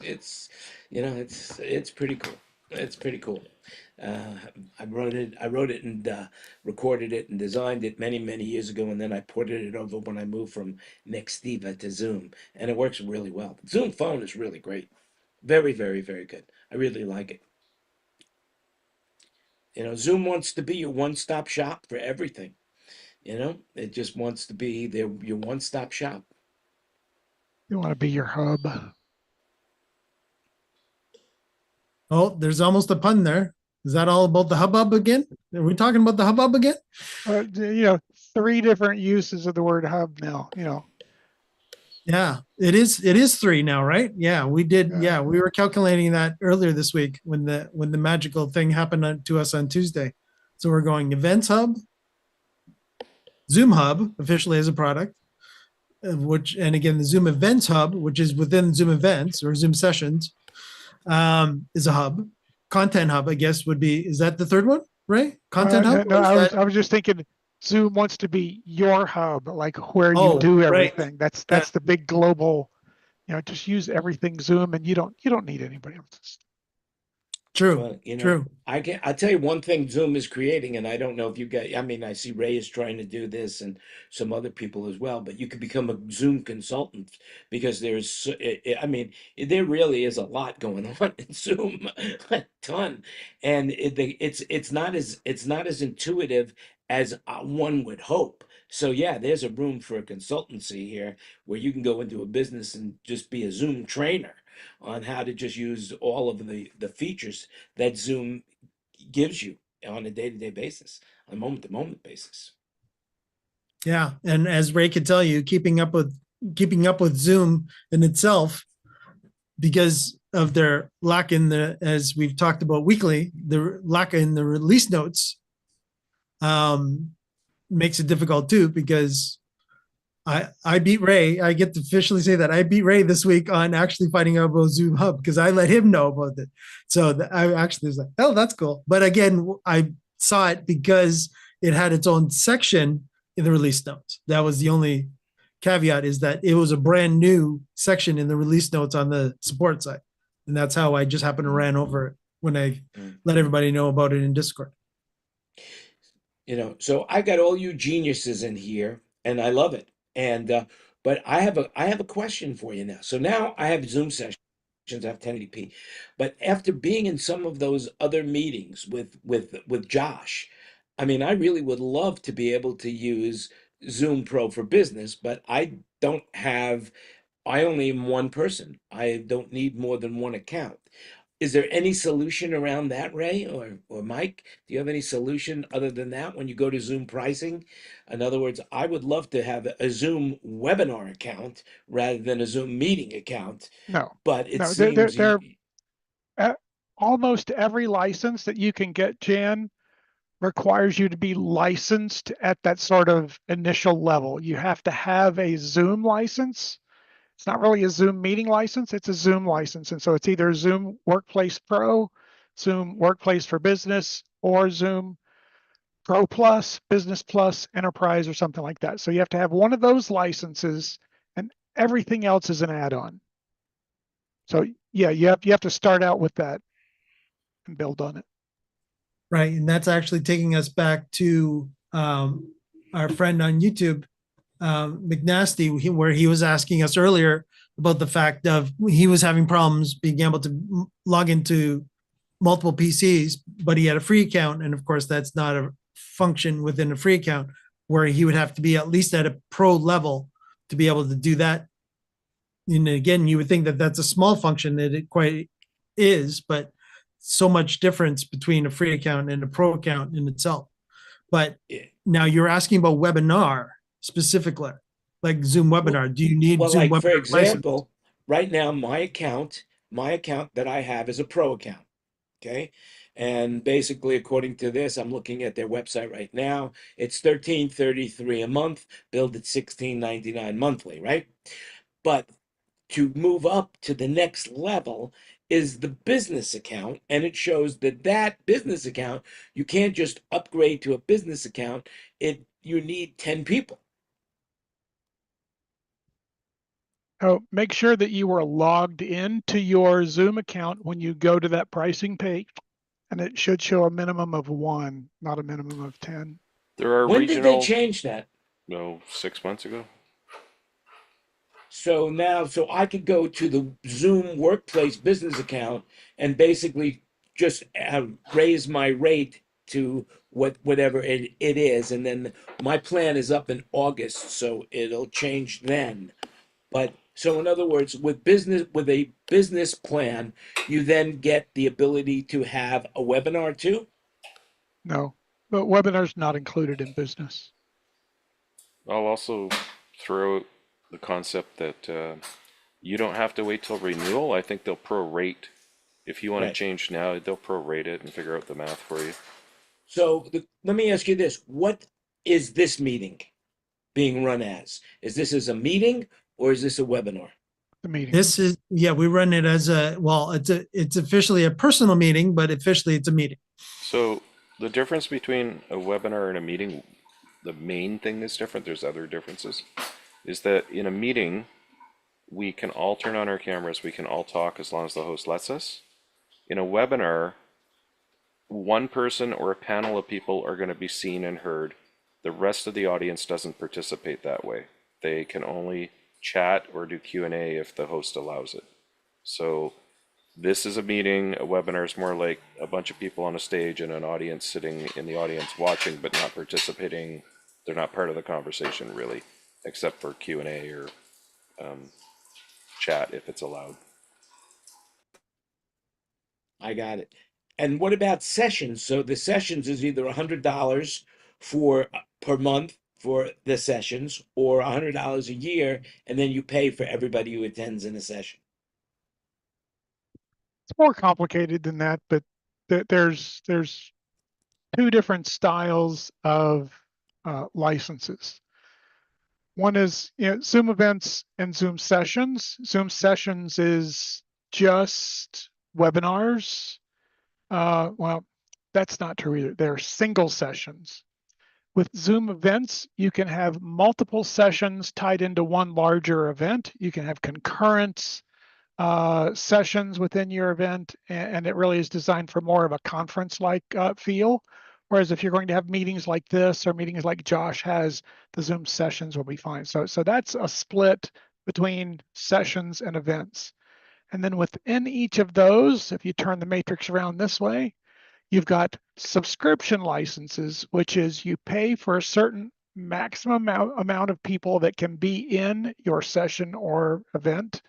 pretty cool. It's pretty cool. Uh, I wrote it and recorded it and designed it many years ago, and then I ported it over when I moved from Nextiva to Zoom, and it works really well. Zoom phone is really great, very good. I really like it. Zoom wants to be your one-stop shop for everything. It just wants to be your one-stop shop. You want to be your hub. Oh, there's almost a pun there. Is that all about the hubbub again? Are we talking about the hubbub again? 3 different uses of the word hub now. Yeah, it is. It is 3 now, right? Yeah, we did. Yeah. Yeah, we were calculating that earlier this week when the magical thing happened to us on Tuesday. So we're going Events Hub, Zoom Hub officially as a product, and again the Zoom Events Hub, which is within Zoom Events or Zoom Sessions, is a hub, Content Hub, I guess, would be, is that the third one, right? Content Hub? No, Or is that, I was just thinking Zoom wants to be your hub, like where you oh, do right. everything. That's the big global, just use everything Zoom and you don't need anybody else's. True, Well, true. I'll tell you one thing Zoom is creating, and I don't know if you guys, I mean, I see Ray is trying to do this and some other people as well, but you could become a Zoom consultant because I mean, there really is a lot going on in Zoom, a ton. And it's not as intuitive as one would hope. So yeah, there's a room for a consultancy here where you can go into a business and just be a Zoom trainer on how to just use all of the features that Zoom gives you on a day-to-day basis, on a moment-to-moment basis. Yeah. And as Ray could tell you, keeping up with Zoom in itself, because of their lack in the, as we've talked about weekly, the lack in the release notes, makes it difficult too, because I beat Ray. I get to officially say that I beat Ray this week on actually finding out about Zoom Hub because I let him know about it. So I actually was like, oh, that's cool. But again, I saw it because it had its own section in the release notes. That was the only caveat, is that it was a brand new section in the release notes on the support side. And that's how I just happened to ran over it when I let everybody know about it in Discord. So I got all you geniuses in here, and I love it. And but I have a question for you now. So now I have Zoom sessions, I have 1080p, but after being in some of those other meetings with Josh, I mean, I really would love to be able to use Zoom Pro for Business, but I only am one person. I don't need more than one account. Is there any solution around that, Ray or Mike? Do you have any solution other than that when you go to Zoom pricing? In other words, I would love to have a Zoom webinar account rather than a Zoom meeting account, No, but it no, seems almost every license that you can get, Jan, requires you to be licensed at that sort of initial level. You have to have a Zoom license. It's not really a Zoom meeting license, it's a Zoom license. And so it's either Zoom Workplace Pro, Zoom Workplace for Business, or Zoom Pro Plus, Business Plus, Enterprise, or something like that. So you have to have one of those licenses, and everything else is an add-on. So yeah, you have to start out with that and build on it. Right. And that's actually taking us back to our friend on YouTube, McNasty, where he was asking us earlier about the fact of he was having problems being able to log into multiple PCs, but he had a free account. And of course, that's not a function within a free account, where he would have to be at least at a pro level to be able to do that. And again, you would think that that's a small function, that it quite is, but so much difference between a free account and a pro account in itself. But now you're asking about webinar specifically, like Zoom webinar. Do you need well, Zoom like for webinar license? example, right now my account that I have is a pro account. Okay. And basically, according to this, I'm looking at their website right now. It's $13.33 a month, billed at $16.99 monthly, right? But to move up to the next level is the business account, and it shows that that business account, you can't just upgrade to a business account. You need 10 people. Oh, make sure that you are logged into your Zoom account when you go to that pricing page, and it should show a minimum of 1, not a minimum of 10. There are When did they regional, change that? 6 months ago. So I could go to the Zoom Workplace business account and basically just raise my rate to whatever it is, and then my plan is up in August, so it'll change then. But so in other words, with a business plan, you then get the ability to have a webinar too. No, but webinar's not included in business. I'll also throw out the concept that you don't have to wait till renewal. I think they'll prorate. If you want Right. to change now, they'll prorate it and figure out the math for you. So let me ask you this: what is this meeting being run as? Is this as a meeting or is this a webinar? the meeting. This is, yeah, we run it as it's officially a personal meeting, but officially it's a meeting. So the difference between a webinar and a meeting, the main thing is different. There's other differences. Is that in a meeting, we can all turn on our cameras, we can all talk as long as the host lets us. In a webinar, one person or a panel of people are going to be seen and heard. The rest of the audience doesn't participate that way. They can only chat or do Q&A if the host allows it. So this is a meeting. A webinar is more like a bunch of people on a stage and an audience sitting in the audience watching but not participating. They're not part of the conversation really, except for Q&A or chat if it's allowed. I got it. And what about sessions? So the sessions is either $100 for per month for the sessions, or $100 a year, and then you pay for everybody who attends in a session. It's more complicated than that, but there's two different styles of licenses. One is, Zoom events and Zoom sessions. Zoom sessions is just webinars. Well, that's not true either. They're single sessions. With Zoom events, you can have multiple sessions tied into one larger event. You can have concurrent sessions within your event, and it really is designed for more of a conference-like feel. Whereas if you're going to have meetings like this or meetings like Josh has, the Zoom sessions will be fine. So that's a split between sessions and events. And then within each of those, if you turn the matrix around this way, you've got subscription licenses, which is you pay for a certain maximum amount of people that can be in your session or event.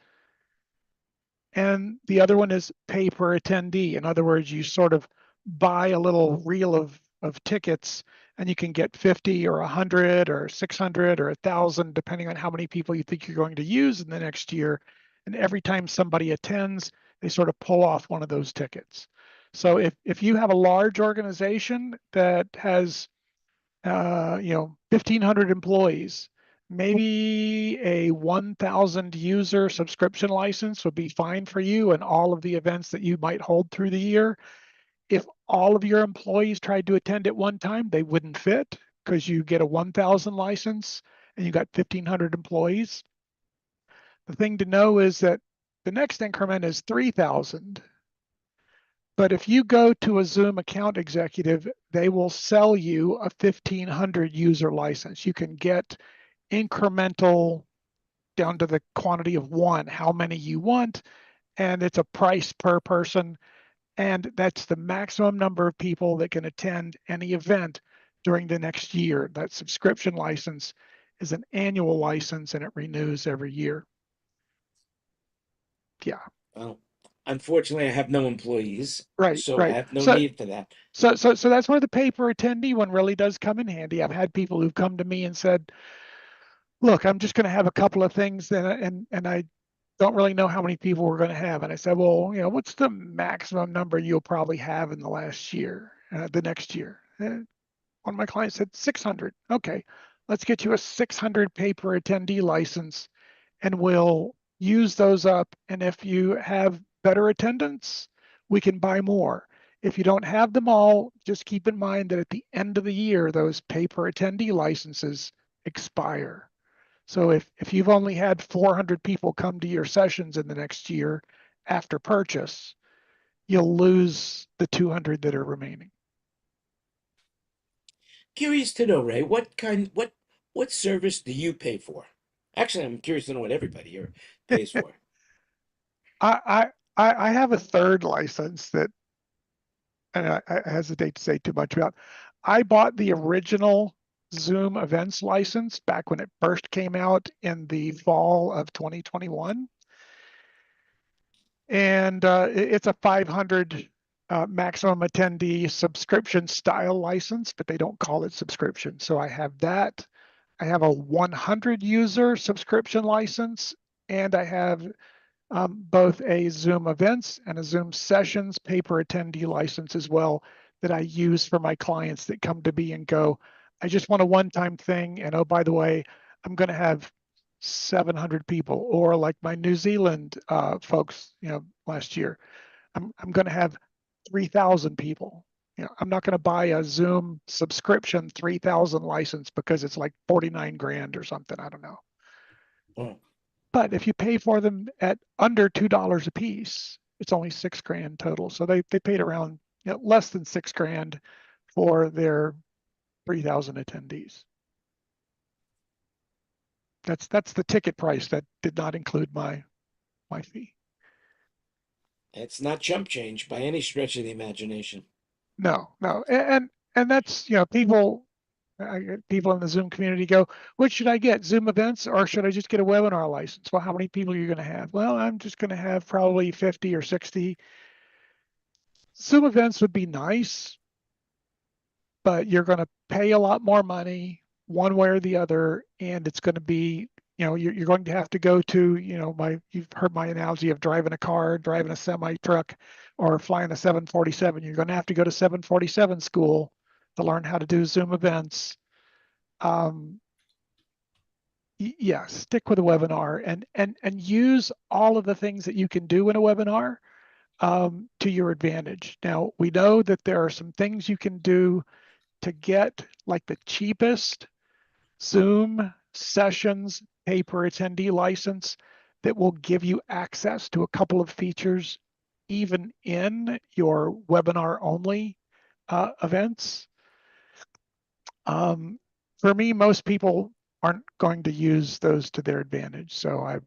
And the other one is pay per attendee. In other words, you sort of buy a little reel of tickets and you can get 50 or 100 or 600 or 1,000, depending on how many people you think you're going to use in the next year. And every time somebody attends, they sort of pull off one of those tickets. So if you have a large organization that has 1,500 employees, maybe a 1,000 user subscription license would be fine for you and all of the events that you might hold through the year. If all of your employees tried to attend at one time, they wouldn't fit because you get a 1,000 license and you got 1,500 employees. The thing to know is that the next increment is 3,000. But if you go to a Zoom account executive, they will sell you a 1,500 user license. You can get incremental down to the quantity of one, how many you want, and it's a price per person. And that's the maximum number of people that can attend any event during the next year. That subscription license is an annual license and it renews every year. Yeah. Well, unfortunately, I have no employees, Right, so I right. have no need for that. So that's where the pay per attendee one really does come in handy. I've had people who've come to me and said, "Look, I'm just going to have a couple of things, and I don't really know how many people we're going to have." And I said, "Well, what's the maximum number you'll probably have in the last year, the next year?" And one of my clients said 600. Okay, let's get you a 600 pay per attendee license, and we'll use those up. And if you have better attendance, we can buy more. If you don't have them all, just keep in mind that at the end of the year, those pay per attendee licenses expire. So if you've only had 400 people come to your sessions in the next year after purchase, you'll lose the 200 that are remaining. Curious to know, Ray, what service do you pay for? Actually, I'm curious to know what everybody here pays for. I have a third license that, and I hesitate to say too much about. I bought the original Zoom events license back when it first came out in the fall of 2021. And it's a 500 maximum attendee subscription style license, but they don't call it subscription. So I have that. I have a 100 user subscription license, and I have both a Zoom events and a Zoom sessions pay per attendee license as well that I use for my clients that come to me and go, I just want a one-time thing. And oh, by the way, I'm going to have 700 people, or like my New Zealand folks, last year, I'm going to have 3,000 people. I'm not going to buy a Zoom subscription 3,000 license because it's like 49 grand or something. I don't know. Oh, But if you pay for them at under $2 a piece, it's only 6 grand total. So they paid around less than 6 grand for their 3,000 attendees. That's the ticket price. That did not include my fee. it's not chump change by any stretch of the imagination. No, no, and that's people. People in the Zoom community go, what should I get? Zoom events, or should I just get a webinar license? Well, how many people are you going to have? Well, I'm just going to have probably 50 or 60. Zoom events would be nice, but you're going to pay a lot more money one way or the other, and it's going to be, you're going to have to go to, you've heard my analogy of driving a car, driving a semi truck, or flying a 747. You're going to have to go to 747 school to learn how to do Zoom events. Yeah, stick with a webinar and use all of the things that you can do in a webinar to your advantage. Now, we know that there are some things you can do to get like the cheapest Zoom sessions pay per attendee license that will give you access to a couple of features even in your webinar only events. For me, most people aren't going to use those to their advantage, so I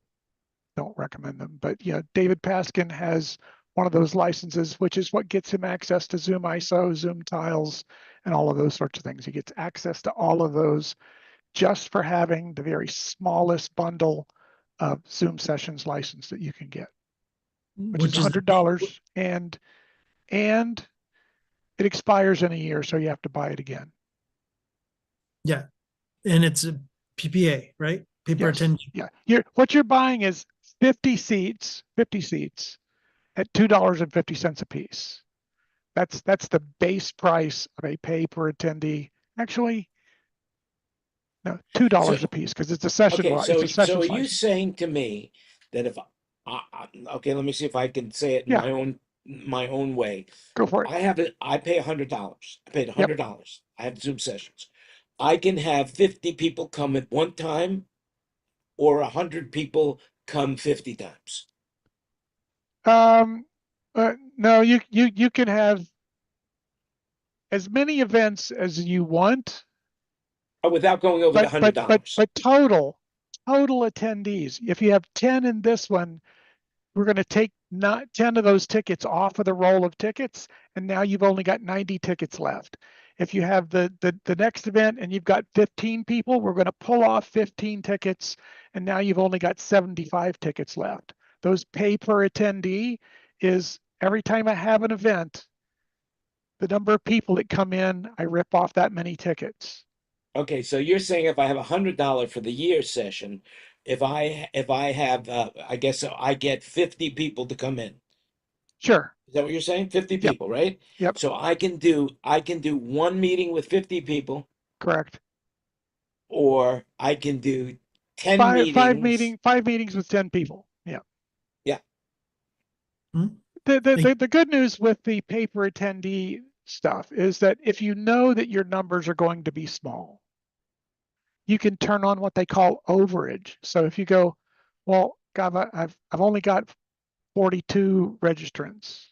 don't recommend them. But David Paskin has one of those licenses, which is what gets him access to Zoom ISO, Zoom Tiles, and all of those sorts of things. He gets access to all of those just for having the very smallest bundle of Zoom sessions license that you can get, which is Which is $100, and it expires in a year, so you have to buy it again. yeah, and it's a PPA, right? Paper Yes. attention. Yeah. What you're buying is 50 seats at $2.50 a piece. That's the base price of a pay per attendee. Actually, no, $2 So, a piece because it's a session. okay, It's a so session are you license. saying to me that if okay, let me see if I can say it in Yeah, my own way. go for it. I pay $100. I paid Yep. $100. I have Zoom sessions. I can have 50 people come at one time, or 100 people come 50 times. No, you can have as many events as you want, Without going over the $100. but total attendees. If you have 10 in this one, we're going to take not 10 of those tickets off of the roll of tickets, and now you've only got 90 tickets left. If you have the next event and you've got 15 people, we're going to pull off 15 tickets, and now you've only got 75 tickets left. Those pay per attendee is every time I have an event, the number of people that come in, I rip off that many tickets. Okay, so you're saying if I have $100 for the year session, if I have I guess I get 50 people to come in. Sure. Is that what you're saying? 50 Yep. people, right? Yep. So I can do one meeting with 50 people, Correct. or I can do 10 meetings. 5 meetings with 10 people. Yeah. Yeah. Hmm? The good news with the pay per attendee stuff is that if you know that your numbers are going to be small, you can turn on what they call overage. So if you go, well, God, I've only got 42 registrants.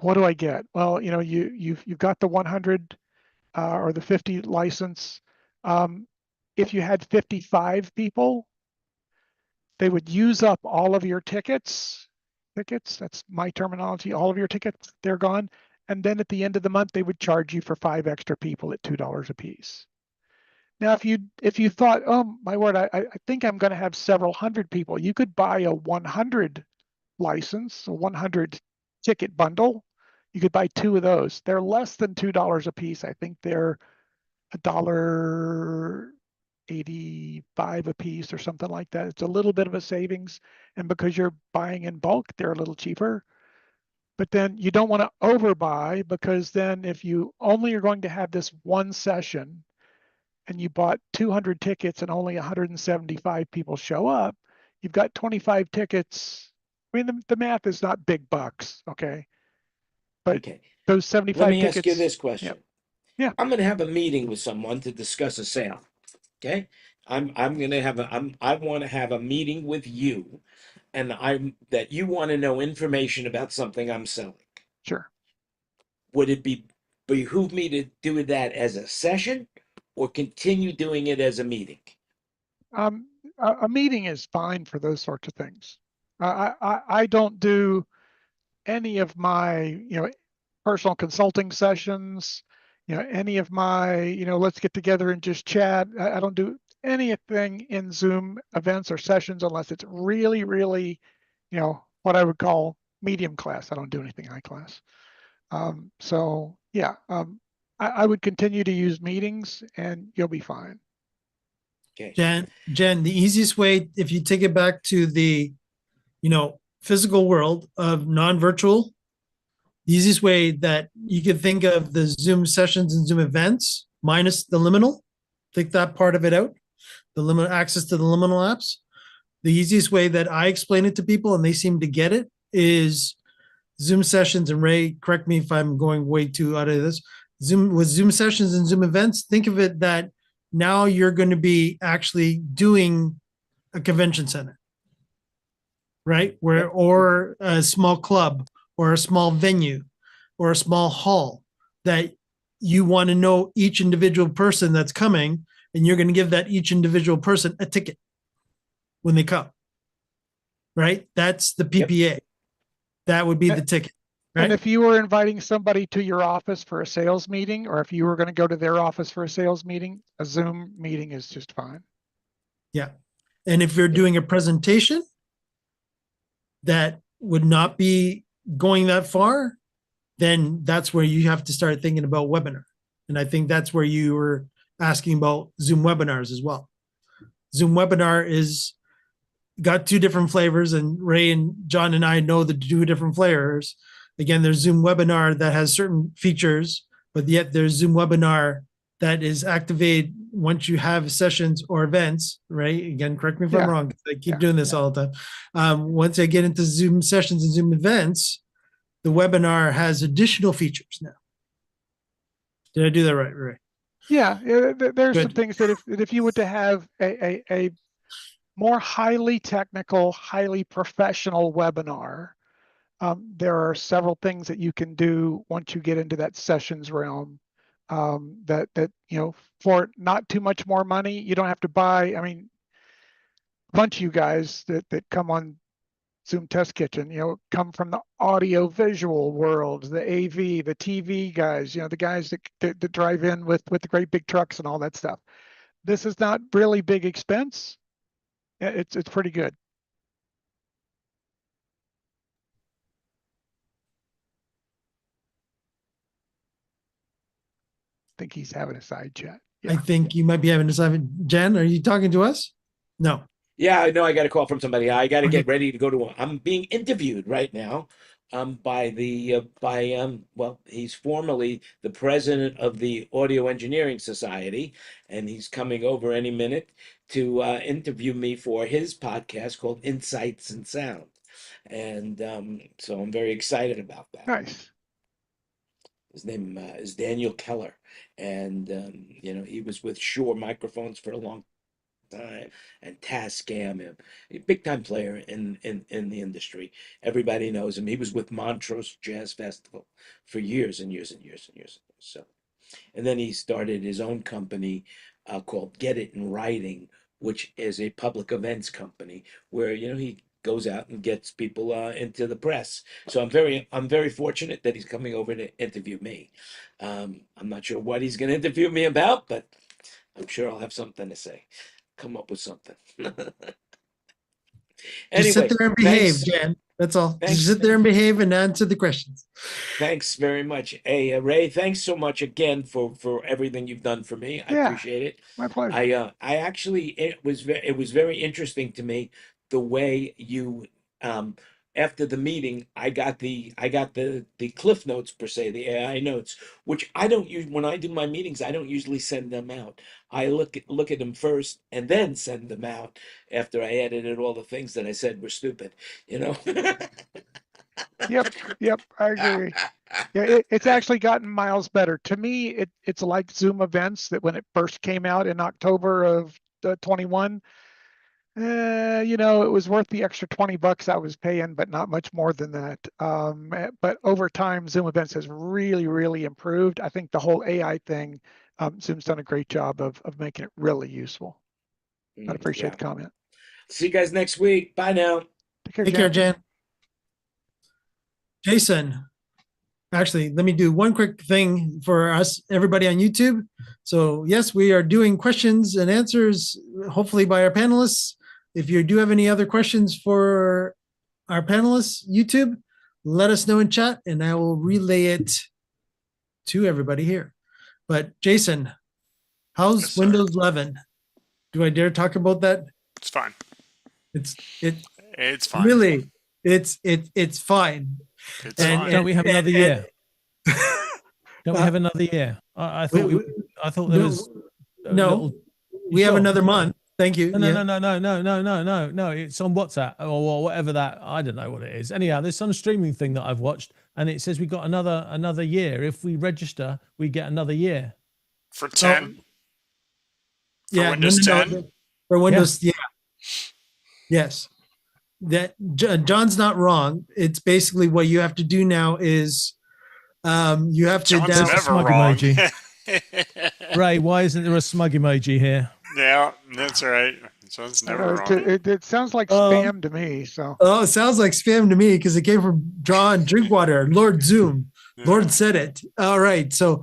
What do I get? Well, you've got the 100 or the 50 license. If you had 55 people, they would use up all of your tickets. That's my terminology. All of your tickets, they're gone. And then at the end of the month, they would charge you for 5 extra people at $2 a piece. Now, if you thought, oh my word, I think I'm going to have several hundred people, you could buy a 100 license, a 100 ticket bundle. You could buy 2 of those. They're less than $2 a piece. I think they're $1.85 a piece or something like that. It's a little bit of a savings, and because you're buying in bulk, they're a little cheaper. But then you don't want to overbuy, because then if you only are going to have this one session and you bought 200 tickets and only 175 people show up, you've got 25 tickets. I mean, the math is not big bucks, okay? But Okay. those Let 75 me ask you tickets, this yeah, question. yeah, I'm going to have a meeting with someone to discuss a sale. Okay. I'm going to have I want to have a meeting with you, and that you want to know information about something I'm selling. sure. Would it behoove me to do that as a session or continue doing it as a meeting? Um, a meeting is fine for those sorts of things. I don't do any of my, personal consulting sessions, any of my, let's get together and just chat. I don't do anything in Zoom events or sessions unless it's really, really, what I would call medium class. I don't do anything high class. So yeah, I would continue to use meetings and you'll be fine. Okay. Jen, the easiest way, if you take it back to the, physical world of non-virtual, the easiest way that you could think of the Zoom sessions and Zoom events minus the liminal, take that part of it out, the limit access to the liminal apps. The easiest way that I explain it to people and they seem to get it is Zoom sessions. And Ray, correct me if I'm going way too out of this. Zoom sessions and Zoom events, think of it that now you're going to be actually doing a convention center, right? Where, or a small club or a small venue or a small hall that you want to know each individual person that's coming, and you're going to give that each individual person a ticket when they come, right? That's the PPA. That would be the ticket, right? And if you were inviting somebody to your office for a sales meeting, or if you were going to go to their office for a sales meeting, a Zoom meeting is just fine. Yeah. And if you're doing a presentation that would not be going that far, then that's where you have to start thinking about webinar. And I think that's where you were asking about Zoom webinars as well. Zoom webinar is got two different flavors, and Ray and John and I know the two different flavors. Again, there's Zoom webinar that has certain features, but yet there's Zoom webinar that is activated once you have sessions or events, right? Again, correct me if I'm Yeah. wrong, 'cause I keep Yeah. doing this all the time. Once I get into Zoom sessions and Zoom events, the webinar has additional features now. Did I do that right, Ray? Yeah, there's some Good. things that if you were to have a more highly technical, highly professional webinar, there are several things that you can do once you get into that sessions realm. That for not too much more money, you don't have to buy. I mean, a bunch of you guys that come on Zoom Test Kitchen, come from the audio visual world, the AV, the TV guys, the guys that drive in with the great big trucks and all that stuff. This is not really big expense. It's pretty good. I think he's having a side chat. I Yeah. think you might be having this. Jen, are you talking to us? No. Yeah, I know I got a call from somebody. I got to Okay. get ready to go to. I'm being interviewed right now, by well, he's formerly the president of the Audio Engineering Society, and he's coming over any minute to interview me for his podcast called Insights and Sound, and so I'm very excited about that. Nice. His name is Daniel Keller, and he was with Shure Microphones for a long time, and Tascam, a big time player in the industry. Everybody knows him. He was with Montrose Jazz Festival for years and years and years and years. So, and then he started his own company called Get It in Writing, which is a public events company where he goes out and gets people into the press. So I'm very fortunate that he's coming over to interview me. I'm not sure what he's going to interview me about, but I'm sure I'll have something to say. Come up with something. Just sit Anyway, there and behave, thanks. Jen. That's all. Just Thanks. sit there and behave and answer the questions. Thanks very much. Hey, Ray, thanks so much again for everything you've done for me. I Yeah, appreciate it. my pleasure. I actually it was very interesting to me the way you after the meeting, I got the cliff notes per se, the AI notes, which I don't use when I do my meetings. I don't usually send them out. I look at them first and then send them out after I edited all the things that I said were stupid. You know. Yep, yep, I agree. Yeah, it's actually gotten miles better. To me, it's like Zoom events that when it first came out in October of 21, it was worth the extra $20 I was paying, but not much more than that. But over time, Zoom events has really, really improved. I think the whole AI thing, Zoom's done a great job of making it really useful. I'd appreciate Yeah. the comment. See you guys next week. Bye now. Take care, Jan. Jason, actually, let me do one quick thing for us, everybody on YouTube. So yes, we are doing questions and answers, hopefully by our panelists. If you do have any other questions for our panelists, YouTube, let us know in chat and I will relay it to everybody here. But Jason, how's Yes, sir. Windows 11? Do I dare talk about that? It's fine. It's fine. really, it's fine. It's Don't, fine. don't we have another year? Don't we Uh, have another year? I thought I thought there was a no, little. we have Sure. another month. Thank you. No, Yeah. no. It's on WhatsApp or whatever that. I don't know what it is. Anyhow, there's some streaming thing that I've watched, and it says we got another year. If we register, we get another year. For 10? Yeah, Windows 10? For Windows, yeah. Yes. That John's not wrong. It's basically what you have to do now is you have to John's down never smug wrong. emoji. Ray, why isn't there a smug emoji here? Yeah, that's right. John's never wrong. It sounds like spam to me. So Oh, it sounds like spam to me because it came from John Drinkwater, Lord Zoom. Yeah. Lord said it. All right. So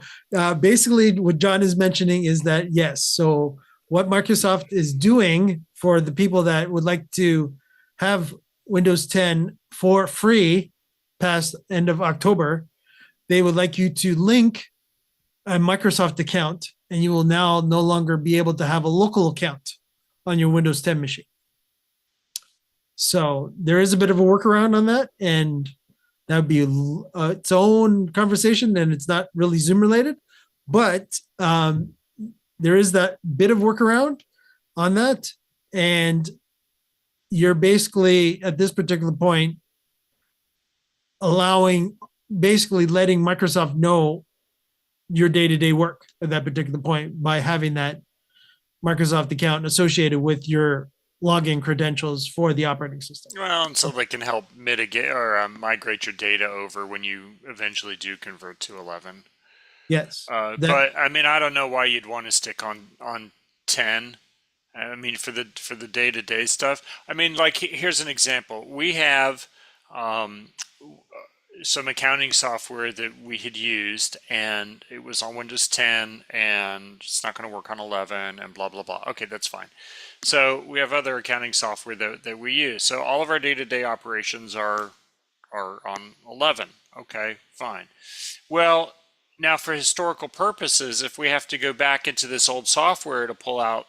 basically, what John is mentioning is that, yes. So what Microsoft is doing for the people that would like to have Windows 10 for free past end of October, they would like you to link a Microsoft account, and you will now no longer be able to have a local account on your Windows 10 machine. So there is a bit of a workaround on that, and that would be its own conversation, and it's not really Zoom related, but there is that bit of workaround on that, and you're basically at this particular point basically letting Microsoft know your day-to-day work at that particular point by having that Microsoft account associated with your login credentials for the operating system. Well, and so they can help mitigate or migrate your data over when you eventually do convert to 11. Yes. But I mean, I don't know why you'd want to stick on 10. I mean, for the day-to-day stuff. I mean, like here's an example. We have some accounting software that we had used, and it was on Windows 10, and it's not going to work on 11, and blah blah blah. Okay, that's fine. So we have other accounting software that we use. So all of our day-to-day operations are on 11. Okay, fine. Well, now for historical purposes, if we have to go back into this old software to pull out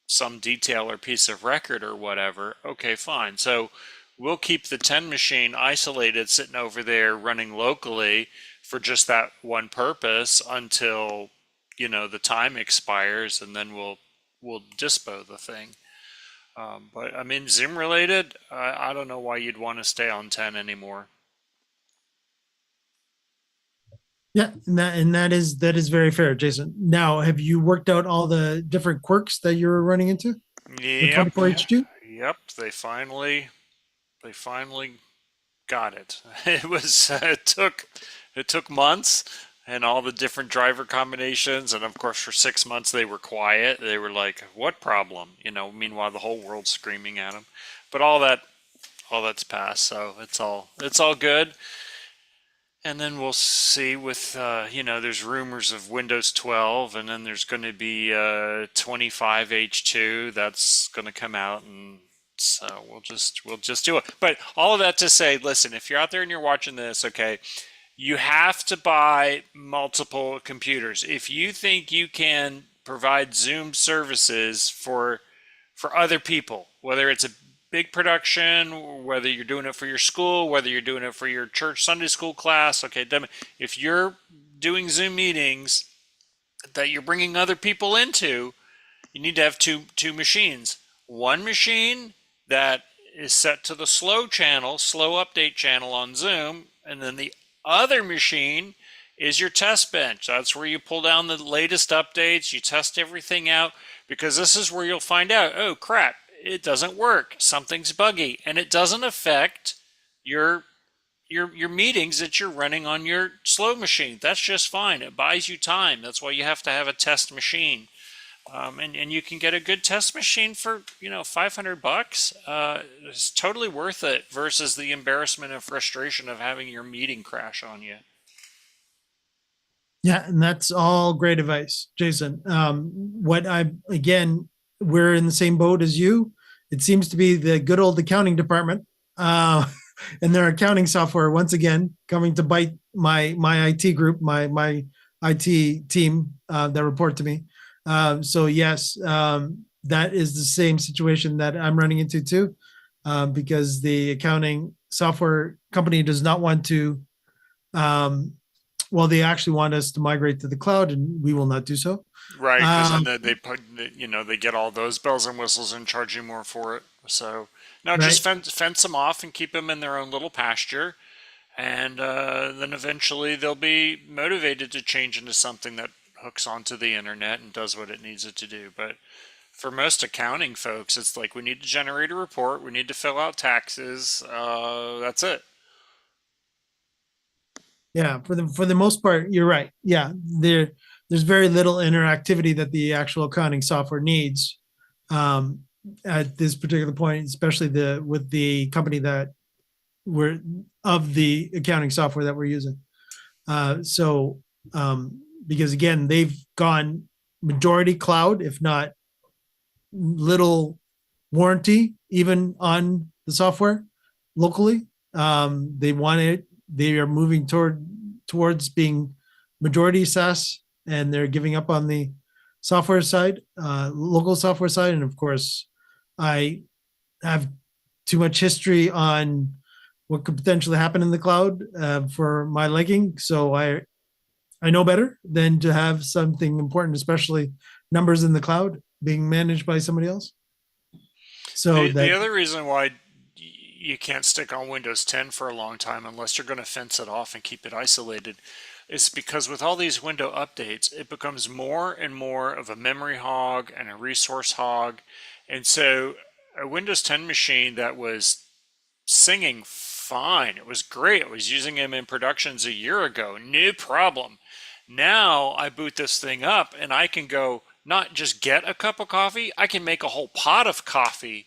some detail or piece of record or whatever, okay, fine. So we'll keep the 10 machine isolated, sitting over there running locally for just that one purpose until, the time expires, and then we'll dispo the thing. But I mean, Zoom related, I don't know why you'd want to stay on 10 anymore. Yeah, and that is very fair, Jason. Now, have you worked out all the different quirks that you're running into? Yep. 24H2? Yep. They finally got it. It took months and all the different driver combinations, and of course for 6 months they were quiet. They were like, "What problem?" Meanwhile the whole world's screaming at them. But all that's passed, so it's all good. And then we'll see with, there's rumors of Windows 12, and then there's going to be 25H2 that's going to come out, and so we'll just do it. But all of that to say, listen, if you're out there and you're watching this, okay, you have to buy multiple computers. If you think you can provide Zoom services for other people, whether it's a big production, whether you're doing it for your school, whether you're doing it for your church Sunday school class, okay, if you're doing Zoom meetings that you're bringing other people into, you need to have two machines. One machine that is set to the slow update channel on Zoom, and then the other machine is your test bench. That's where you pull down the latest updates, you test everything out, because this is where you'll find out, oh crap, it doesn't work, something's buggy, and it doesn't affect your meetings that you're running on your slow machine. That's just fine. It buys you time. That's why you have to have a test machine. And you can get a good test machine for, $500. It's totally worth it versus the embarrassment and frustration of having your meeting crash on you. Yeah, and that's all great advice, Jason. We're in the same boat as you. It seems to be the good old accounting department, and their accounting software once again coming to bite my IT group, my IT team that report to me. So yes, that is the same situation that I'm running into too, because the accounting software company does not want to. Well, they actually want us to migrate to the cloud, and we will not do so. Right, because then they put, they get all those bells and whistles and charge you more for it. So no, just fence them off and keep them in their own little pasture, and then eventually they'll be motivated to change into something that hooks onto the internet and does what it needs it to do. But for most accounting folks, it's like, we need to generate a report, we need to fill out taxes. That's it. Yeah, for the most part, you're right. Yeah, there's very little interactivity that the actual accounting software needs at this particular point, especially with the company that we're of the accounting software that we're using. Because again, they've gone majority cloud, if not little warranty, even on the software locally. They are moving towards being majority SaaS, and they're giving up on the software side, local software side. And of course, I have too much history on what could potentially happen in the cloud for my liking. So I know better than to have something important, especially numbers in the cloud, being managed by somebody else. So the other reason why you can't stick on Windows 10 for a long time unless you're going to fence it off and keep it isolated is because with all these window updates, it becomes more and more of a memory hog and a resource hog. And so a Windows 10 machine that was singing fine, it was great, I was using them in productions a year ago, no problem. Now I boot this thing up and I can go not just get a cup of coffee, I can make a whole pot of coffee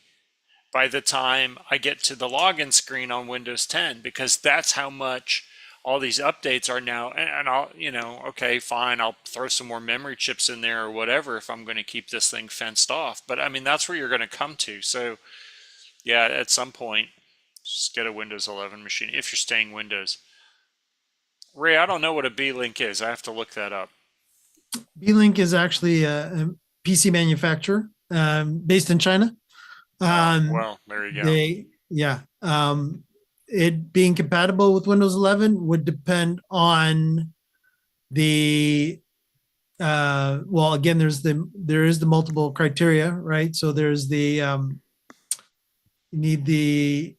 by the time I get to the login screen on Windows 10, because that's how much all these updates are now. And I'll, okay, fine, I'll throw some more memory chips in there or whatever if I'm going to keep this thing fenced off. But I mean, that's where you're going to come to. So yeah, at some point, just get a Windows 11 machine if you're staying Windows. Ray, I don't know what a B-Link is. I have to look that up. B-Link is actually a PC manufacturer based in China. Well, there you go. It being compatible with Windows 11 would depend on the again, there is the multiple criteria, right? So there's the you need the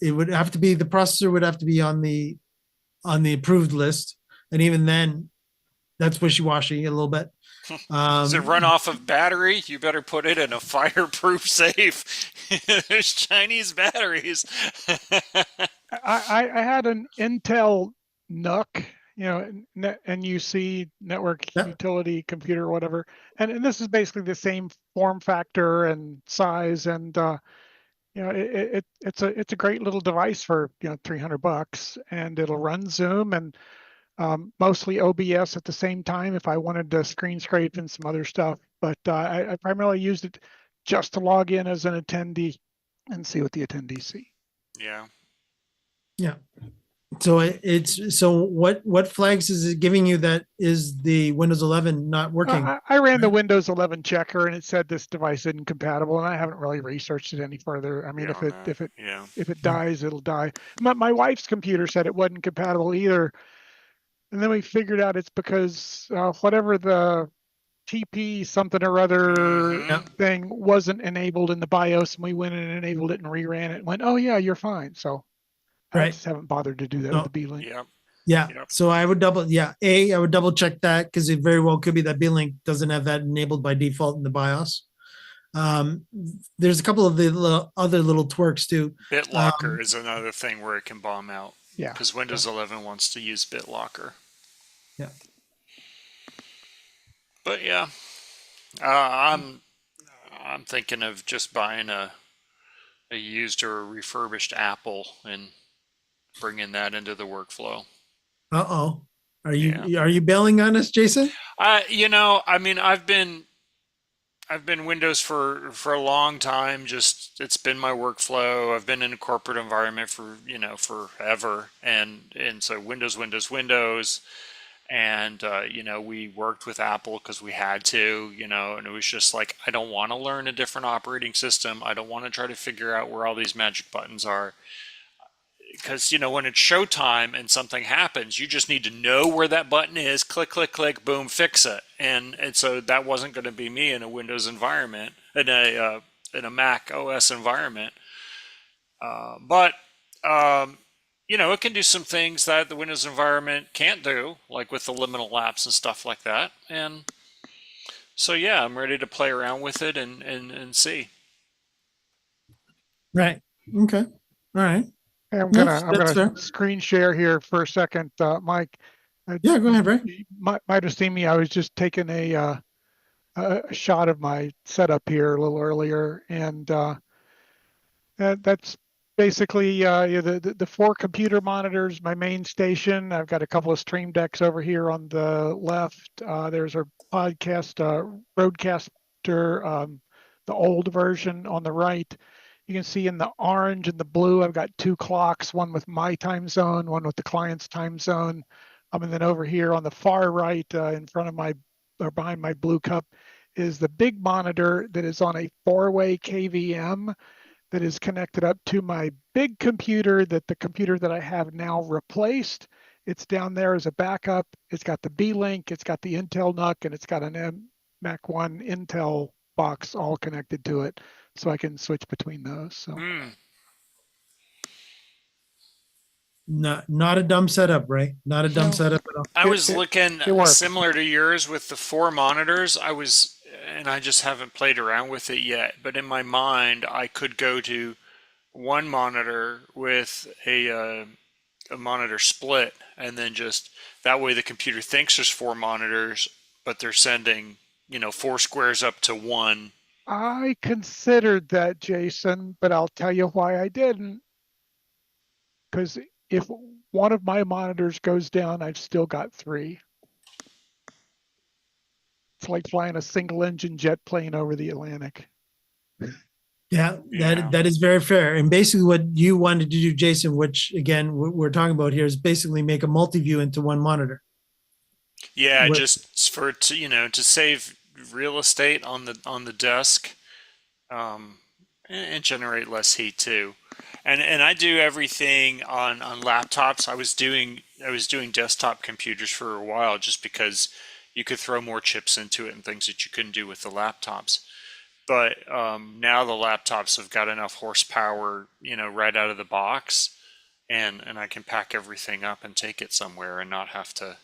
it would have to be, the processor would have to be on the approved list, and even then that's wishy-washy a little bit. Does it run off of battery? You better put it in a fireproof safe. There's Chinese batteries. I had an Intel NUC, NUC, network utility computer or whatever, and this is basically the same form factor and size, and it's a great little device for $300, and it'll run Zoom and mostly OBS at the same time if I wanted to screen scrape and some other stuff. But I primarily used it just to log in as an attendee and see what the attendees see. Yeah. Yeah. So so what flags is it giving you that is the Windows 11 not working? I ran the Windows 11 checker and it said this device isn't compatible, and I haven't really researched it any further. I mean, Yeah, on that. Yeah. if it dies, it'll die. My wife's computer said it wasn't compatible either, and then we figured out it's because whatever the TP something or other Mhm. thing wasn't enabled in the BIOS, and we went in and enabled it and reran it and went, oh yeah, you're fine. So I Right. just haven't bothered to do that with the So B-Link. Yep. yeah. Yep. So I would I would double check that because it very well could be that B-Link doesn't have that enabled by default in the BIOS. Um, there's a couple of the other little twerks too. BitLocker is another thing where it can bomb out. Yeah. Because Windows 11 wants to use BitLocker. Yeah. But yeah, I'm thinking of just buying a used or a refurbished Apple and bringing that into the workflow. Uh-oh. Yeah. Are you bailing on us, Jason? I mean, I've been Windows for a long time. Just it's been my workflow. I've been in a corporate environment for forever, and so Windows, and we worked with Apple because we had to, and it was just like I don't want to learn a different operating system. I don't want to try to figure out where all these magic buttons are. Because when it's showtime and something happens, you just need to know where that button is. Click, click, click, boom, fix it. And so that wasn't going to be me in a Windows environment, in a Mac OS environment. But it can do some things that the Windows environment can't do, like with the liminal lapse and stuff like that. And so yeah, I'm ready to play around with it and see. Right. Okay. All right. Hey, I'm That's gonna fair. screen share here for a second, Mike. Yeah, go ahead, Ray. You might have seen me. I was just taking a shot of my setup here a little earlier, and that's basically the four computer monitors, my main station. I've got a couple of stream decks over here on the left. There's our podcast roadcaster, the old version on the right. You can see in the orange and the blue, I've got two clocks, one with my time zone, one with the client's time zone. And then over here on the far right, in front of my or behind my blue cup, is the big monitor that is on a four-way KVM that is connected up to my big computer that the computer that I have now replaced. It's down there as a backup. It's got the B-Link, it's got the Intel NUC, and it's got an Mac 1 Intel box all connected to it. So I can switch between those. So Not a dumb setup, Ray. Not a dumb setup at all. I was looking it works. similar to yours with the four monitors. And I just haven't played around with it yet. But in my mind, I could go to one monitor with a monitor split, and then just that way the computer thinks there's four monitors, but they're sending four squares up to one. I considered that, Jason, but I'll tell you why I didn't. Because if one of my monitors goes down, I've still got three. It's like flying a single engine jet plane over the Atlantic. Yeah, Yeah. that is very fair. And basically, what you wanted to do, Jason, which again we're talking about here, is basically make a multi-view into one monitor. Yeah, With- just for to save real estate on the desk, and generate less heat too. And I do everything on laptops. I was doing desktop computers for a while just because you could throw more chips into it and things that you couldn't do with the laptops. But now the laptops have got enough horsepower, right out of the box, and I can pack everything up and take it somewhere and not have to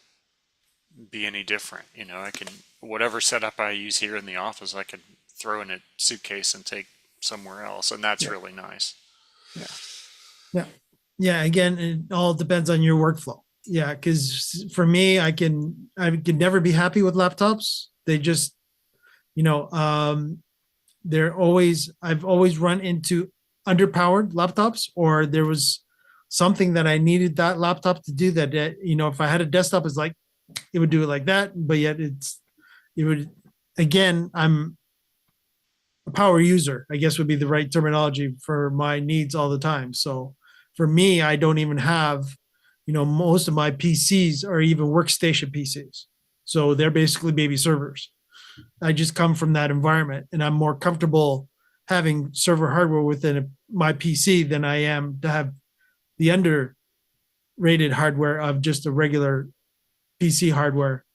be any different. I can whatever setup I use here in the office, I can throw in a suitcase and take somewhere else, and that's really nice. Yeah. Again, it all depends on your workflow. Yeah, because for me, I can never be happy with laptops. They just, I've always run into underpowered laptops, or there was something that I needed that laptop to do that, if I had a desktop, it's like, it would do it like that, but yet I'm a power user, I guess would be the right terminology for my needs all the time. So for me, I don't even have, most of my PCs are even workstation PCs. So they're basically baby servers. I just come from that environment, and I'm more comfortable having server hardware within my PC than I am to have the underrated hardware of just a regular PC hardware I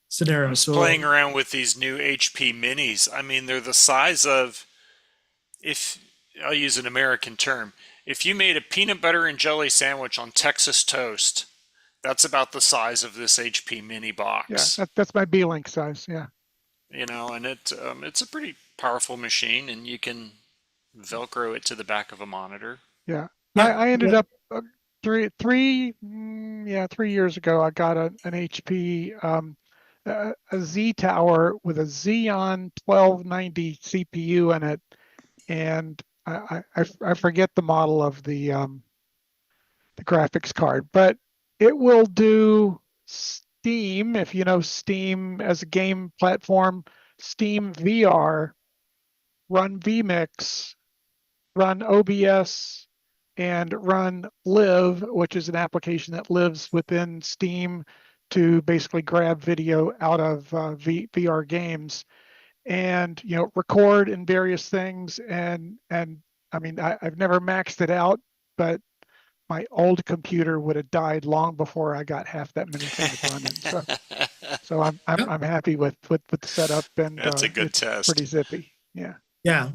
scenario. was So playing around with these new HP minis. I mean, they're the size of, if I'll use an American term, if you made a peanut butter and jelly sandwich on Texas toast, that's about the size of this HP mini Yeah, box. that's my B-Link size. Yeah. And it's a pretty powerful machine, and you can Velcro it to the back of a monitor. Yeah. yeah, I ended yeah, up 3 years ago, I got an HP, a Z Tower with a Xeon 1290 CPU in it. And I forget the model of the graphics card, but it will do Steam, if you know Steam as a game platform, Steam VR, run vMix, run OBS, and run Live, which is an application that lives within Steam to basically grab video out of VR games, and record in various things. And I mean, I've never maxed it out, but my old computer would have died long before I got half that many things running. So I'm happy with the setup, and That's a good it's pretty test. zippy. Yeah.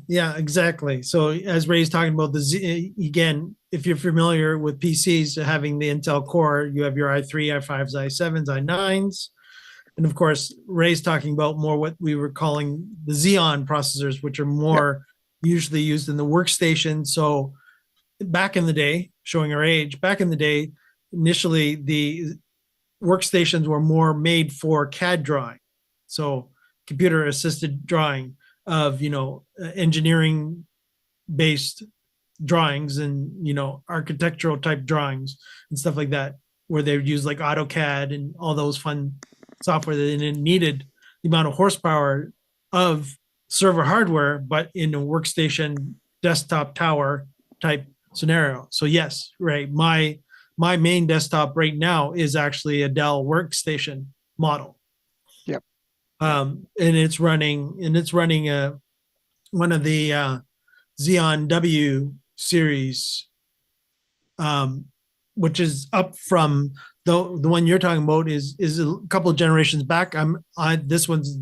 yeah, exactly. So as Ray's talking about again, if you're familiar with PCs having the Intel Core, you have your i3, i5s, i7s, i9s. And of course, Ray's talking about more what we were calling the Xeon processors, which are Yep. more usually used in the workstation. So back in the day, showing our age, back in the day, initially the workstations were more made for CAD drawing. So computer assisted drawing of, engineering based drawings and, architectural type drawings and stuff like that, where they would use like AutoCAD and all those fun software that it needed the amount of horsepower of server hardware, but in a workstation desktop tower type scenario. So yes, right. My main desktop right now is actually a Dell workstation model. Yep. And it's running one of the Xeon W series, which is up from the one you're talking about is a couple of generations back. This one's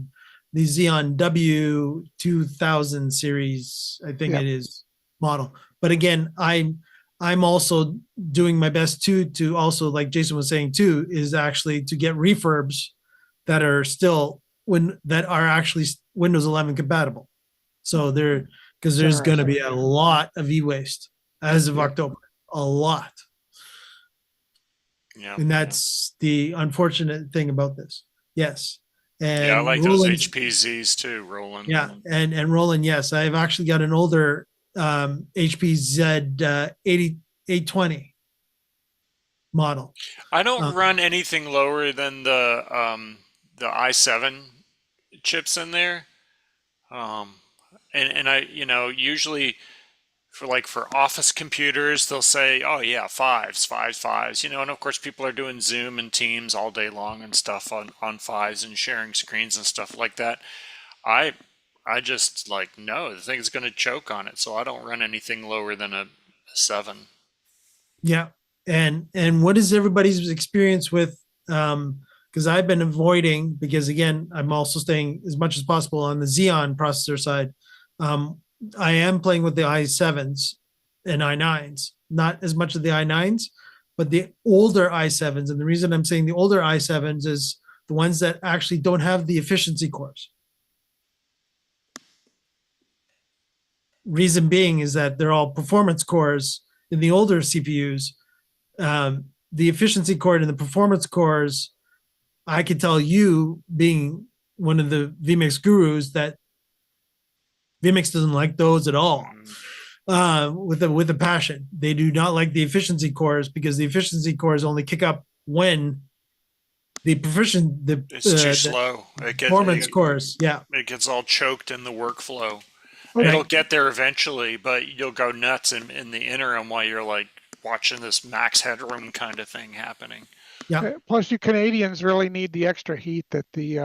the Xeon W 2000 series, I think Yep. it is model. But again, I'm also doing my best to also, like Jason was saying too, is actually to get refurbs that are still that are actually Windows 11 compatible. So because there's going to be a lot of e-waste as of Yep. October, a lot. Yeah. And that's the unfortunate thing about this. Yes. And Yeah, I like those Roland's- HPZs too, Roland. Yeah, and Roland, yes, I've actually got an older HP Z 8820 model. I don't run anything lower than the i7 chips in there. And I, usually for office computers, they'll say, oh yeah, fives, and of course people are doing Zoom and Teams all day long and stuff on fives and sharing screens and stuff like that. I just no, the thing's going to choke on it, so I don't run anything lower than a 7. Yeah. And what is everybody's experience with because I've been avoiding, because again, I'm also staying as much as possible on the Xeon processor side. I am playing with the i7s and i9s, not as much of the i9s, but the older i7s. And the reason I'm saying the older i7s is the ones that actually don't have the efficiency cores. Reason being is that they're all performance cores in the older CPUs. The efficiency core and the performance cores, I can tell you, being one of the vMix gurus, that vMix doesn't like those at all. With a passion, they do not like the efficiency cores, because the efficiency cores only kick up when it's too slow. Performance cores, yeah, it gets all choked in the workflow. Okay. It'll get there eventually, but you'll go nuts in the interim while watching this max headroom kind of thing happening. Yeah. Plus, you Canadians really need the extra heat that the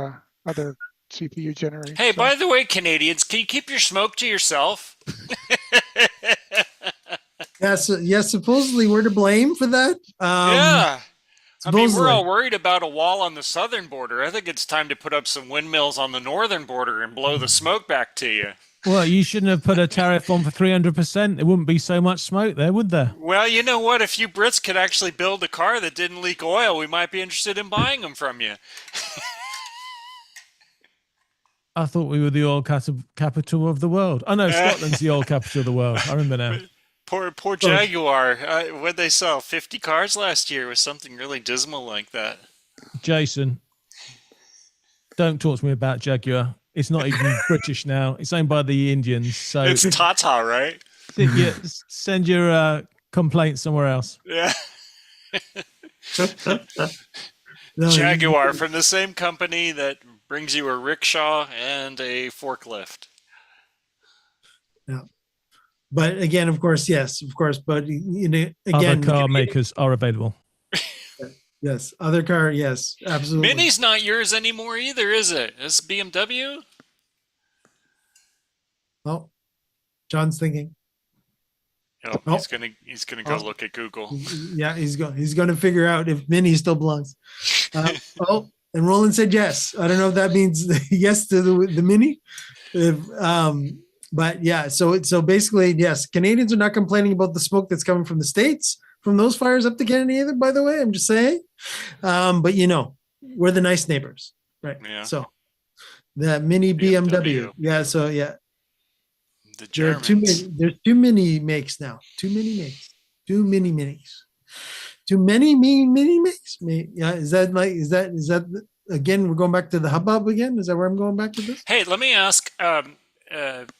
other CPU generates. Hey, so. by the way, Canadians, can you keep your smoke to yourself? Yes, supposedly we're to blame for that. Yeah. I mean, we're Supposedly. all worried about a wall on the southern border. I think it's time to put up some windmills on the northern border and blow the smoke back to you. Well, you shouldn't have put a tariff on for 300%. There wouldn't be so much smoke there, would there? Well, you know what? If you Brits could actually build a car that didn't leak oil, we might be interested in buying them from you. I thought we were the oil capital of the world. Oh, no, Scotland's the oil capital of the world. I remember now. Poor Jaguar. What'd they sell? 50 cars last year with something really dismal like that. Jason, don't talk to me about Jaguar. It's not even British now. It's owned by the Indians. So It's Tata, right? send your complaint somewhere else. Yeah. No, Jaguar from the same company that brings you a rickshaw and a forklift. Yeah. But again, of course, yes, of course. But you know, again, Other car makers are available. yes, other car, yes, absolutely. Mini's not yours anymore either, is it? It's BMW? Oh, John's thinking. Oh, Oh. he's gonna go Oh. look at Google. Yeah, he's going to figure out if Mini still belongs. And Roland said yes. I don't know if that means yes to the Mini. But yeah, so basically, yes, Canadians are not complaining about the smoke that's coming from the States from those fires up to Canada either, by the way. I'm just saying. But you know, we're the nice neighbors, right? Yeah. So the Mini BMW. Yeah, so yeah. The There are Germans. there's too many makes now. Too many makes. Too many minis. Too many mini makes. Yeah, is that again? We're going back to the hubbub again. Is that where I'm going back to this? Hey, let me ask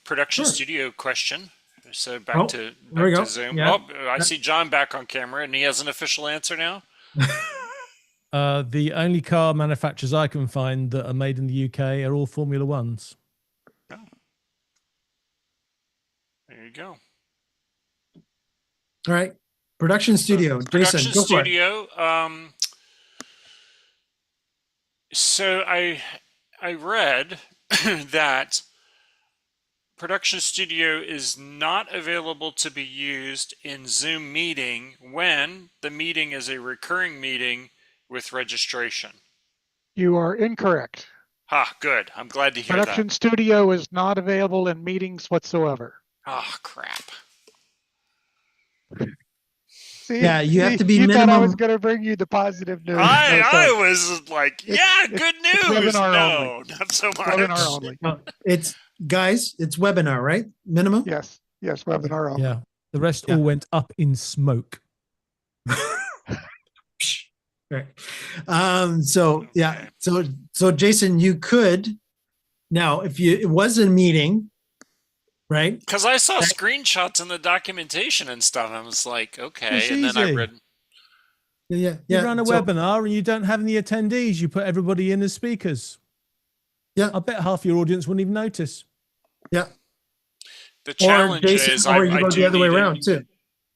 production Sure. studio question. So Oh, back there we to go. Zoom. Yeah. Oh, I see John back on camera, and he has an official answer now. The only car manufacturers I can find that are made in the UK are all Formula Ones. Oh. There you go. All right. Production studio. Production Jason, go for it. studio. So I read that production studio is not available to be used in Zoom meeting when the meeting is a recurring meeting with registration. You are incorrect. Ah, good. I'm glad to hear Production that. Studio is not available in meetings whatsoever. Ah, crap. See, Yeah, you have to be you thought I was minimum. going to bring you the positive news. I was like, It's- yeah, it's- good it's news. webinar No, only. not so much. Webinar only. No, it's guys, it's webinar, right? Minimum. Yes, webinar only. Yeah. The rest Yeah. all went up in smoke. Right. So yeah. Okay. So Jason, you could now if it was a meeting, right? Because I saw screenshots in the documentation and stuff. I was like, okay. It's And then I easy. read, Yeah. You run a So- webinar and you don't have any attendees. You put everybody in as speakers. Yeah. I bet half your audience wouldn't even notice. Yeah. the Or challenge Jason, is or you I go do the other way need around too,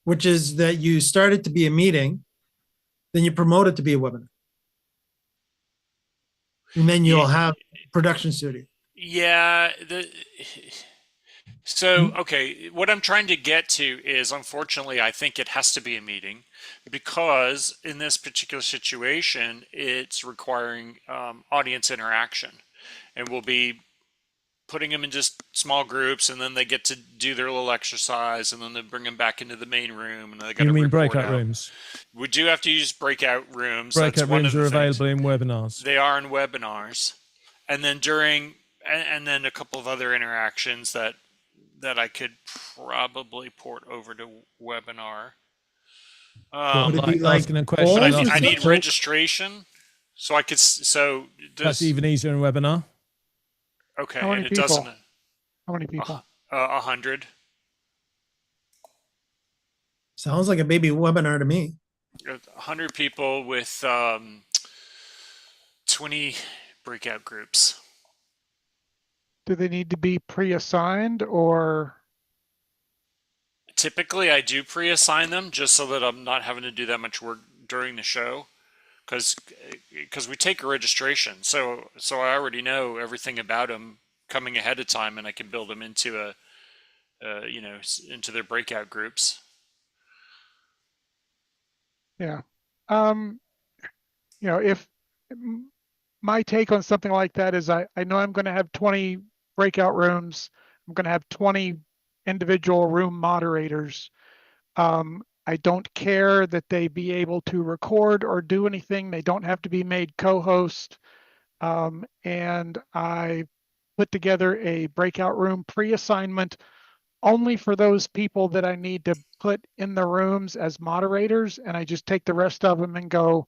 which is that you start it to be a meeting, then you promote it to be a webinar. And then you'll have production studio. Yeah. So, okay, what I'm trying to get to is, unfortunately, I think it has to be a meeting because in this particular situation, it's requiring audience interaction. And we'll be putting them in just small groups, and then they get to do their little exercise, and then they bring them back into the main room, and they got to You mean report breakout out. rooms? We do have to use breakout rooms. That's Breakout one rooms of are the things. available in webinars. They are in webinars, and then and then a couple of other interactions that I could probably port over to webinar. What, Would it be like asking a question? But polls or asking I a need something? talk? registration, so I could. So That's does even easier in a webinar. okay, How many and it people? doesn't. How many people? 100. Sounds like a baby webinar to me. 100 people with 20 breakout groups. Do they need to be pre-assigned or typically I do pre-assign them just so that I'm not having to do that much work during the show, because we take a registration, so I already know everything about them coming ahead of time, and I can build them into into their breakout groups. Yeah. Um, if m- my take on something like that is I know I'm going to have 20 breakout rooms. I'm going to have 20 individual room moderators. I don't care that they be able to record or do anything. They don't have to be made co-host. And I put together a breakout room pre-assignment only for those people that I need to put in the rooms as moderators. And I just take the rest of them and go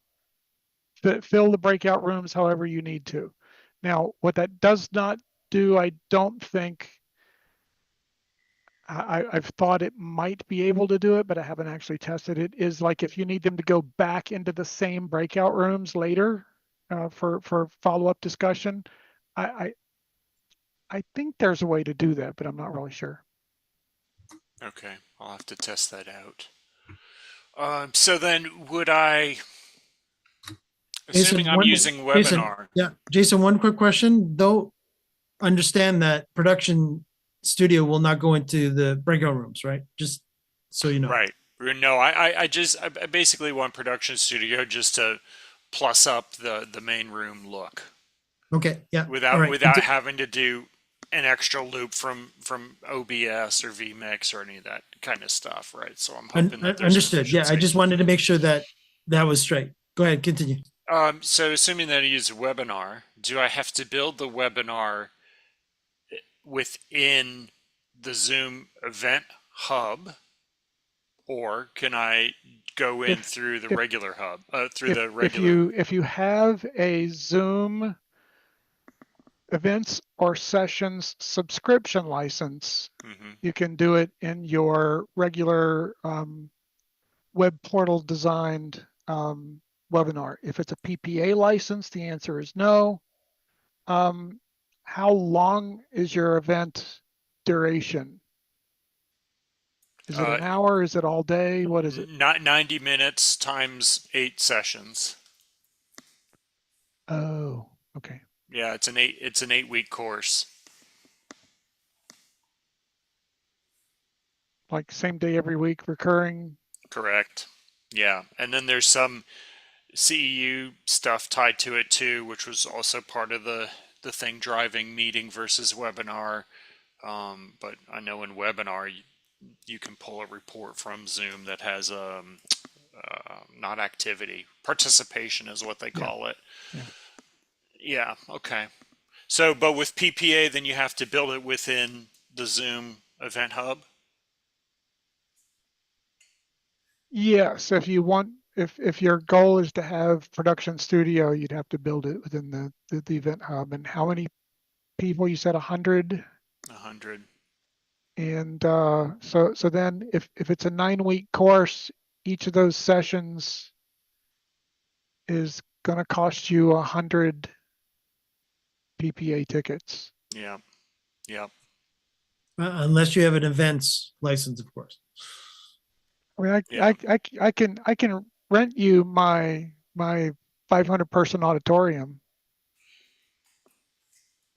fill the breakout rooms however you need to. Now, what that does not do, I don't think, I've thought it might be able to do it, but I haven't actually tested it, is like if you need them to go back into the same breakout rooms later for follow-up discussion, I, I I think there's a way to do that, but I'm not really sure. Okay, I'll have to test that out. So then, would I, assuming Jason, I'm using Jason, webinar? yeah, Jason, one quick question. Though understand that production studio will not go into the breakout rooms, right? Just so you know. Right. No, I basically want production studio just to plus up the main room look Okay, yeah, all without right. having to do an extra loop from OBS or vMix or any of that kind of stuff, right? So I'm hoping that there's an Understood. Yeah, I efficiency. just wanted to make sure that that was straight. Go ahead, continue. So assuming that I use a webinar, do I have to build the webinar within the Zoom event hub, or can I go in If through the if regular hub, through if the if regular? you have a Zoom events or sessions subscription license, Hmm. you can do it in your regular web portal designed webinar. If it's a PPA license, the answer is no. How long is your event duration? Is it Uh, an hour? Is it all day? What is it? Not 90 minutes times 8 sessions. Oh, okay. Yeah, it's an 8 week course. Like same day every week, recurring. Correct. Yeah, and then there's some CEU stuff tied to it too, which was also part of the thing driving meeting versus webinar. But I know in webinar you can pull a report from Zoom that has not activity, participation is what they Yeah, call it. yeah. Yeah. Okay. So, but with PPA, then you have to build it within the Zoom Event Hub. Yes, if you want, if your goal is to have production studio, you'd have to build it within the event hub. And how many people? You said 100. 100. And so then if it's a 9-week course, each of those sessions is going to cost you 100 PPA tickets. Yeah. Yeah. Unless you have an events license, of course. I mean, Yeah. I can rent you my 500 person auditorium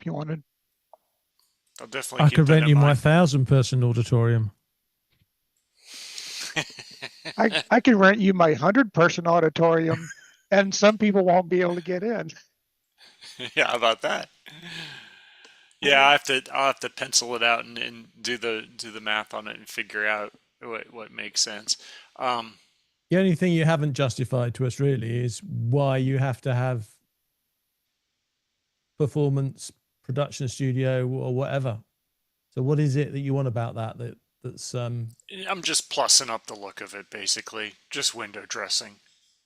if you wanted. I'll definitely I keep could that rent in you my mind. 1,000-person auditorium. I can rent you my 100 person auditorium, and some people won't be able to get in. Yeah, how about that? Yeah, I'll have to pencil it out and do the math on it and figure out what makes sense. The only thing you haven't justified to us really is why you have to have performance production studio or whatever. So what is it that you want about that's I'm just plussing up the look of it, basically, just window dressing.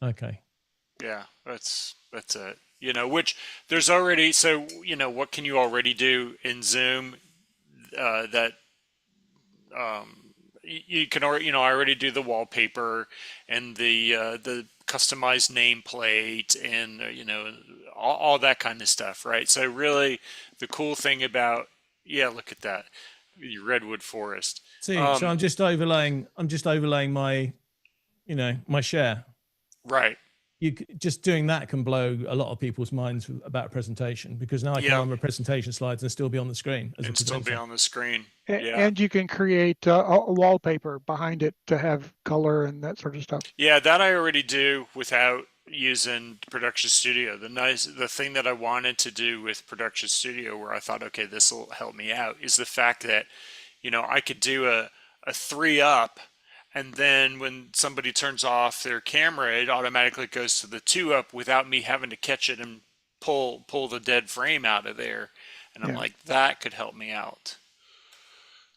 okay? Yeah, that's it. Which there's already, so what can you already do in Zoom that you can already, I already do the wallpaper and the customized nameplate and all that kind of stuff, right? So really, the cool thing about, yeah, look at that. your redwood forest. See, so I'm just overlaying my, my share. Right. Just doing that can blow a lot of people's minds about a presentation, because now I can run my presentation slides and still be on the screen as a presenter. Still be on the screen. And you can create a wallpaper behind it to have color and that sort of stuff. Yeah, that I already do without using Production Studio. The thing that I wanted to do with Production Studio, where I thought, okay, this will help me out, is the fact that, I could do a 3-up, and then when somebody turns off their camera, it automatically goes to the 2-up without me having to catch it and pull the dead frame out of there. And I'm like, that could help me out.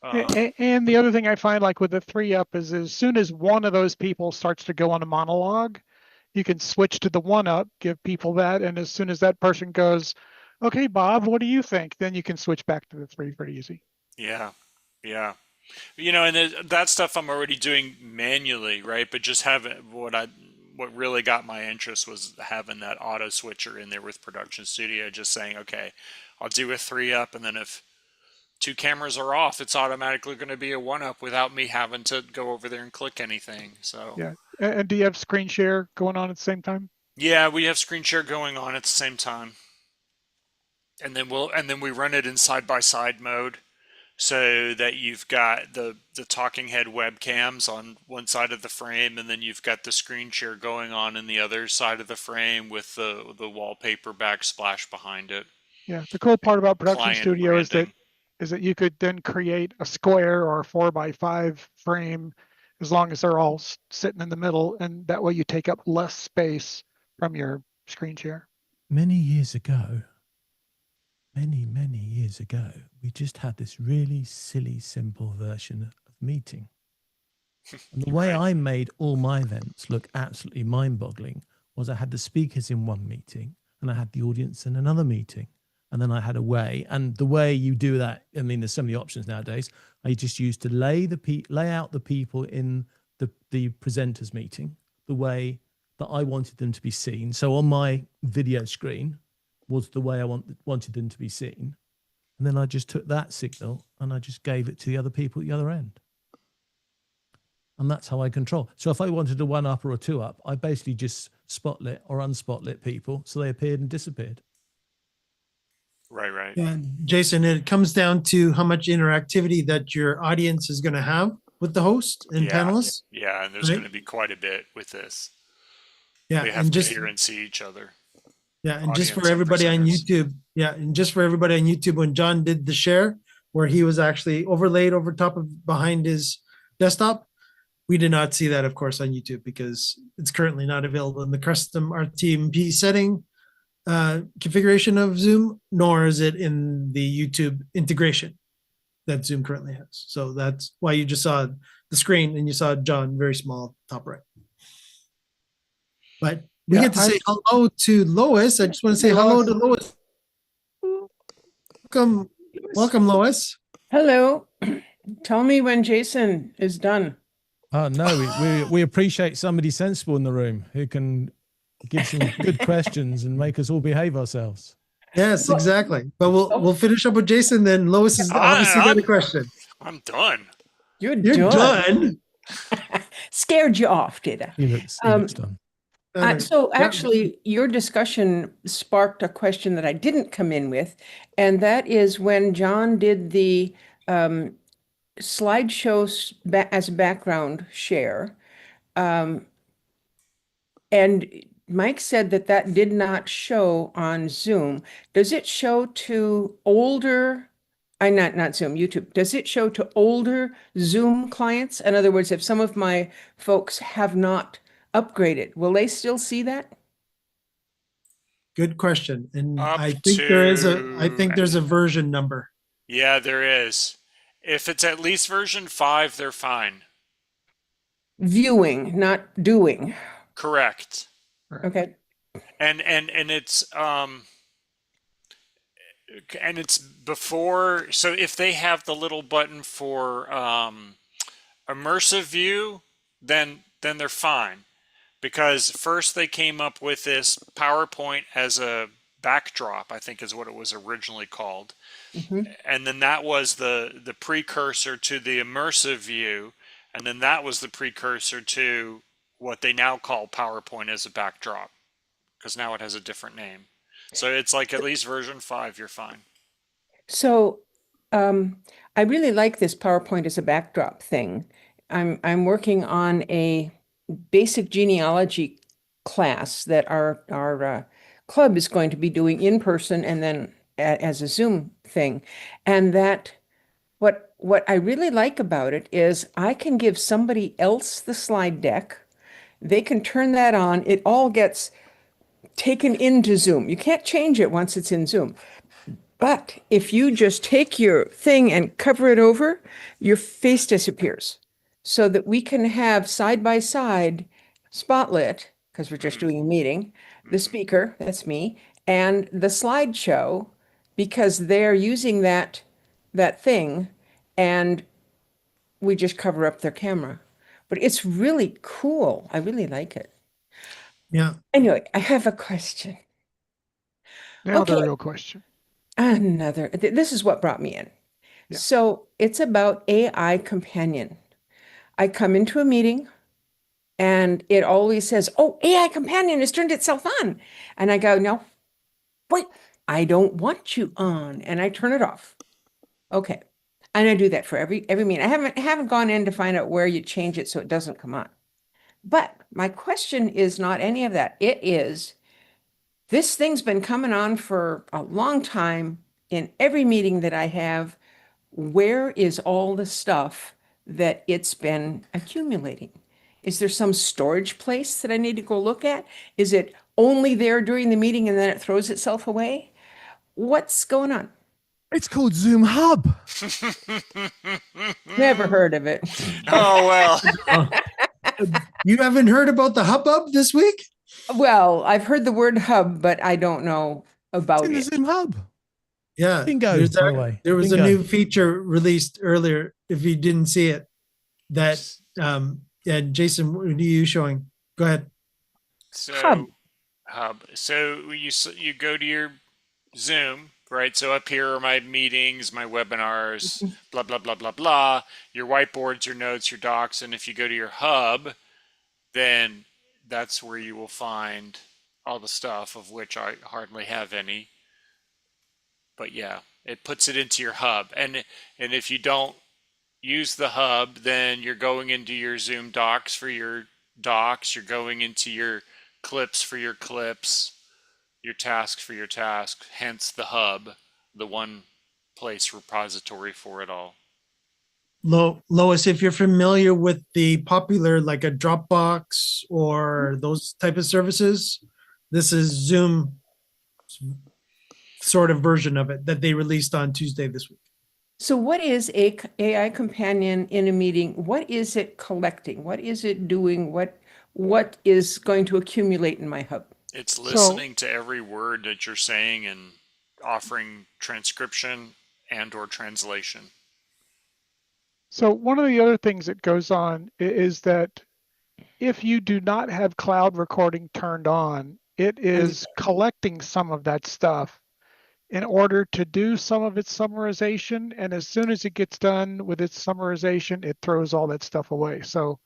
And the other thing I find, like with the 3-up, is as soon as one of those people starts to go on a monologue, you can switch to the 1-up, give people that, and as soon as that person goes, okay, Bob, what do you think? Then you can switch back to the 3 pretty easy. Yeah. And that stuff I'm already doing manually, right? But just having what really got my interest was having that auto switcher in there with Production Studio, just saying, okay, I'll do a 3-up, and then if 2 cameras are off, it's automatically going to be a 1-up without me having to go over there and click anything. So yeah. And do you have screen share going on at the same time? Yeah, we have screen share going on at the same time, and then we run it in side-by-side mode, so that you've got the talking head webcams on one side of the frame, and then you've got the screen share going on in the other side of the frame with the wallpaper backsplash behind it. Yeah, the cool part about Production Studio is that you could then create a square or a 4x5 frame, as long as they're all sitting in the middle, and that way you take up less space from your screen share. Many years ago, we just had this really silly, simple version of meeting. And the way I made all my events look absolutely mind-boggling was I had the speakers in one meeting, and I had the audience in another meeting. And then I had and the way you do that, I mean, there's so many options nowadays. I just used to lay out the people in the presenters meeting the way that I wanted them to be seen. So on my video screen was the way I wanted them to be seen. And then I just took that signal and I just gave it to the other people at the other end. And that's how I control. So if I wanted a 1-up or a 2-up, I basically just spotlit or unspotlit people, so they appeared and disappeared. Right. And Jason, it comes down to how much interactivity that your audience is going to have with the host and panelists. Yeah, and there's going to be quite a bit with this. Yeah, they have to hear and see each other. Yeah, and just for everybody on YouTube, when John did the share, where he was actually overlaid over top of behind his desktop, we did not see that, of course, on YouTube, because it's currently not available in the custom RTMP setting configuration of Zoom, nor is it in the YouTube integration that Zoom currently has. So that's why you just saw the screen and you saw John very small top right. But we get to say hello to Lois. I just want to say hello to Lois. Welcome, Lois. Hello. Tell me when Jason is done. No, we appreciate somebody sensible in the room who can give some good questions and make us all behave ourselves. Yes, exactly. But we'll finish up with Jason. Then Lois is obviously got a question. I'm done. You're done. Scared you off, did I? He looks done. So actually, your discussion sparked a question that I didn't come in with, and that is when John did the slideshow as a background share, and Mike said that did not show on Zoom. Does it show to older, not Zoom, YouTube, does it show to older Zoom clients? In other words, if some of my folks have not upgraded, will they still see that? Good question. And I think there's a version number. Yeah, there is. If it's at least version 5, they're fine. Viewing, not doing. Correct. Okay. And it's before, so if they have the little button for immersive view, then they're fine. Because first they came up with this PowerPoint as a backdrop, I think is what it was originally called. Mhm. And then that was the precursor to the immersive view, and then that was the precursor to what they now call PowerPoint as a backdrop, because now it has a different name. So it's like at least version 5, you're fine. So, I really like this PowerPoint as a backdrop thing. I'm working on a basic genealogy class that our club is going to be doing in person and then as a Zoom thing. And that what I really like about it is I can give somebody else the slide deck. They can turn that on. It all gets taken into Zoom. You can't change it once it's in Zoom. But if you just take your thing and cover it over, your face disappears. So that we can have side by side spotlit, because we're just doing a meeting, the speaker, that's me, and the slideshow, because they're using that thing, and we just cover up their camera. But it's really cool. I really like it. Yeah. Anyway, I have a question. Now the Okay, real question. this is what brought me in. Yeah. So it's about AI companion. I come into a meeting and it always says, "Oh, AI companion has turned itself on." And I go, "No, wait, I don't want you on." And I turn it off. Okay. And I do that for every meeting. I haven't gone in to find out where you change it so it doesn't come on. But my question is not any of that. It is this thing's been coming on for a long time in every meeting that I have. Where is all the stuff that it's been accumulating? Is there some storage place that I need to go look at? Is it only there during the meeting and then it throws itself away? What's going on? It's called Zoom Hub. Never heard of it. Oh, well. You haven't heard about the hubbub this week? Well, I've heard the word hub, but I don't know It's about in the it. Zoom Hub. Yeah. Bingo, There's by the way. there was a Bingo. new feature released earlier, if you didn't see it, that yeah, Jason, what are you showing? Go ahead. So Hub. hub. So you go to your Zoom, right? So up here are my meetings, my webinars, blah blah blah blah blah. Your whiteboards, your notes, your docs, and if you go to your hub, then that's where you will find all the stuff of which I hardly have any. But yeah, it puts it into your hub, and if you don't use the hub, then you're going into your Zoom docs for your docs. You're going into your clips for your clips, your task for your task. Hence the hub, the one place repository for it all. Lois, if you're familiar with the popular like a Dropbox or those type of services, this is Zoom sort of version of it that they released on Tuesday this week. So what is a AI companion in a meeting? What is it collecting? What is it doing? What is going to accumulate in my hub? It's So, listening to every word that you're saying and offering transcription and or translation. so one of the other things that goes on is that if you do not have cloud recording turned on, it is collecting some of that stuff in order to do some of its summarization. And as soon as it gets done with its summarization, it throws all that stuff away. So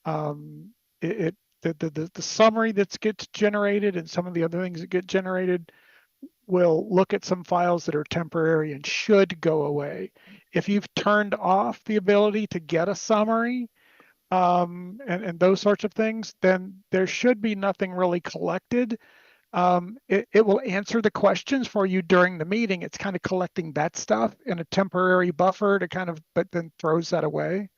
um, it the summary that gets generated and some of the other things that get generated will look at some files that are temporary and should go away. If you've turned off the ability to get a summary, and those sorts of things, then there should be nothing really collected. It will answer the questions for you during the meeting. It's kind of collecting that stuff in a temporary buffer to kind of, but then throws that away.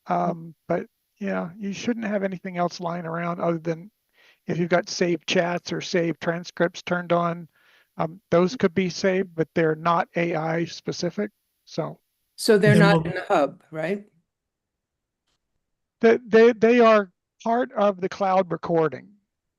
But yeah, you shouldn't have anything else lying around other than if you've got saved chats or saved transcripts turned on. Those could be saved, but they're not AI specific. So So they're Then not we'll, in the hub, right? they are part of the cloud recording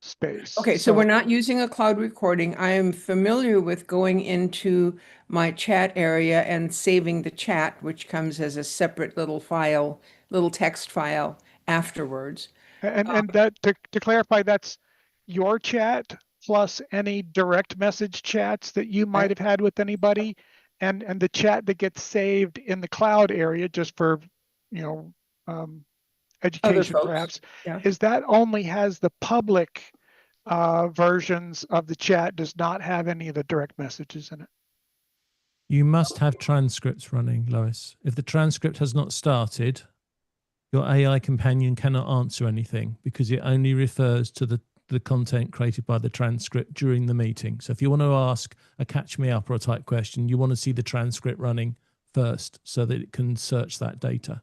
space. Okay, so we're So not using a cloud recording. I am familiar with going into my chat area and saving the chat, which comes as a separate little file, little text file afterwards. and that to clarify, that's your chat. plus any direct message chats that you might have had with anybody, and the chat that gets saved in the cloud area just for, you know, education folks. perhaps, Yeah. is that only has the public versions of the chat, does not have any of the direct messages in it. You must have transcripts running, Lois. If the transcript has not started, your AI companion cannot answer anything because it only refers to the content created by the transcript during the meeting. So if you want to ask a catch me up or a type question, you want to see the transcript running first so that it can search that data.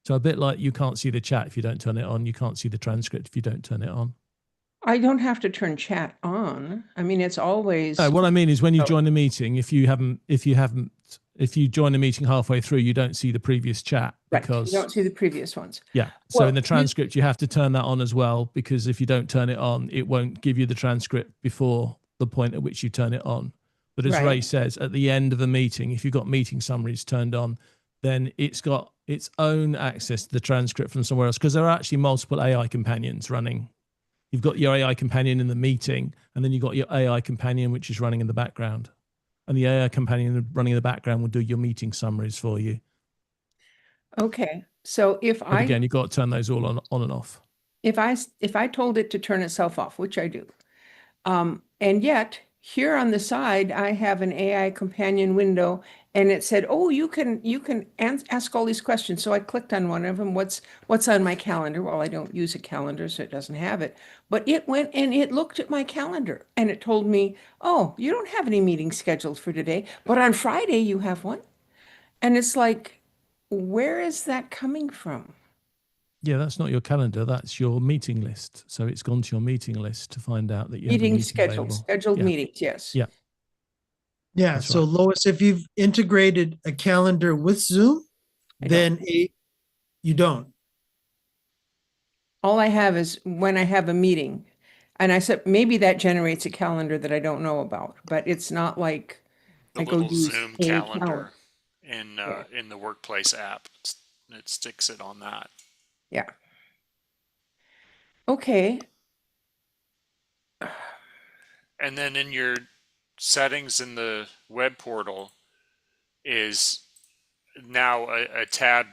So a bit like you can't see the chat if you don't turn it on, you can't see the transcript if you don't turn it on. I don't have to turn chat on. I mean, it's always. No, what I mean is when you join a meeting, if you join a meeting halfway through, you don't see the previous chat because you don't see the previous ones. Yeah. So in the transcript, you have to turn that on as well, because if you don't turn it on, it won't give you the transcript before the point at which you turn it on. But as Ray says, at the end of the meeting, if you've got meeting summaries turned on, then it's got its own access to the transcript from somewhere else, because there are actually multiple AI companions running. You've got your AI companion in the meeting, and then you've got your AI companion, which is running in the background. And the AI companion running in the background will do your meeting summaries for you. Okay. So But again, you've got to turn those all on and off. If I told it to turn itself off, which I do, and yet here on the side, I have an AI companion window, and it said, "Oh, you can ask all these questions." So I clicked on one of them. What's on my calendar? Well, I don't use a calendar, so it doesn't have it. But it went and it looked at my calendar, and it told me, "Oh, you don't have any meetings scheduled for today, but on Friday you have one." And it's like, where is that coming from? Yeah, that's not your calendar. That's your meeting list. So it's gone to your meeting list to find out that you have a Meeting meeting scheduled, available. scheduled Yeah. meetings, yes. Yeah. Yeah. That's So right. Lois, if you've integrated a calendar with Zoom, then you don't. All I have is when I have a meeting. And I said, maybe that generates a calendar that I don't know about, but it's not like The I go little use Zoom a calendar calendar. in the workplace app, it sticks it on that. Yeah. Okay. And then in your settings in the web portal is now a tab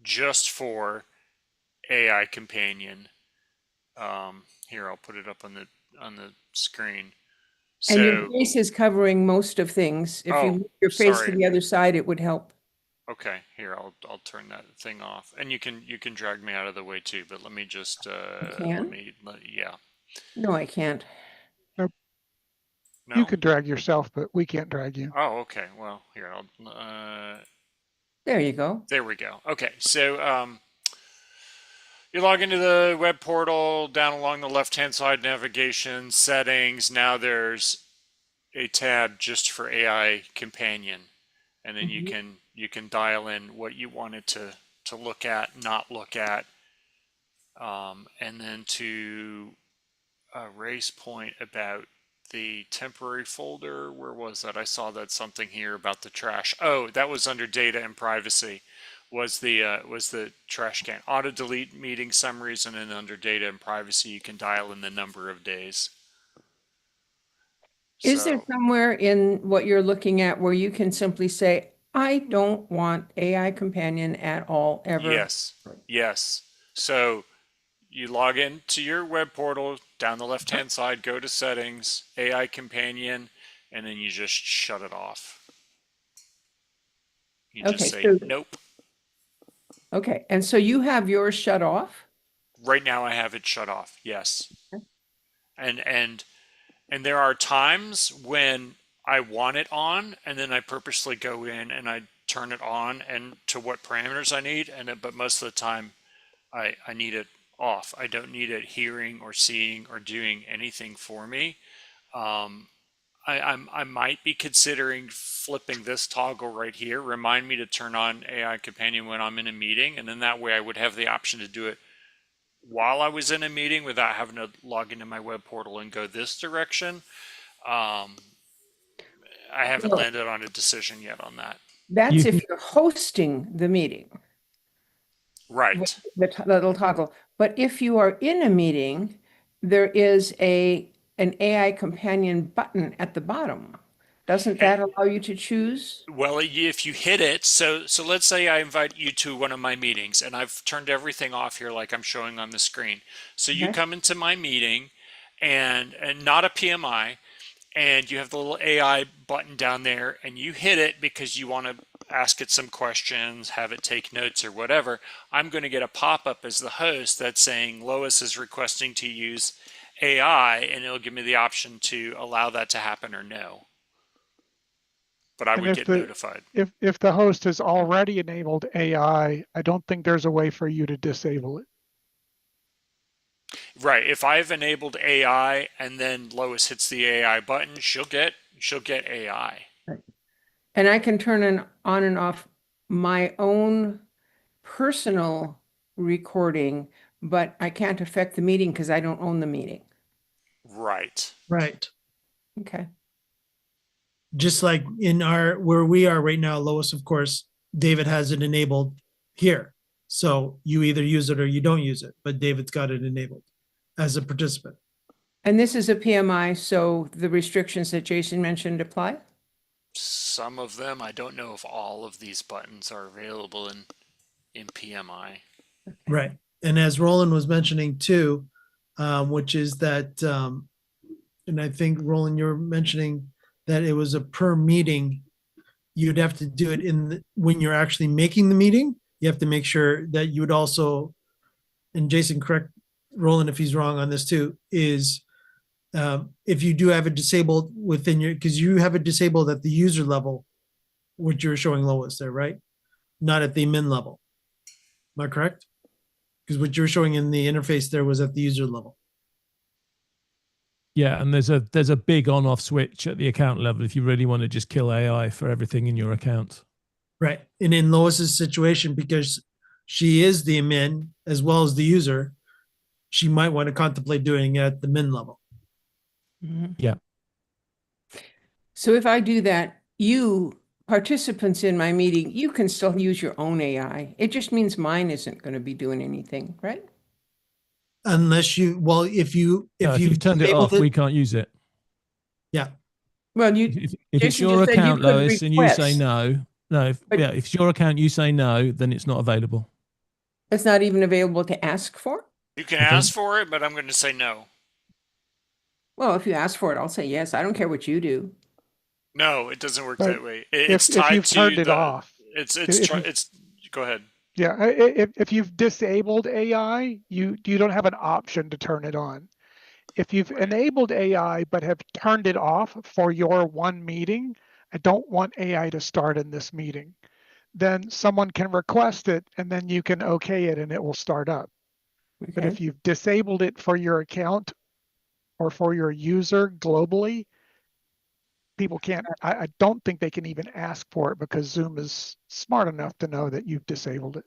just for AI companion. Here, I'll put it up on the screen. So, And your face is covering most of things. If you move your face to sorry. the other side, it would help. Okay, here I'll turn that thing off, and you can drag me out of the way too. But let me just yeah. No, I can't. Nope. No? You can drag yourself, but we can't drag you. Oh, okay. Well, here I'll. There you go. There we go. Okay, so you log into the web portal. Down along the left-hand side, navigation, settings. Now there's a tab just for AI companion, and then you can dial in what you want it to look at, not look at, and then to Ray's point about the temporary folder. Where was that? I saw that something here about the trash. Oh, that was under data and privacy. Was the trash can. Auto delete meeting summaries, and then under data and privacy, you can dial in the number of days. Is there somewhere in what you're looking at where you can simply say, I don't want AI companion at all, ever? Yes. So you log into your web portal, down the left-hand side, go to settings, AI companion, and then you just shut it off. You just say, nope. Okay, and so you have yours shut off? Right now I have it shut off, yes. And there are times when I want it on, and then I purposely go in and I turn it on and to what parameters I need, but most of the time I need it off. I don't need it hearing or seeing or doing anything for me. I might be considering flipping this toggle right here. Remind me to turn on AI Companion when I'm in a meeting, and then that way I would have the option to do it while I was in a meeting without having to log into my web portal and go this direction. I haven't landed on a decision yet on that. That's if you're hosting the meeting. Right. The little toggle. But if you are in a meeting, there is a an AI companion button at the bottom. Doesn't that allow you to choose? Well, if you hit it, so let's say I invite you to one of my meetings, and I've turned everything off here like I'm showing on the screen. So you Okay. come into my meeting, and not a PMI, and you have the little AI button down there, and you hit it because you want to ask it some questions, have it take notes or whatever. I'm going to get a pop-up as the host that's saying Lois is requesting to use AI, and it'll give me the option to allow that to happen or no. But I And would get notified. if the host has already enabled AI, I don't think there's a way for you to disable it. Right. If I've enabled AI and then Lois hits the AI button, she'll get AI. And I can turn on and off my own personal recording, but I can't affect the meeting because I don't own the meeting. Right. Right. Okay. Just like in where we are right now, Lois, of course, David has it enabled here. So you either use it or you don't use it, but David's got it enabled as a participant. And this is a PMI, so the restrictions that Jason mentioned apply? Some of them, I don't know if all of these buttons are available in PMI. Right. And as Roland was mentioning too, which is that, and I think Roland, you're mentioning that it was a per meeting. You'd have to do it when you're actually making the meeting. You have to make sure that you would also, and Jason, correct Roland if he's wrong on this too, is if you do have it disabled within because you have it disabled at the user level, which you're showing Lois there, right? Not at the admin level. Am I correct? Because what you're showing in the interface there was at the user level. Yeah, and there's a big on-off switch at the account level if you really want to just kill AI for everything in your account. Right. And in Lois's situation, because she is the admin as well as the user, she might want to contemplate doing it at the min level. Mhm. Yeah. So if I do that, you participants in my meeting, you can still use your own AI. It just means mine isn't going to be doing anything, right? Unless you, well, if No, if you've turned it off, we can't use it. Yeah. Well, If it's Jason your just said you account, could Lois, and you say request. no, if But- it's your account, you say no, then it's not available. It's not even available to ask for? You can I think- ask for it, but I'm going to say no. Well, if you ask for it, I'll say yes. I don't care what you do. No, it doesn't work But that way. It's if tied you've to turned it the. off, It's if you- it's. Go ahead. yeah, if you've disabled AI, you don't have an option to turn it on. If you've enabled AI but have turned it off for your one meeting, I don't want AI to start in this meeting, then someone can request it and then you can okay it and it will start up. But Okay. if you've disabled it for your account or for your user globally, people can't, I don't think they can even ask for it because Zoom is smart enough to know that you've disabled it.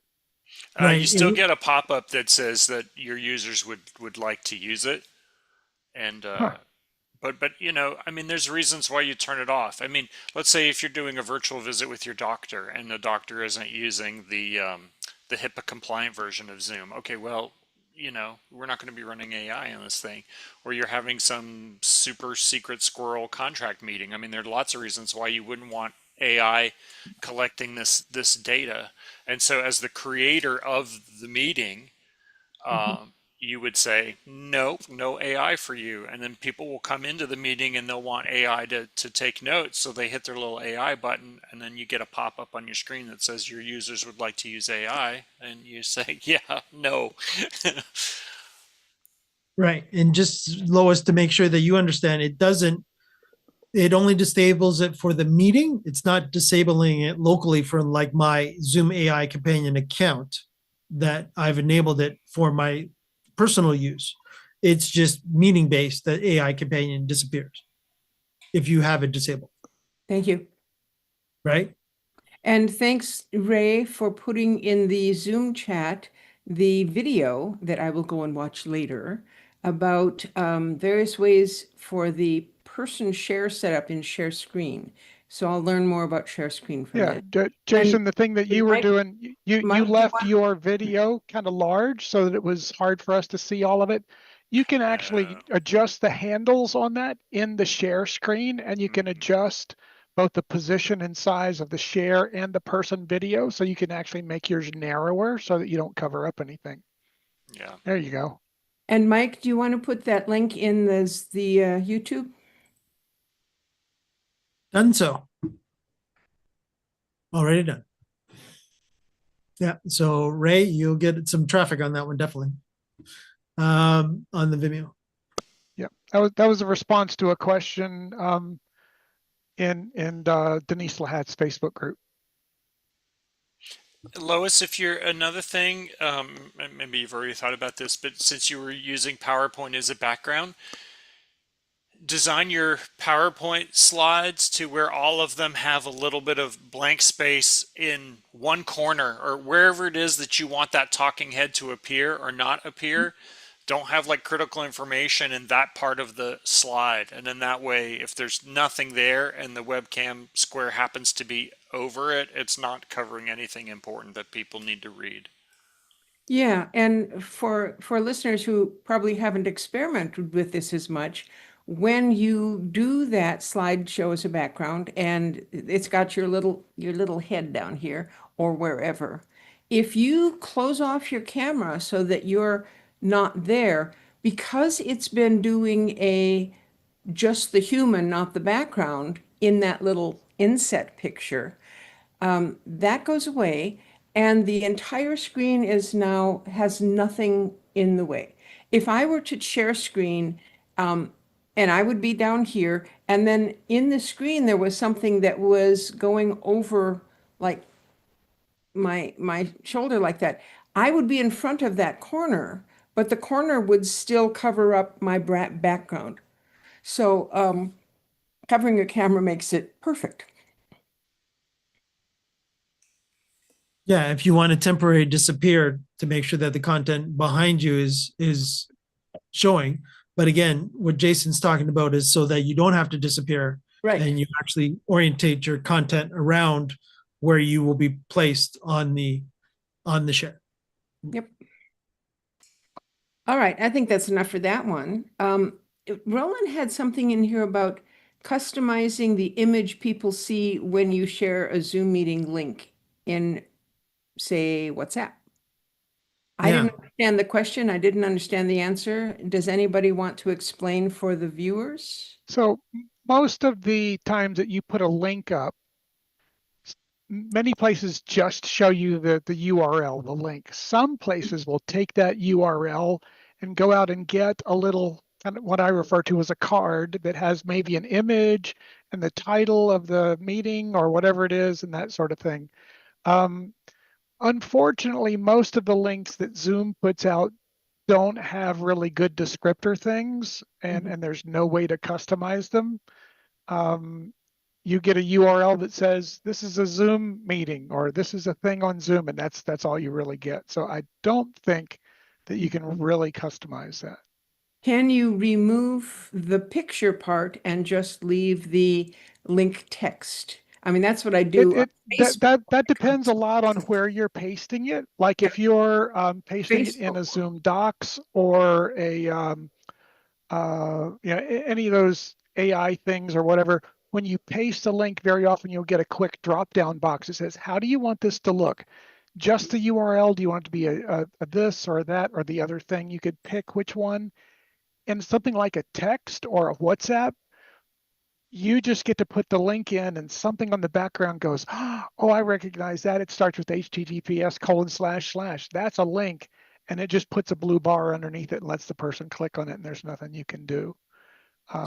Right. You still get a pop-up that says that your users would like to use it, and Huh. but I mean, there's reasons why you turn it off. I mean, let's say if you're doing a virtual visit with your doctor and the doctor isn't using the HIPAA compliant version of Zoom. Okay, well, we're not going to be running AI in this thing. Or you're having some super secret squirrel contract meeting. I mean, there are lots of reasons why you wouldn't want AI collecting this data. And so as the creator of the meeting, you would say, no AI for you. And then people will come into the meeting and they'll want AI to take notes. So they hit their little AI button and then you get a pop-up on your screen that says your users would like to use AI. And you say, yeah, no. Right. And just Lois, to make sure that you understand, it only disables it for the meeting. It's not disabling it locally for like my Zoom AI companion account that I've enabled it for my personal use. It's just meeting based that AI companion disappears if you have it disabled, Thank you. right? And thanks, Ray, for putting in the Zoom chat the video that I will go and watch later about various ways for the person share setup in share screen. So I'll learn more about share screen from Yeah, this. Jason, the thing that you were Mike- doing, you Mike, do you left want- your video kind of large so that it was hard for us to see all of it. You can actually adjust the handles on that in the share screen, and you can Mhm. adjust both the position and size of the share and the person video. So you can actually make yours narrower so that you don't cover up anything. Yeah. There you go. And Mike, do you want to put that link in the YouTube? Done so. Already done. Yeah. So Ray, you'll get some traffic on that one, definitely. On the Vimeo. Yeah, that was a response to a question in Denise Lahat's Facebook group. Lois, if you're another thing, and maybe you've already thought about this, but since you were using PowerPoint as a background, design your PowerPoint slides to where all of them have a little bit of blank space in one corner or wherever it is that you want that talking head to appear or not appear. Don't have like critical information in that part of the slide. And then that way, if there's nothing there and the webcam square happens to be over it, it's not covering anything important that people need to read. Yeah, and for listeners who probably haven't experimented with this as much, when you do that slideshow as a background and it's got your little head down here or wherever, if you close off your camera so that you're not there, because it's been doing a just the human, not the background, in that little inset picture, that goes away, and the entire screen is now has nothing in the way. If I were to share screen, and I would be down here, and then in the screen there was something that was going over like my shoulder like that, I would be in front of that corner, but the corner would still cover up my background. So covering your camera makes it perfect. Yeah, if you want to temporarily disappear to make sure that the content behind you is showing. But again, what Jason's talking about is so that you don't have to disappear Right. and you actually orientate your content around where you will be placed on the share. Yep. All right, I think that's enough for that one. Roland had something in here about customizing the image people see when you share a Zoom meeting link in, say, WhatsApp. I Yeah. didn't understand the question. I didn't understand the answer. Does anybody want to explain for the viewers? So most of the times that you put a link up, many places just show you the URL, the link. Some places will take that URL and go out and get a little, kind of what I refer to as a card that has maybe an image and the title of the meeting or whatever it is and that sort of thing. Unfortunately, most of the links that Zoom puts out don't have really good descriptor things, and there's no way to customize them. You get a URL that says this is a Zoom meeting or this is a thing on Zoom, and that's all you really get. So I don't think that you can really customize that. Can you remove the picture part and just leave the link text? I mean, that's what I do on Facebook. That depends a lot on where you're pasting it. Like if you're pasting it in a Facebook. Zoom Docs or a any of those AI things or whatever, when you paste a link, very often you'll get a quick drop down box that says, how do you want this to look? Just the URL? Do you want it to be a this or that or the other thing? You could pick which one. And something like a text or a WhatsApp, you just get to put the link in and something on the background goes, oh, I recognize that. It starts with https://. That's a link. And it just puts a blue bar underneath it and lets the person click on it, and there's nothing you can do.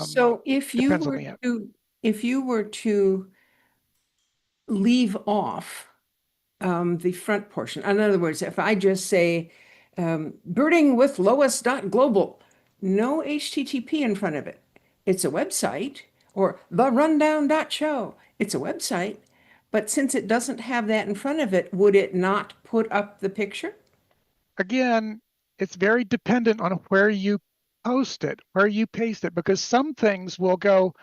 So if you Depends on were the app. to leave off the front portion, in other words, if I just say birding with Lois.global, no HTTP in front of it. It's a website, or the rundown.show. It's a website. But since it doesn't have that in front of it, would it not put up the picture? Again, it's very dependent on where you post it, where you paste it, because some things will go,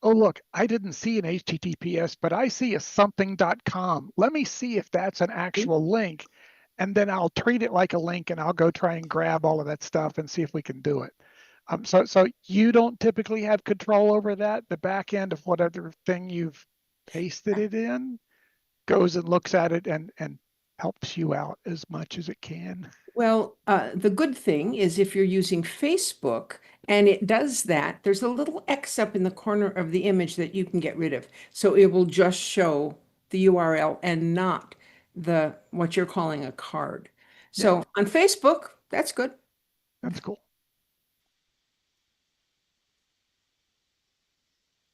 oh, look, I didn't see an HTTPS, but I see a something.com. Let me see if that's an actual link. and then I'll treat it like a link, and I'll go try and grab all of that stuff and see if we can do it. So you don't typically have control over that. The back end of whatever thing you've pasted it in goes and looks at it and helps you out as much as it can. Well, the good thing is if you're using Facebook and it does that, there's a little X up in the corner of the image that you can get rid of. So it will just show the URL and not the what you're calling a card. So on Facebook, that's good. That's cool.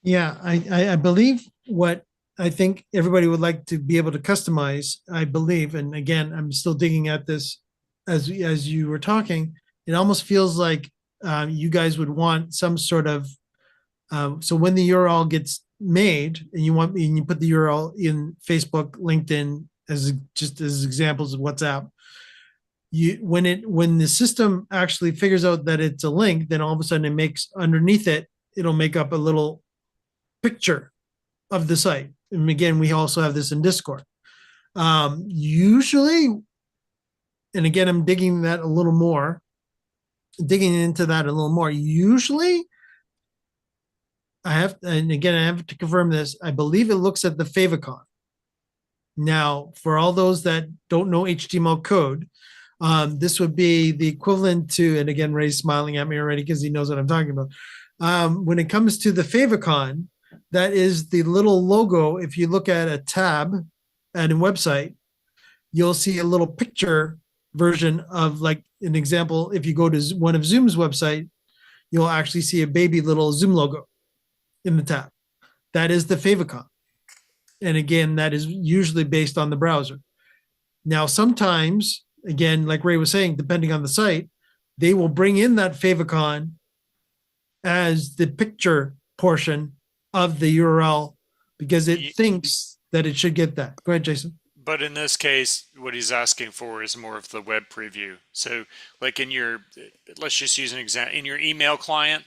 Yeah, I believe what I think everybody would like to be able to customize, I believe, and again, I'm still digging at this as you were talking. It almost feels like you guys would want some sort of so when the URL gets made and you put the URL in Facebook, LinkedIn as just as examples of WhatsApp, when the system actually figures out that it's a link, then all of a sudden it makes underneath it, it'll make up a little picture of the site. And again, we also have this in Discord. Usually, and again, I'm digging into that a little more. Usually, and again, I have to confirm this. I believe it looks at the favicon. Now, for all those that don't know HTML code, this would be the equivalent to, and again, Ray's smiling at me already because he knows what I'm talking about. When it comes to the favicon, that is the little logo. If you look at a tab at a website, you'll see a little picture version of, like an example. If you go to one of Zoom's website, you'll actually see a baby little Zoom logo in the tab. That is the favicon. And again, that is usually based on the browser. Now, sometimes, again, like Ray was saying, depending on the site, they will bring in that favicon as the picture portion of the URL because it thinks that it should get that. Go ahead, Jason. But in this case, what he's asking for is more of the web preview. So like in your, let's just use an example, in your email client,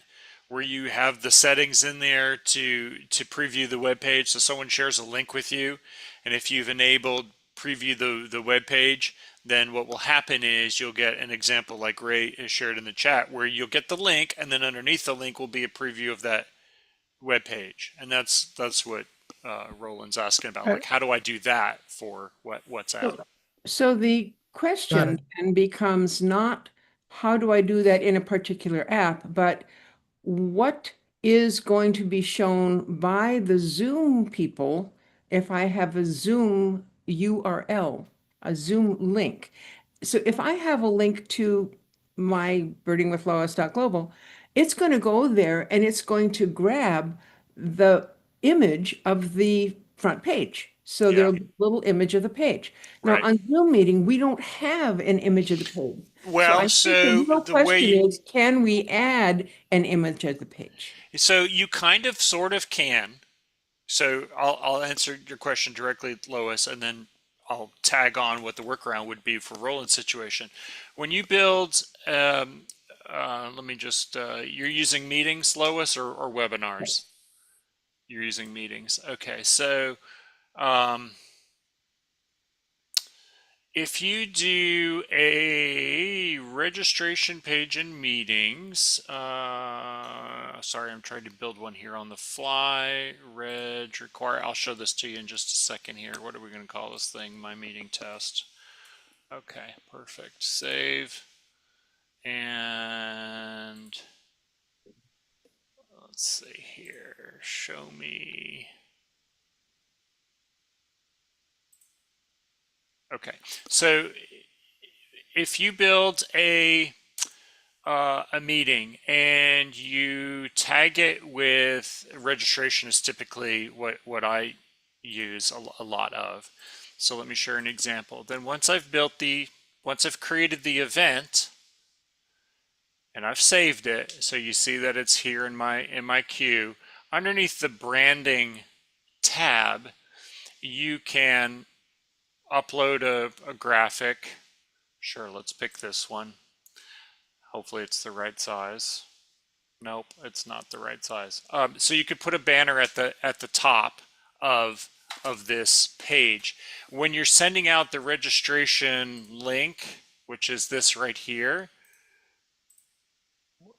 where you have the settings in there to preview the web page. So someone shares a link with you, and if you've enabled preview the web page, then what will happen is you'll get an example like Ray has shared in the chat, where you'll get the link, and then underneath the link will be a preview of that web page. And that's what Roland's asking about. Like, how do I do that for WhatsApp? So the question then becomes not how do I do that in a particular app, but what is going to be shown by the Zoom people if I have a Zoom URL, a Zoom link. So if I have a link to my birdingwithlois.global, it's going to go there and it's going to grab the image of the front page. So there'll be a little image of the page. Now on Zoom meeting, we don't have an image of the page. Well, so the real question is, can we add an image of the page? So you kind of sort of can. So I'll answer your question directly, Lois, and then I'll tag on what the workaround would be for Roland's situation. When you build, let me just, you're using meetings, Lois, or webinars? You're using meetings. Okay, so if you do a registration page in meetings, sorry, I'm trying to build one here on the fly. Reg require, I'll show this to you in just a second here. What are we going to call this thing? My meeting test. Okay, perfect. Save. And let's see here. Show me. Okay, so if you build a meeting and you tag it with registration is typically what I use a lot of. So let me share an example. Then once I've created the event and I've saved it, so you see that it's here in my queue, underneath the branding tab, you can upload a graphic. Sure, let's pick this one. Hopefully it's the right size. Nope, it's not the right size. So you could put a banner at the top of of this page. When you're sending out the registration link, which is this right here,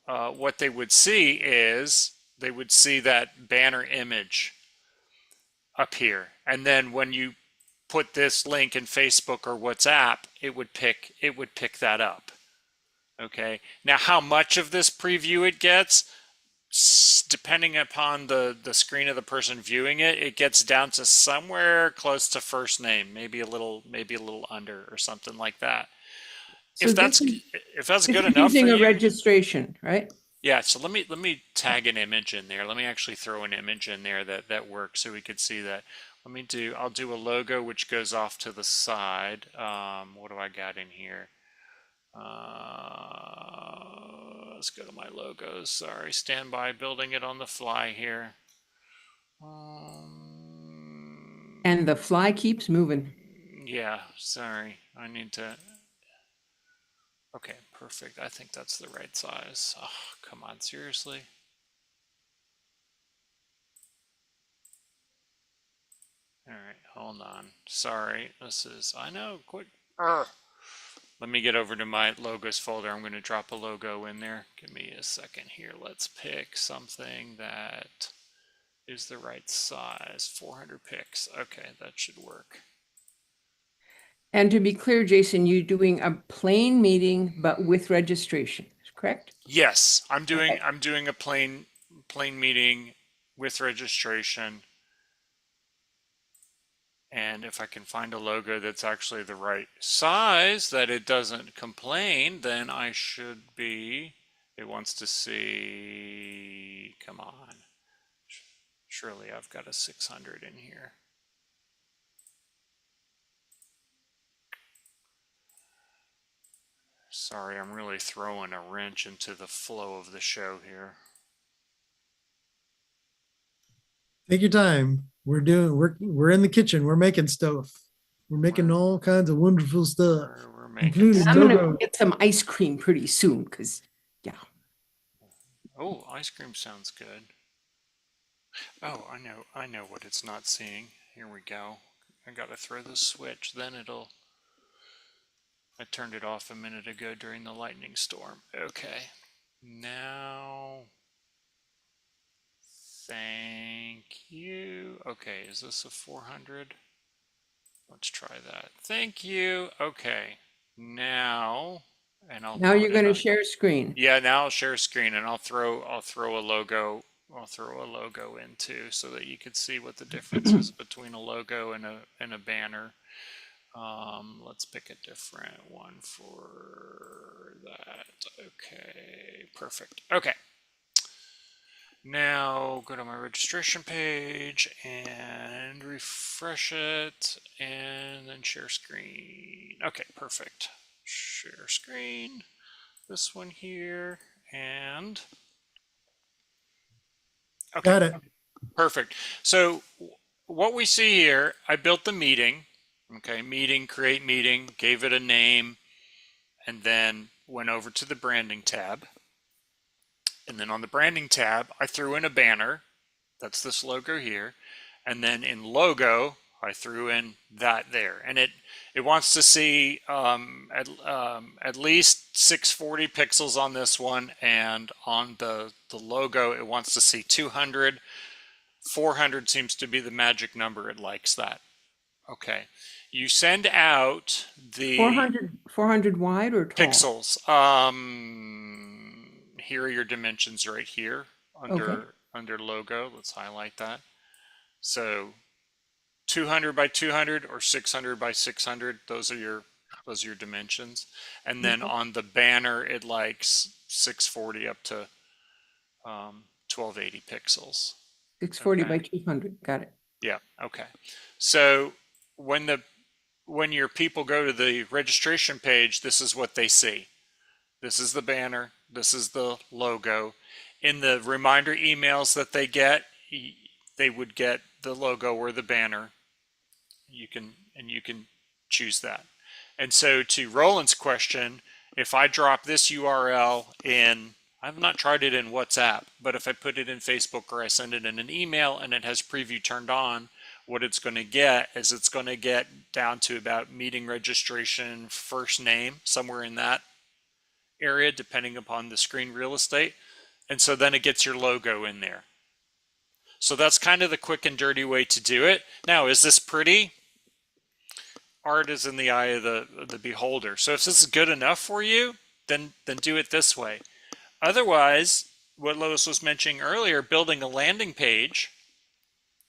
what they would see is they would see that banner image up here. And then when you put this link in Facebook or WhatsApp, it would pick that up. Okay. Now, how much of this preview it gets, depending upon the screen of the person viewing it, it gets down to somewhere close to first name, maybe a little under or something like that. So If that's good enough for using a you, registration, right? yeah. So let me tag an image in there. Let me actually throw an image in there that works so we could see that. I'll do a logo which goes off to the side. What do I got in here? Let's go to my logos. Sorry, stand by, building it on the fly here. And the fly keeps moving. Yeah, sorry. I need to. Okay, perfect. I think that's the right size. Oh, come on, seriously? All right, hold on. Sorry, I know, quick. Let me get over to my logos folder. I'm going to drop a logo in there. Give me a second here. Let's pick something that is the right size. 400 pixels. Okay, that should work. And to be clear, Jason, you're doing a plain meeting, but with registration, correct? Yes, I'm doing a plain meeting with registration. And if I can find a logo that's actually the right size, that it doesn't complain, then I should be. It wants to see, come on. Surely I've got a 600 in here. Sorry, I'm really throwing a wrench into the flow of the show here. Take your time. We're in the kitchen. We're making stuff. We're making all kinds of wonderful stuff. We're making. Including I'm logo. gonna get some ice cream pretty soon, because yeah. Oh, ice cream sounds good. Oh, I know what it's not seeing. Here we go. I gotta throw the switch, then it'll. I turned it off a minute ago during the lightning storm. Okay. Now. Thank you. Okay, is this a 400? Let's try that. Thank you. Okay. Now, and Now you're going to share screen. Yeah, now I'll share screen, and I'll throw a logo. I'll throw a logo in too, so that you could see what the difference is between a logo and a banner. Let's pick a different one for that. Okay, perfect. Okay. Now go to my registration page and refresh it, and then share screen. Okay, perfect. Share screen. This one here, and okay. Got it. Perfect. So what we see here, I built the meeting. Okay, meeting, create meeting, gave it a name, and then went over to the branding tab. And then on the branding tab, I threw in a banner. That's this logo here. And then in logo, I threw in that there. And it wants to see at least 640 pixels on this one. And on the logo, it wants to see 200. 400 seems to be the magic number. It likes that. Okay. You send out the 400 wide or tall? pixels. Here are your dimensions right here under logo. Let's highlight that. So 200 by 200 or 600 by 600. Those are your dimensions. And then on the banner, it likes 640 up to 1280 pixels. 640 by 200. Got it. Yeah. Okay. So when your people go to the registration page, this is what they see. This is the banner. This is the logo. In the reminder emails that they get, they would get the logo or the banner. You can choose that. And so to Roland's question, if I drop this URL in, I've not tried it in WhatsApp, but if I put it in Facebook or I send it in an email and it has preview turned on, what it's going to get is it's going to get down to about meeting registration, first name, somewhere in that area, depending upon the screen real estate. And so then it gets your logo in there. So that's kind of the quick and dirty way to do it. Now, is this pretty? Art is in the eye of the beholder. So if this is good enough for you, then do it this way. Otherwise, what Lois was mentioning earlier, building a landing page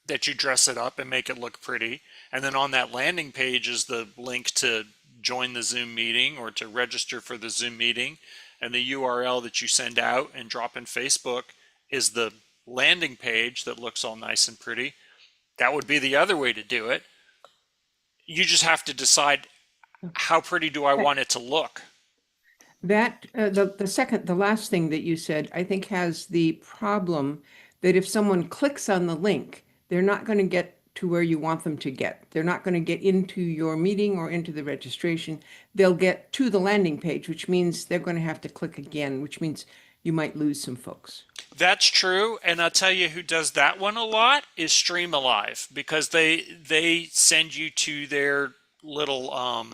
that you dress it up and make it look pretty. And then on that landing page is the link to join the Zoom meeting or to register for the Zoom meeting. And the URL that you send out and drop in Facebook is the landing page that looks all nice and pretty. That would be the other way to do it. You just have to decide, how pretty do I want it to look? That the last thing that you said, I think has the problem that if someone clicks on the link, they're not going to get to where you want them to get. They're not going to get into your meeting or into the registration. They'll get to the landing page, which means they're going to have to click again, which means you might lose some folks. That's true, and I'll tell you who does that one a lot is Stream Alive, because they send you to their little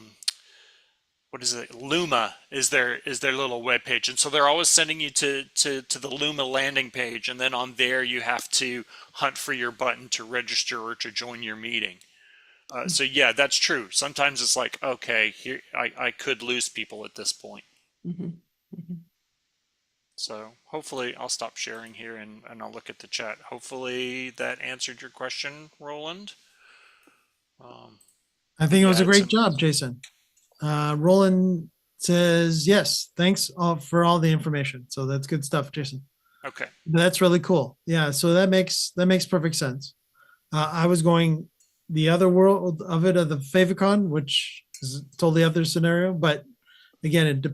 what is it? Luma is their little web page, and so they're always sending you to the Luma landing page, and then on there you have to hunt for your button to register or to join your meeting. So yeah, that's true. Sometimes it's like, okay, here I could lose people at this point. Mm-hmm. Mm-hmm. So hopefully I'll stop sharing here and I'll look at the chat. Hopefully that answered your question, Roland. I think it was a great some... job, Jason. Roland says, yes, thanks for all the information. So that's good stuff, Jason. Okay. That's really cool. Yeah. So that makes perfect sense. I was going the other world of it, of the favicon, which is a totally other scenario, but again, it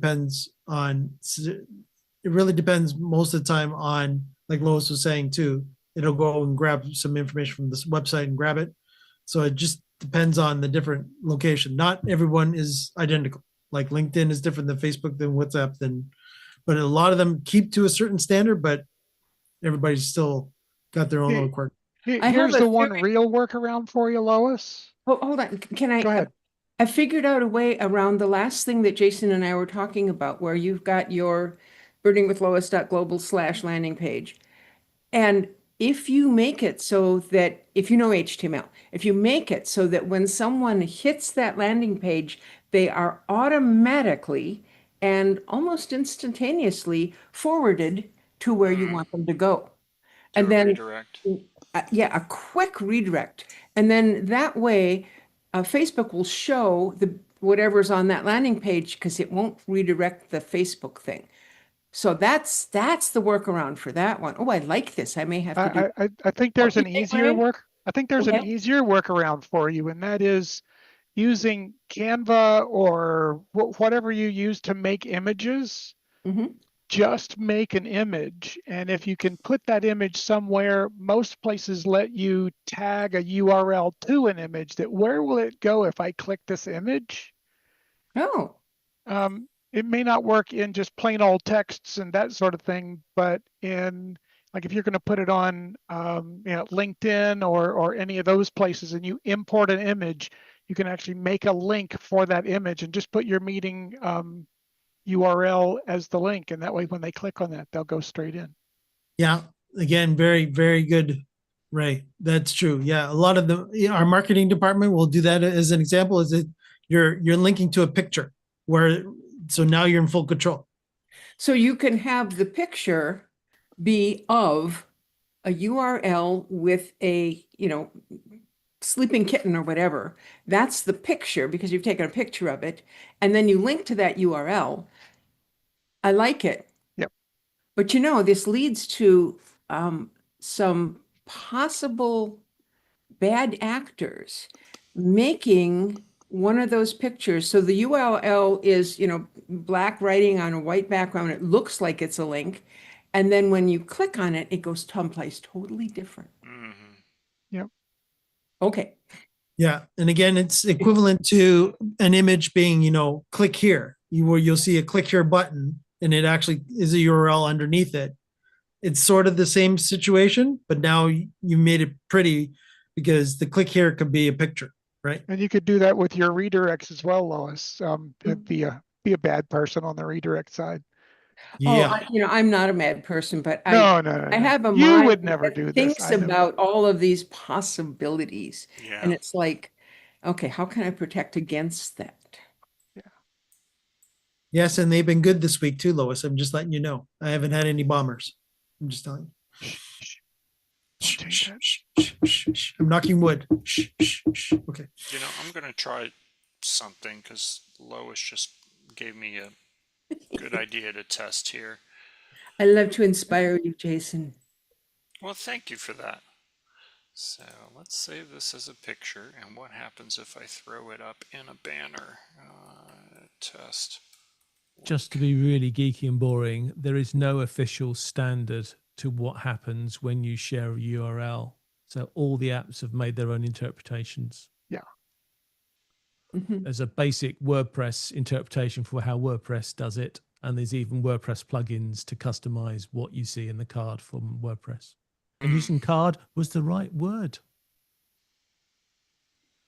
really depends most of the time on, like Lois was saying too, it'll go and grab some information from this website and grab it. So it just depends on the different location. Not everyone is identical. Like LinkedIn is different than Facebook, than WhatsApp, but a lot of them keep to a certain standard, but everybody's still got their own little quirk. Here's the one real workaround for you, Lois. Hold on. Can I? Go ahead. I figured out a way around the last thing that Jason and I were talking about, where you've got your birdingwithlois.global/landing page. And if you make it so that, if you know HTML, if you make it so that when someone hits that landing page, they are automatically and almost instantaneously forwarded to where you want them to go. And then redirect. Yeah, a quick redirect. And then that way, Facebook will show whatever's on that landing page because it won't redirect the Facebook thing. So that's the workaround for that one. Oh, I like this. I may have to do. I think there's an easier Ryan? an easier workaround for you, and that is using Canva or whatever you use to make images. Mm-hmm. Just make an image, and if you can put that image somewhere, most places let you tag a URL to an image. That where will it go if I click this image? Oh. It may not work in just plain old texts and that sort of thing, but in, like, if you're going to put it on LinkedIn or any of those places and you import an image, you can actually make a link for that image and just put your meeting URL as the link, and that way when they click on that, they'll go straight in. Yeah, again, very, very good, Ray. That's true. Yeah, a lot of our marketing department will do that as an example. Is that you're linking to a picture so now you're in full control. So you can have the picture be of a URL with a, sleeping kitten or whatever. That's the picture because you've taken a picture of it. And then you link to that URL. I like it. Yep. But this leads to some possible bad actors making one of those pictures. So the URL is, black writing on a white background. It looks like it's a link. And then when you click on it, it goes someplace totally different. Mm-hmm. Yep. Okay. Yeah. And again, it's equivalent to an image being, click here, where you'll see a click here button and it actually is a URL underneath it. It's sort of the same situation, but now you made it pretty because the click here could be a picture, right? And you could do that with your redirects as well, Lois. Be a bad person on the redirect side. Oh, Yeah. I'm not a mad person, but No, I have a You would mind never that do this. thinks I know. about all of these possibilities. Yeah. And it's like, okay, how can I protect against that? Yes, and they've been good this week too, Lois. I'm just letting you know. I haven't had any bombers. I'm just telling you. Don't change that. I'm knocking wood. Okay. I'm going to try something because Lois just gave me a good idea to test here. I love to inspire you, Jason. Well, thank you for that. So let's save this as a picture. And what happens if I throw it up in a banner? Test. Just to be really geeky and boring, there is no official standard to what happens when you share a URL. So all the apps have made their own interpretations. Yeah. Mhm. There's a basic WordPress interpretation for how WordPress does it. And there's even WordPress plugins to customize what you see in the card from WordPress. And using card was the right word.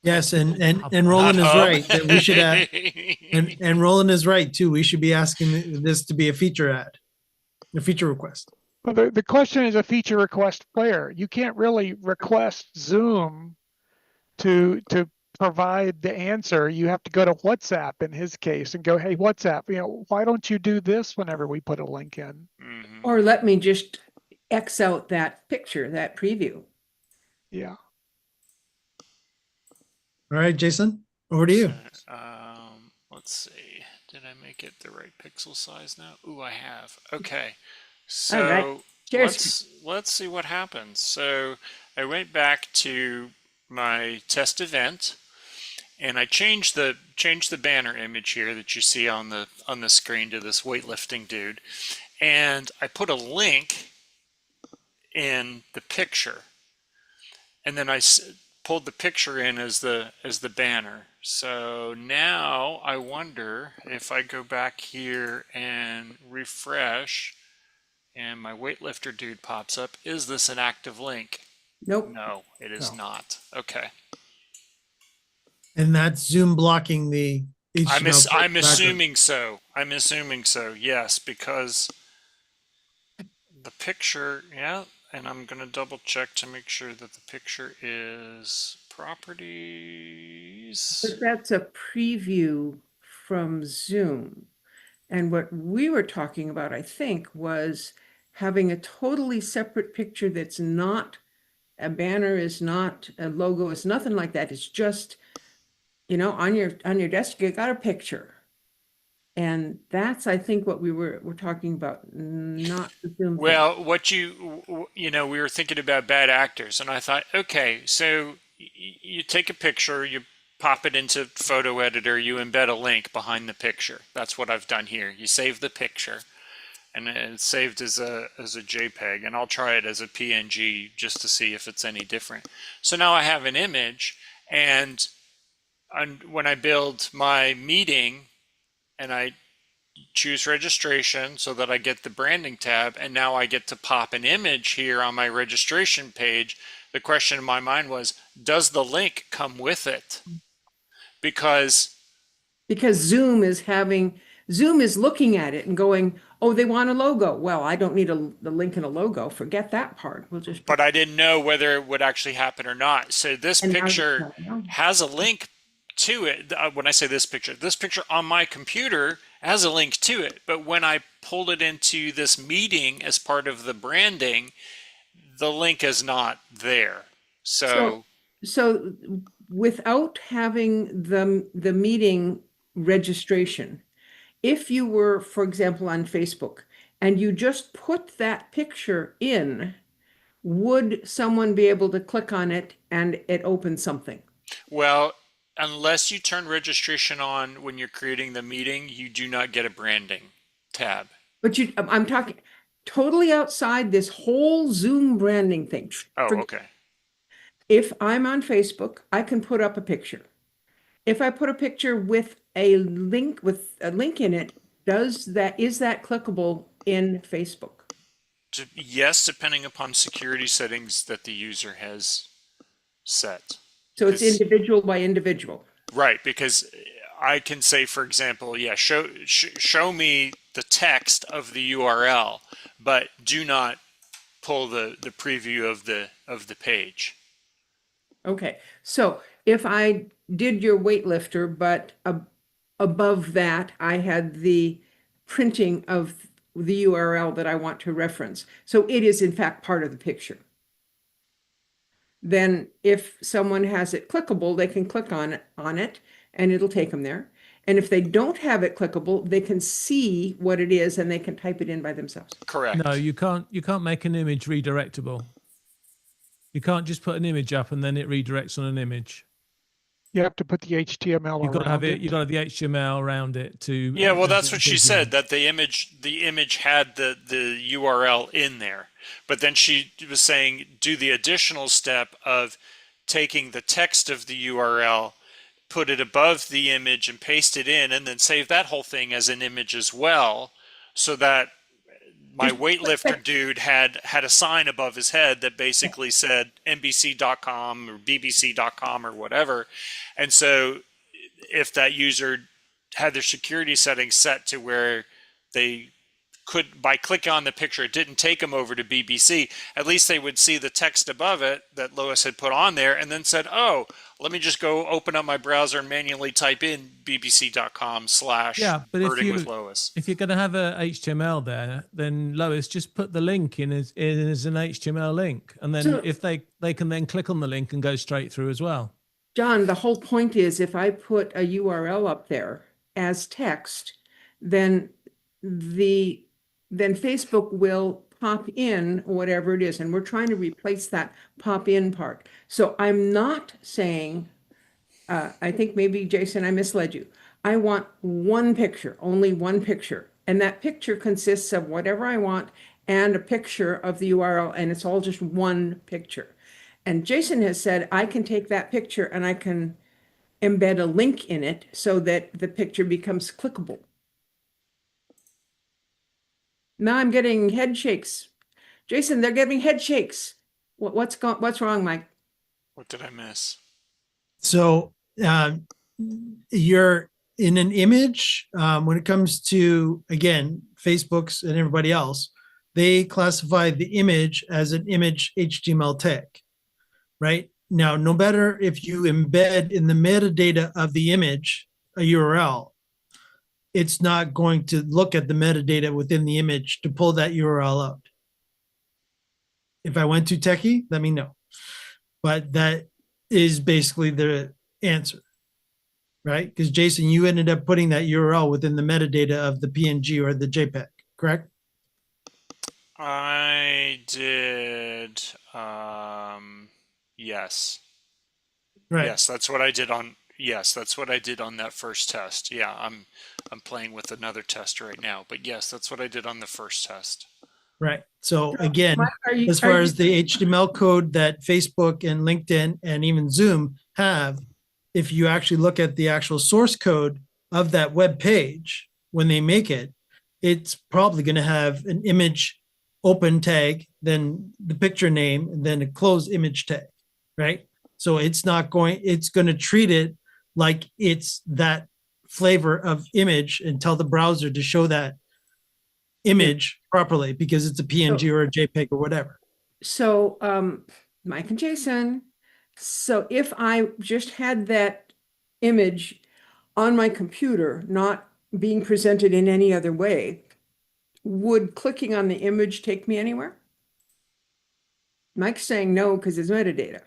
Yes, and Roland is right that we should add, and Roland is right too. We should be asking this to be a feature ad, a feature request. Well, the question is a feature request player. You can't really request Zoom to provide the answer. You have to go to WhatsApp in his case and go, hey, WhatsApp, why don't you do this whenever we put a link in? Mm-hmm. Or let me just X out that picture, that preview. Yeah. All right, Jason, over to you. So, let's see. Did I make it the right pixel size now? Ooh, I have. Okay. So All right. Cheers. let's see what happens. So I went back to my test event and I changed the banner image here that you see on the screen to this weightlifting dude. And I put a link in the picture. And then I pulled the picture in as the banner. So now I wonder if I go back here and refresh and my weightlifter dude pops up, is this an active link? Nope. No, it is not. Okay. And that's Zoom blocking the HTML. I'm assuming so. I'm assuming so. Yes, because the picture, yeah, and I'm going to double check to make sure that the picture is properties. But that's a preview from Zoom. And what we were talking about, I think, was having a totally separate picture that's not a banner, is not a logo, is nothing like that. It's just, on your desk, you got a picture. And that's, I think, what we were talking about, not the Zoom thing. Well, we were thinking about bad actors, and I thought, okay, so you take a picture, you pop it into photo editor, you embed a link behind the picture. That's what I've done here. You save the picture, and it's saved as a JPEG, and I'll try it as a PNG just to see if it's any different. So now I have an image, and when I build my meeting, and I choose registration so that I get the branding tab, and now I get to pop an image here on my registration page. The question in my mind was, does the link come with it? Because Zoom is looking at it and going, oh, they want a logo. Well, I don't need the link and a logo. Forget that part. We'll just. But I didn't know whether it would actually happen or not. So this picture has a link to it. When I say this picture on my computer has a link to it. But when I pulled it into this meeting as part of the branding, the link is not there. So without having the meeting registration, if you were, for example, on Facebook and you just put that picture in, would someone be able to click on it and it opens something? Well, unless you turn registration on when you're creating the meeting, you do not get a branding tab. But I'm talking totally outside this whole Zoom branding thing. Oh, okay. If I'm on Facebook, I can put up a picture. If I put a picture with a link in it, is that clickable in Facebook? Yes, depending upon security settings that the user has set. So it's 'Cause- individual by individual. right, because I can say, for example, yeah, show me the text of the URL, but do not pull the preview of the page. Okay, so if I did your weightlifter, but above that, I had the printing of the URL that I want to reference. So it is in fact part of the picture. Then if someone has it clickable, they can click on it and it'll take them there. And if they don't have it clickable, they can see what it is and they can type it in by themselves. Correct. No, you can't. You can't make an image redirectable. You can't just put an image up and then it redirects on an image. You have to put the HTML You've got to have around it. You've got to have the HTML around it to. Yeah, well, that's what she said, that the image had the URL in there. But then she was saying do the additional step of taking the text of the URL, put it above the image and paste it in, and then save that whole thing as an image as well, so that my weightlifter dude had a sign above his head that basically said NBC.com or BBC.com or whatever. And so if that user had their security settings set to where they could, by clicking on the picture, it didn't take them over to BBC, at least they would see the text above it that Lois had put on there and then said, oh, let me just go open up my browser and manually type in bbc.com slash birding with Lois. If you're going to have a HTML there, then Lois, just put the link in as an HTML link. And then So- if they can then click on the link and go straight through as well. John, the whole point is if I put a URL up there as text, then Facebook will pop in whatever it is. And we're trying to replace that pop in part. So I'm not saying, I think maybe Jason, I misled you. I want one picture, only one picture. And that picture consists of whatever I want and a picture of the URL, and it's all just one picture. And Jason has said, I can take that picture and I can embed a link in it so that the picture becomes clickable. Now I'm getting head shakes. Jason, they're getting head shakes. What's wrong, Mike? What did I miss? So you're in an image when it comes to, again, Facebook's and everybody else, they classify the image as an image HTML tag, right? Now, no matter if you embed in the metadata of the image a URL, it's not going to look at the metadata within the image to pull that URL out. If I went too techie, let me know. But that is basically the answer, right? Because Jason, you ended up putting that URL within the metadata of the PNG or the JPEG, correct? I did. Yes. Right. Yes, that's what I did on. Yes, that's what I did on that first test. Yeah, I'm playing with another test right now, but yes, that's what I did on the first test. Right. So again, Mike, as far as the HTML code that Facebook and LinkedIn and even Zoom have, if you actually look at the actual source code of that web page when they make it, it's probably going to have an image open tag, then the picture name, and then a closed image tag, right? So it's going to treat it like it's that flavor of image and tell the browser to show that image properly because it's a PNG or a JPEG or whatever. So, Mike and Jason, so if I just had that image on my computer, not being presented in any other way, would clicking on the image take me anywhere? Mike's saying no because it's metadata.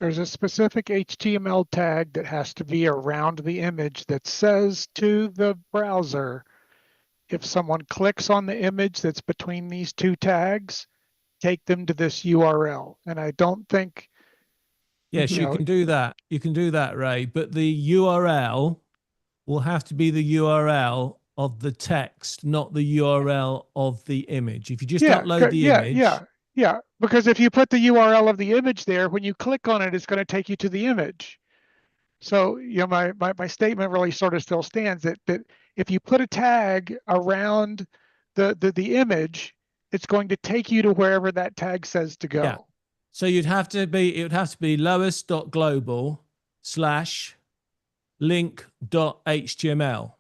There's a specific HTML tag that has to be around the image that says to the browser, if someone clicks on the image that's between these two tags, take them to this URL. And I don't think. Yes, you can do that. You can do that, Ray. But the URL will have to be the URL of the text, not the URL of the image. If you just upload the image. Yeah, because if you put the URL of the image there, when you click on it, it's going to take you to the image. So, my statement really sort of still stands that if you put a tag around the image, it's going to take you to wherever that tag says to go. Yeah. So it would have to be lois.global/link.html.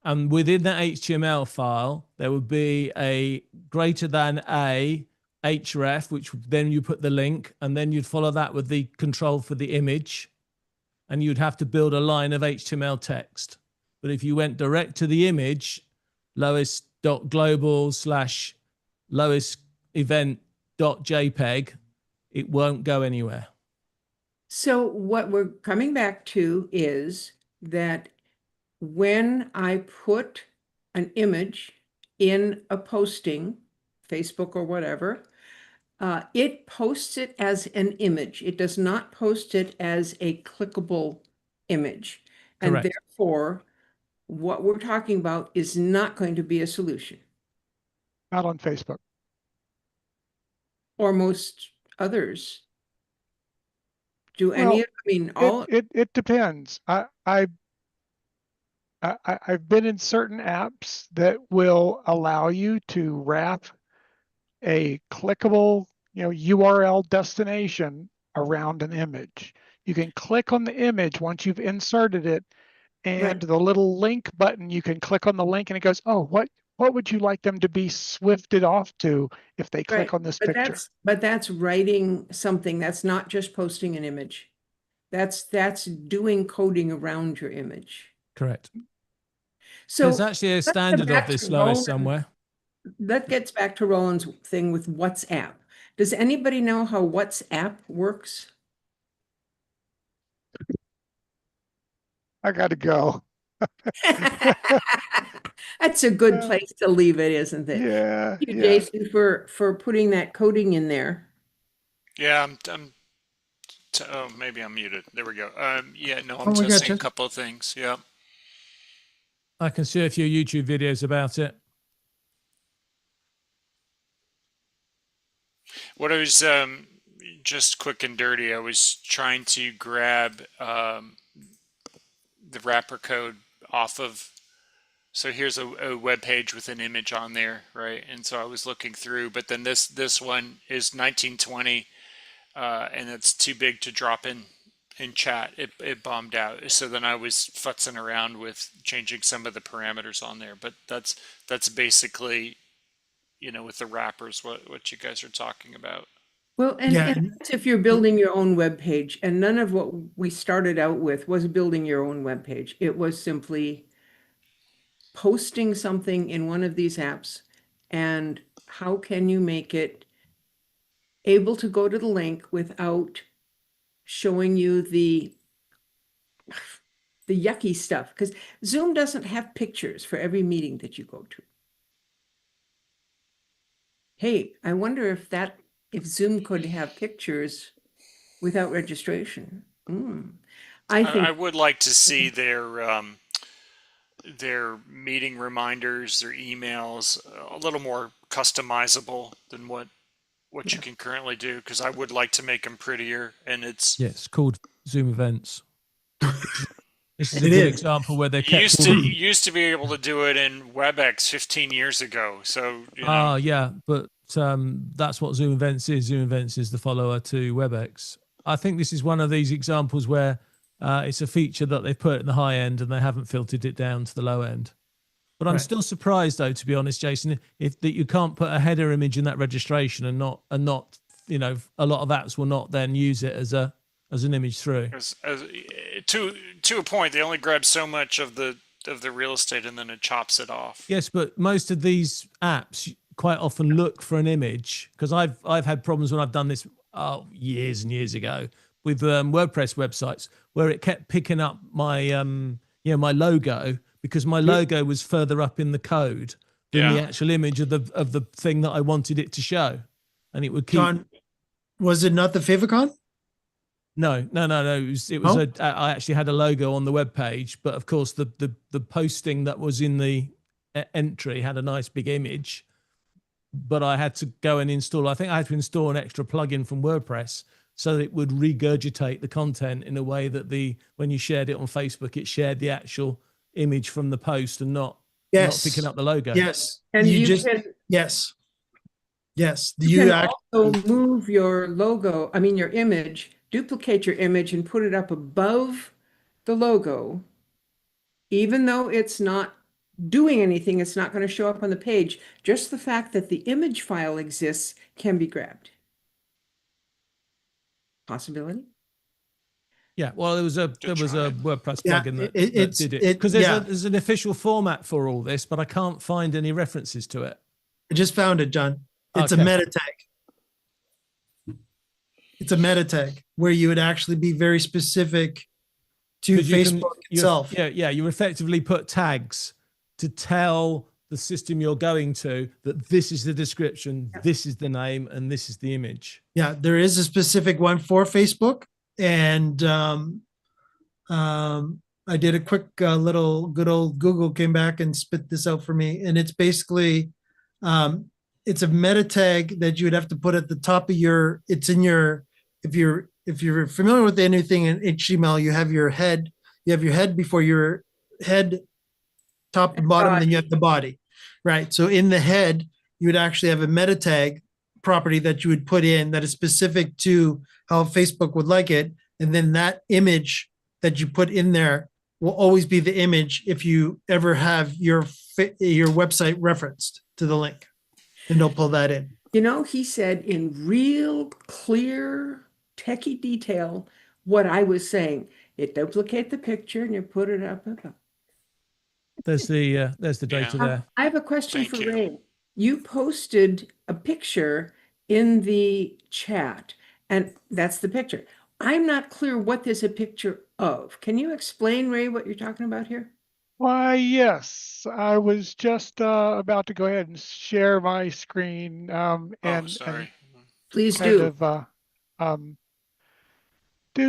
And within that HTML file, there would be a greater than a href, which then you put the link, and then you'd follow that with the control for the image, and you'd have to build a line of HTML text. But if you went direct to the image, lois.global/lois-event.jpg, it won't go anywhere. So what we're coming back to is that when I put an image in a posting, Facebook or whatever, it posts it as an image. It does not post it as a clickable image. And Correct. therefore, what we're talking about is not going to be a solution. Not on Facebook. Or most others. Do Well, any, I mean, all. It depends. I've been in certain apps that will allow you to wrap a clickable, URL destination around an image. You can click on the image once you've inserted it, and Right. the little link button, you can click on the link and it goes, oh, what would you like them to be swifted off to if they click Right. on this picture? But that's writing something. That's not just posting an image. That's doing coding around your image. Correct. So there's actually a let's go standard back of this, to Lois, Roland. somewhere. That gets back to Roland's thing with WhatsApp. Does anybody know how WhatsApp works? I got to go. That's a good place to leave it, isn't it? Yeah. Thank you, Yeah. Jason, for putting that coding in there. Yeah, oh, maybe I'm muted. There we go. Yeah, no, I'm Oh, we got testing you. a couple of things. Yeah. I can see a few YouTube videos about it. What I was just quick and dirty, I was trying to grab the wrapper code off of. So here's a web page with an image on there, right? And so I was looking through, but then this one is 1920, and it's too big to drop in chat. It bombed out. So then I was futzing around with changing some of the parameters on there. But that's basically, with the wrappers, what you guys are talking about. Well, and Yeah. that's if you're building your own web page, and none of what we started out with was building your own web page. It was simply posting something in one of these apps, and how can you make it able to go to the link without showing you the yucky stuff? Because Zoom doesn't have pictures for every meeting that you go to. Hey, I wonder if Zoom could have pictures without registration. I would like to see their meeting reminders, their emails, a little more customizable than what you can currently do, because I would like to make them prettier. And it's called Zoom Events. This is a It good is. example where they kept used to be able to do it in WebEx 15 years ago. So yeah, but that's what Zoom Events is. Zoom Events is the follower to WebEx. I think this is one of these examples where it's a feature that they've put in the high end and they haven't filtered it down to the low end. But I'm Right. still surprised, though, to be honest, Jason, that you can't put a header image in that registration and not a lot of apps will not then use it as an image through. To a point, they only grab so much of the real estate and then it chops it off. Yes, but most of these apps quite often look for an image, because I've had problems when I've done this years and years ago with WordPress websites where it kept picking up my my logo, because my logo was further up in the code than the actual image of the thing that I wanted it to show, and it would keep. John, was it not the favicon? No. It was Oh? I actually had a logo on the web page, but of course the posting that was in the entry had a nice big image, but I had to go and install. I think I had to install an extra plugin from WordPress so that it would regurgitate the content in a way that when you shared it on Facebook, it shared the actual image from the post and not Yes. picking up the logo. Yes. And you just can yes. Yes, You you can actually, also move your logo, I mean, your image, duplicate your image and put it up above the logo. Even though it's not doing anything, it's not going to show up on the page. Just the fact that the image file exists can be grabbed. Possibility? Yeah, well, there was a WordPress yeah, plugin that, it's did it because yeah. there's an official format for all this, but I can't find any references to it. I just found it, John. It's a Okay. meta tag. It's a meta tag where you would actually be very specific to 'Cause Facebook itself. You effectively put tags to tell the system you're going to that this is the description, this is the name, and this is the image. Yeah, there is a specific one for Facebook, and I did a quick little good old Google came back and spit this out for me, and it's basically it's a meta tag that you would have to put at the top of your. It's in your if you're familiar with anything in HTML, you have your head. You have your head before your head, top and bottom, then you have the body, right? So in the head, you would actually have a meta tag property that you would put in that is specific to how Facebook would like it, and then that image that you put in there will always be the image if you ever have your website referenced to the link, and they'll pull that in. You know, he said in real clear, techie detail what I was saying. You duplicate the picture and you put it up above. There's the data there. I have a question Thank for you. Ray. You posted a picture in the chat, and that's the picture. I'm not clear what this is a picture of. Can you explain, Ray, what you're talking about here? Why, yes, I was just about to go ahead and share my screen and Sorry. Please kind do. of yeah,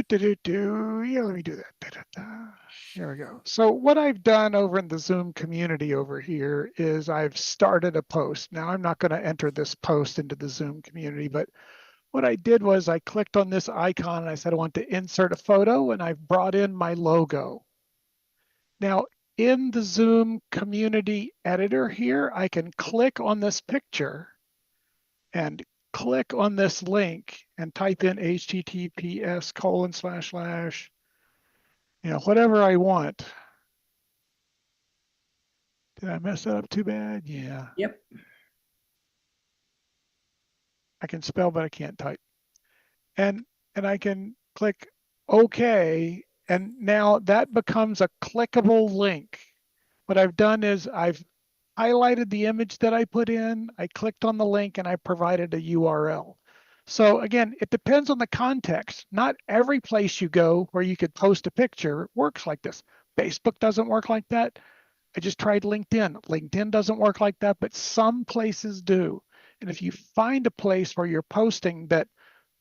let me do that. Here we go. So what I've done over in the Zoom community over here is I've started a post. Now I'm not going to enter this post into the Zoom community, but what I did was I clicked on this icon and I said I want to insert a photo, and I've brought in my logo. Now in the Zoom community editor here, I can click on this picture and click on this link and type in https:// whatever I want. Did I mess that up too bad? Yeah. Yep. I can spell, but I can't type. And I can click OK. And now that becomes a clickable link. What I've done is I've highlighted the image that I put in, I clicked on the link, and I provided a URL. So again, it depends on the context. Not every place you go where you could post a picture works like this. Facebook doesn't work like that. I just tried LinkedIn. LinkedIn doesn't work like that, but some places do. And if you find a place where you're posting that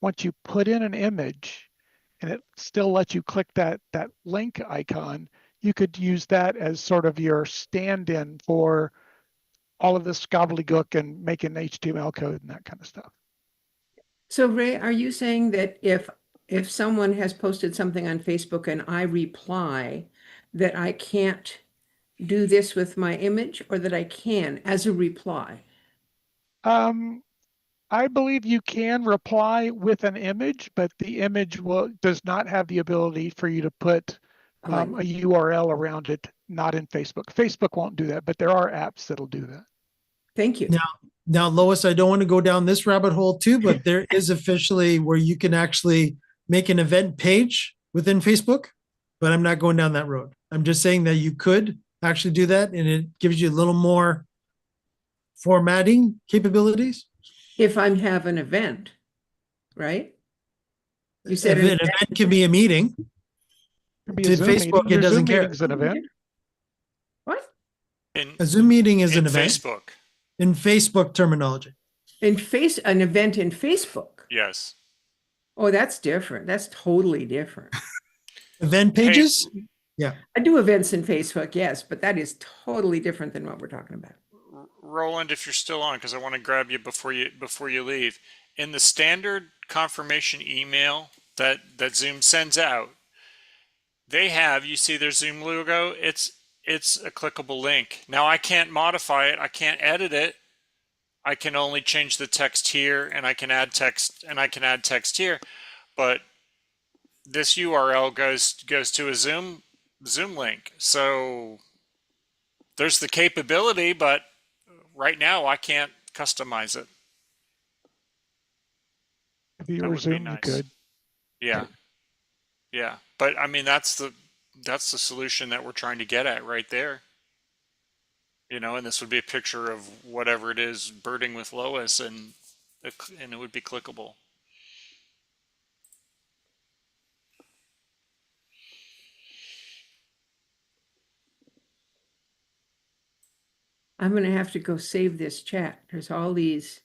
once you put in an image and it still lets you click that link icon, you could use that as sort of your stand-in for all of this gobbledygook and making HTML code and that kind of stuff. So Ray, are you saying that if someone has posted something on Facebook and I reply, that I can't do this with my image, or that I can as a reply? I believe you can reply with an image, but the image does not have the ability for you to put a URL around it, not in Facebook. Facebook won't do that, but there are apps that'll do that. Thank you. Now, Lois, I don't want to go down this rabbit hole too, but there is officially where you can actually make an event page within Facebook, but I'm not going down that road. I'm just saying that you could actually do that, and it gives you a little more formatting capabilities. If I have an event, right? You said An event can be a meeting. It be To a Zoom Facebook, meeting. it doesn't Zoom care. meeting's an event. What? A Zoom meeting is in an event Facebook. in Facebook terminology. An event in Facebook. Yes. Oh, that's different. That's totally different. Event pages? Yeah. I do events in Facebook, yes, but that is totally different than what we're talking about. Roland, if you're still on, because I want to grab you before you leave. In the standard confirmation email that Zoom sends out, they have, you see their Zoom logo, it's a clickable link. Now I can't modify it, I can't edit it, I can only change the text here, and I can add text, and I can add text here, but this URL goes to a Zoom link. So there's the capability, but right now I can't customize it. If you That were would be Zoom, you nice. could. Yeah. Yeah. But I mean, that's the solution that we're trying to get at right there. You know, and this would be a picture of whatever it is, birding with Lois, and it would be clickable. I'm going to have to go save this chat. There's all these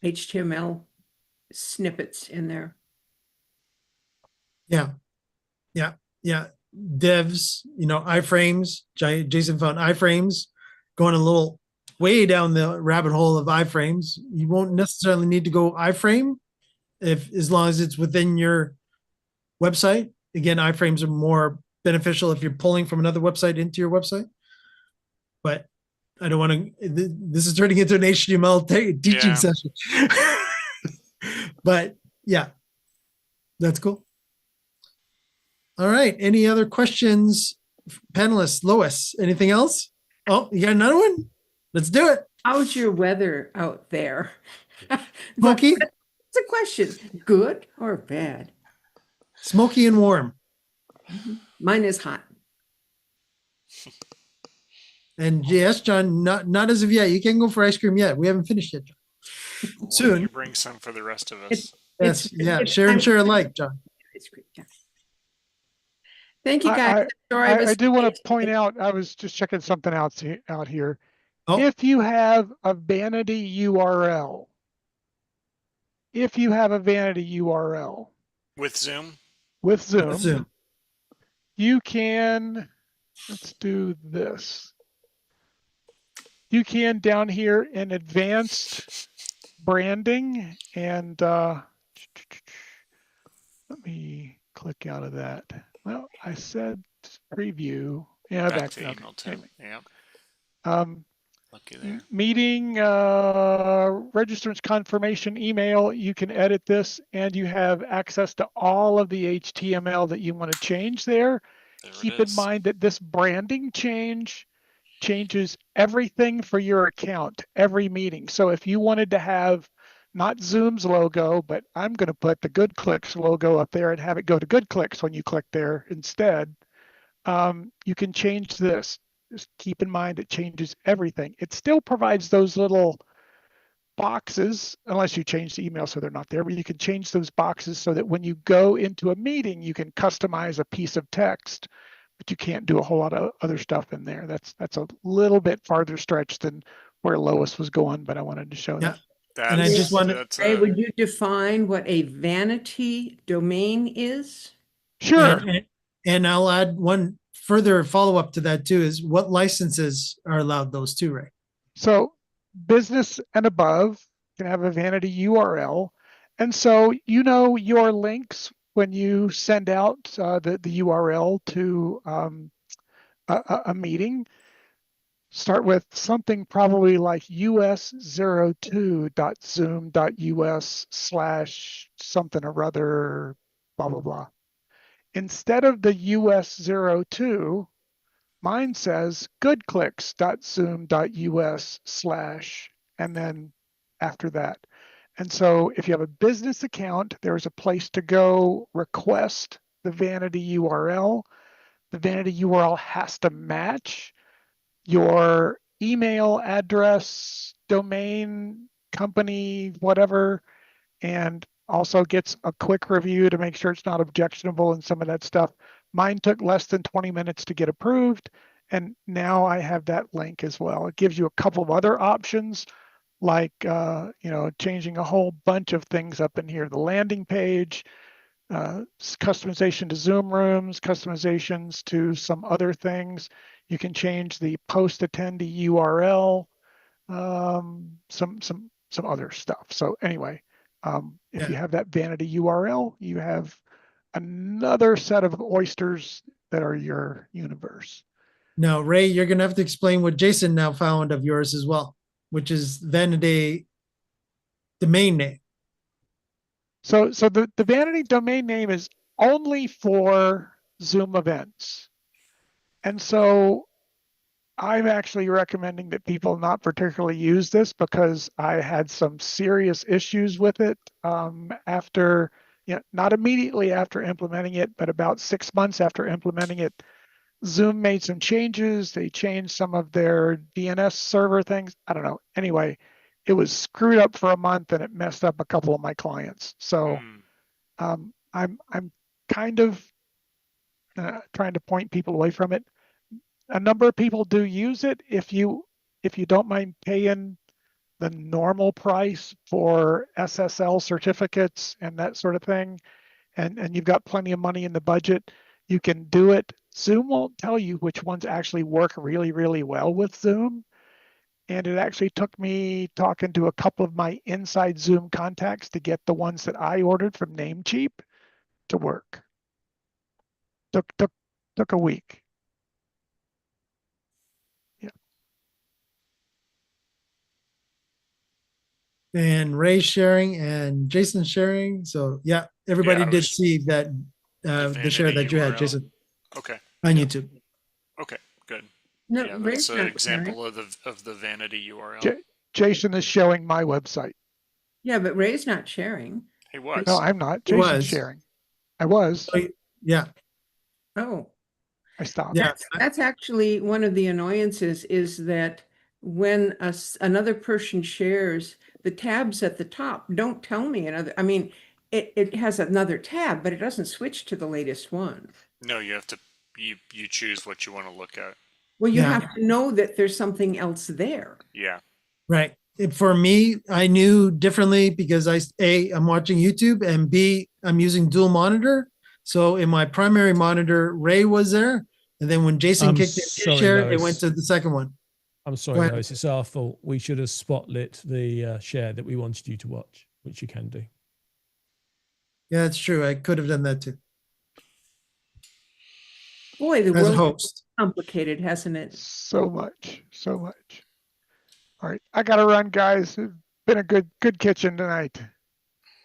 HTML snippets in there. Yeah. Yeah. Yeah. Devs, iframes. Jason found iframes, going a little way down the rabbit hole of iframes. You won't necessarily need to go iframe as long as it's within your website. Again, iframes are more beneficial if you're pulling from another website into your website. But I don't want to. This is turning into an HTML teaching session. But yeah, that's cool. All right. Any other questions, panelists? Lois, anything else? Oh, you got another one? Let's do it. How's your weather out there? Smoky? It's a question. Good or bad? Smoky and warm. Mine is hot. And yes, John, not as of yet. You can't go for ice cream yet. We haven't finished yet, John. Why Soon. don't you bring some for the rest of us? Yes, share and share alike, John. Ice cream, yeah. Thank you, guys. I do want to point out, I was just checking something out here. Oh. If you have a vanity URL, with Zoom, with Zoom, you can, let's do this. You can down here in advanced branding, and let me click out of that. Well, I said preview. Yeah, back to email too. Yeah. Lucky there. Meeting registrants confirmation email. You can edit this, and you have access to all of the HTML that you want to change there. Keep in mind that this branding changes everything for your account every meeting. So if you wanted to have not Zoom's logo, but I'm going to put the Good Clicks logo up there and have it go to Good Clicks when you click there instead, you can change this. Just keep in mind it changes everything. It still provides those little boxes, unless you change the email so they're not there, but you can change those boxes so that when you go into a meeting, you can customize a piece of text, but you can't do a whole lot of other stuff in there. That's a little bit farther stretch than where Lois was going, but I wanted to show that. And I just wanted to say, would you define what a vanity domain is? Sure. And I'll add one further follow-up to that too, is what licenses are allowed, those two, right? So business and above can have a vanity URL. And so, your links when you send out the URL to a meeting, start with something probably like us02.zoom.us/ something or other, blah, blah, blah. Instead of the US02, mine says goodclicks.zoom.us/ and then after that. And so if you have a business account, there's a place to go request the vanity URL. The vanity URL has to match your email address, domain, company, whatever, and also gets a quick review to make sure it's not objectionable and some of that stuff. Mine took less than 20 minutes to get approved, and now I have that link as well. It gives you a couple of other options, like changing a whole bunch of things up in here. The landing page, customization to Zoom rooms, customizations to some other things. You can change the post attendee URL, some other stuff. So anyway, if you have that vanity URL, you have another set of oysters that are your universe. Now, Ray, you're going to have to explain what Jason now found of yours as well. which is vanity domain name. So the vanity domain name is only for Zoom events. And so I'm actually recommending that people not particularly use this because I had some serious issues with it after, not immediately after implementing it, but about 6 months after implementing it. Zoom made some changes. They changed some of their DNS server things. I don't know. Anyway, it was screwed up for a month and it messed up a couple of my clients. So I'm kind of trying to point people away from it. A number of people do use it. If you don't mind paying the normal price for SSL certificates and that sort of thing, and you've got plenty of money in the budget, you can do it. Zoom won't tell you which ones actually work really, really well with Zoom. And it actually took me talking to a couple of my inside Zoom contacts to get the ones that I ordered from Namecheap to work. Took a week. And Ray's sharing and Jason's sharing. So yeah, everybody Yeah, it did was see that the share vanity that you had, URL. Jason, Okay. on Yep. YouTube. Okay. Good. No, Yeah, Ray's that's an not example sharing. of the vanity URL. Jason is showing my website. Yeah, but Ray's not sharing. He No, was. I'm not. It Jason's was. sharing. I was. Yeah, Oh, I stopped. yeah. that's actually one of the annoyances is that when another person shares, the tabs at the top don't tell me another. I mean, it has another tab, but it doesn't switch to the latest one. No, you have to you choose what you want to look at. Well, you Yeah. have to know that there's something else there. Yeah. Right. For me, I knew differently because I'm watching YouTube, and B, I'm using dual monitor. So in my primary monitor, Ray was there. And then when Jason I'm kicked in his sorry, share, it Lois. went to the second one. I'm Go sorry, ahead. Lois. It's our fault. We should have spotlit the share that we wanted you to watch, which you can do. Yeah, that's true. I could have done that too. Boy, the As a world is host. complicated, hasn't it? So much. All right. I gotta run, guys. It's been a good kitchen tonight.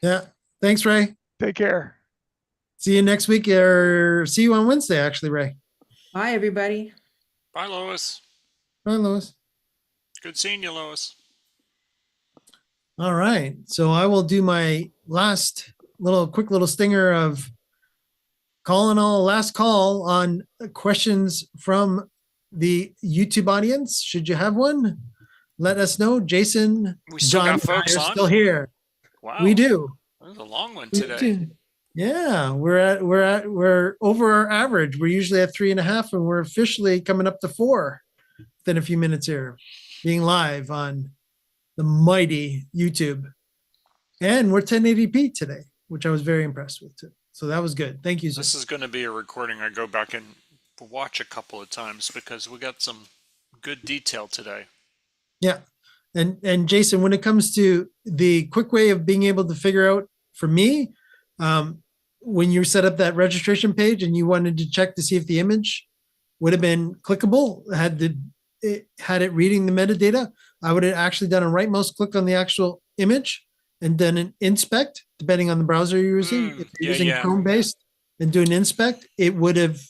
Yeah. Thanks, Ray. Take care. See you next week, or see you on Wednesday, actually, Ray. Bye, everybody. Bye, Lois. Bye, Lois. Good seeing you, Lois. All right. So I will do my last quick little stinger of last call on questions from the YouTube audience. Should you have one, let us know. Jason, We still John, got folks are on? still here. Wow. We do. That was a long one We today. do. Yeah, we're over our average. We're usually at 3.5, and we're officially coming up to 4 within a few minutes here, being live on the mighty YouTube. And we're 1080p today, which I was very impressed with too. So that was good. Thank you, This is going to be a recording I go back and watch a couple of times because we got some good detail today. Yeah. And Jason, when it comes to the quick way of being able to figure out for me, when you set up that registration page and you wanted to check to see if the image would have been clickable, had it reading the metadata, I would have actually done a right mouse click on the actual image and then an inspect, depending on the browser you're using. If you're using Chrome based and do an inspect, it would have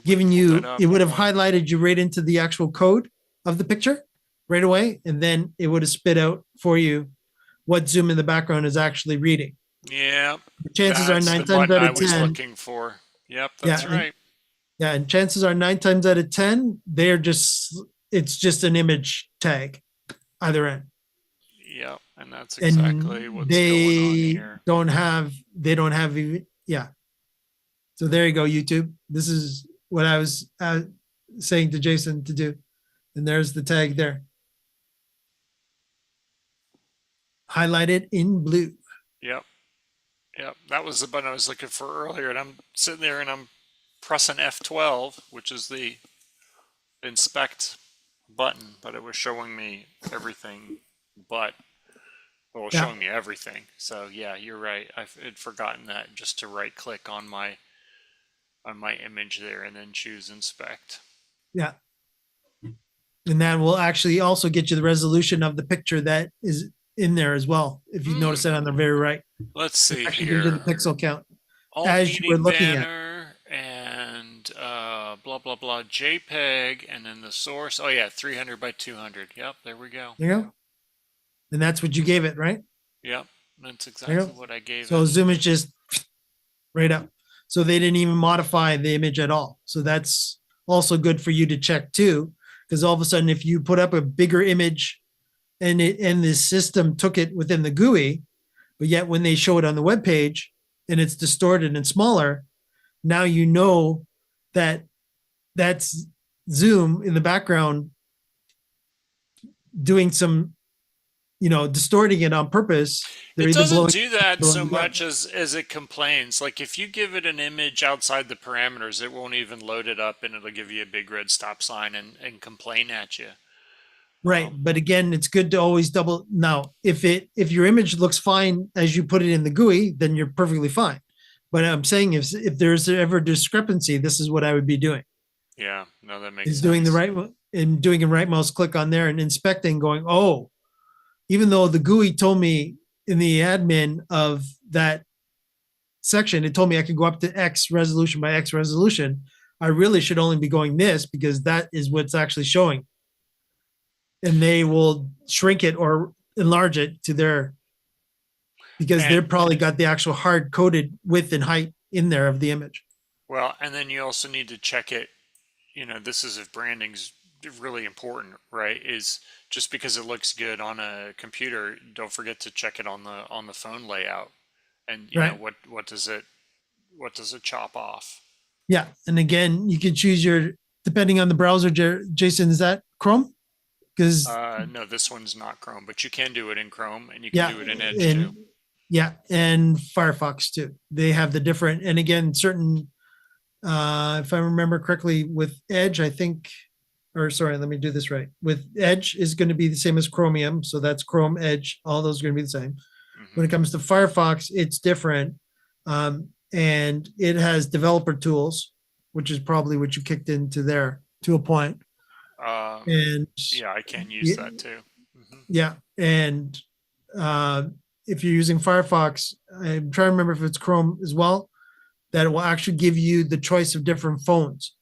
given you, it would have highlighted you right into the actual code of the picture right away. And then it would have spit out for you what Zoom in the background is actually reading. Yeah. Chances are 9 times out of 10. I was looking for. Yep, that's right. And chances are 9 times out of 10, it's just an image tag either end. Yep, and that's exactly what's going on here. They don't have even, yeah. So there you go, YouTube. This is what I was saying to Jason to do. And there's the tag there. Highlighted in blue. Yep. Yep, that was the button I was looking for earlier. And I'm sitting there and I'm pressing F12, which is the inspect button, but it was showing me everything showing me everything. So yeah, you're right. I had forgotten that, just to right click on my image there and then choose inspect. Yeah. And that will actually also get you the resolution of the picture that is in there as well. If you notice that on the very right, Let's see actually gives you the here. pixel count Alt as you were meeting looking at. banner and blah blah blah JPEG, and then the source. Oh yeah, 300 by 200. Yep, there we go. There you go. And that's what you gave it, right? Yep, that's There you exactly go. what I gave So it. zoom is just right up. So they didn't even modify the image at all. So that's also good for you to check too, because all of a sudden, if you put up a bigger image and the system took it within the GUI, but yet when they show it on the web page and it's distorted and smaller, now you know that that's Zoom in the background doing some, distorting it on purpose. They're It either doesn't blowing do that blowing so it up. much as it complains. Like if you give it an image outside the parameters, it won't even load it up, and it'll give you a big red stop sign and complain at you. Right. But again, it's good to always double. Now, if your image looks fine as you put it in the GUI, then you're perfectly fine. But I'm saying if there's ever discrepancy, this is what I would be doing. Yeah, no, that makes Is sense. doing the right and doing a right mouse click on there and inspecting, going, oh, even though the GUI told me in the admin of that section, it told me I could go up to X resolution by X resolution. I really should only be going this because that is what's actually showing. And they will shrink it or enlarge it to their, because they've probably got the actual hard coded width and height in there of the image. Well, and then you also need to check it. This is if branding's really important, right? Is just because it looks good on a computer, don't forget to check it on the phone layout. And you know what does it chop off? Yeah, and again, you can choose depending on the browser. Jason, is that Chrome? Because no, this one's not Chrome, but you can do it in Chrome and you can do it in Edge too. Yeah, and Firefox too. They have the different, and again, certain. If I remember correctly, with Edge, I think, or sorry, let me do this right. With Edge is going to be the same as Chromium, so that's Chrome, Edge. All those are going to be the same. When it comes to Firefox, it's different, and it has developer tools, which is probably what you kicked into there to a point. And yeah, I can use that too. Yeah, and if you're using Firefox, I'm trying to remember if it's Chrome as well, that it will actually give you the choice of different phones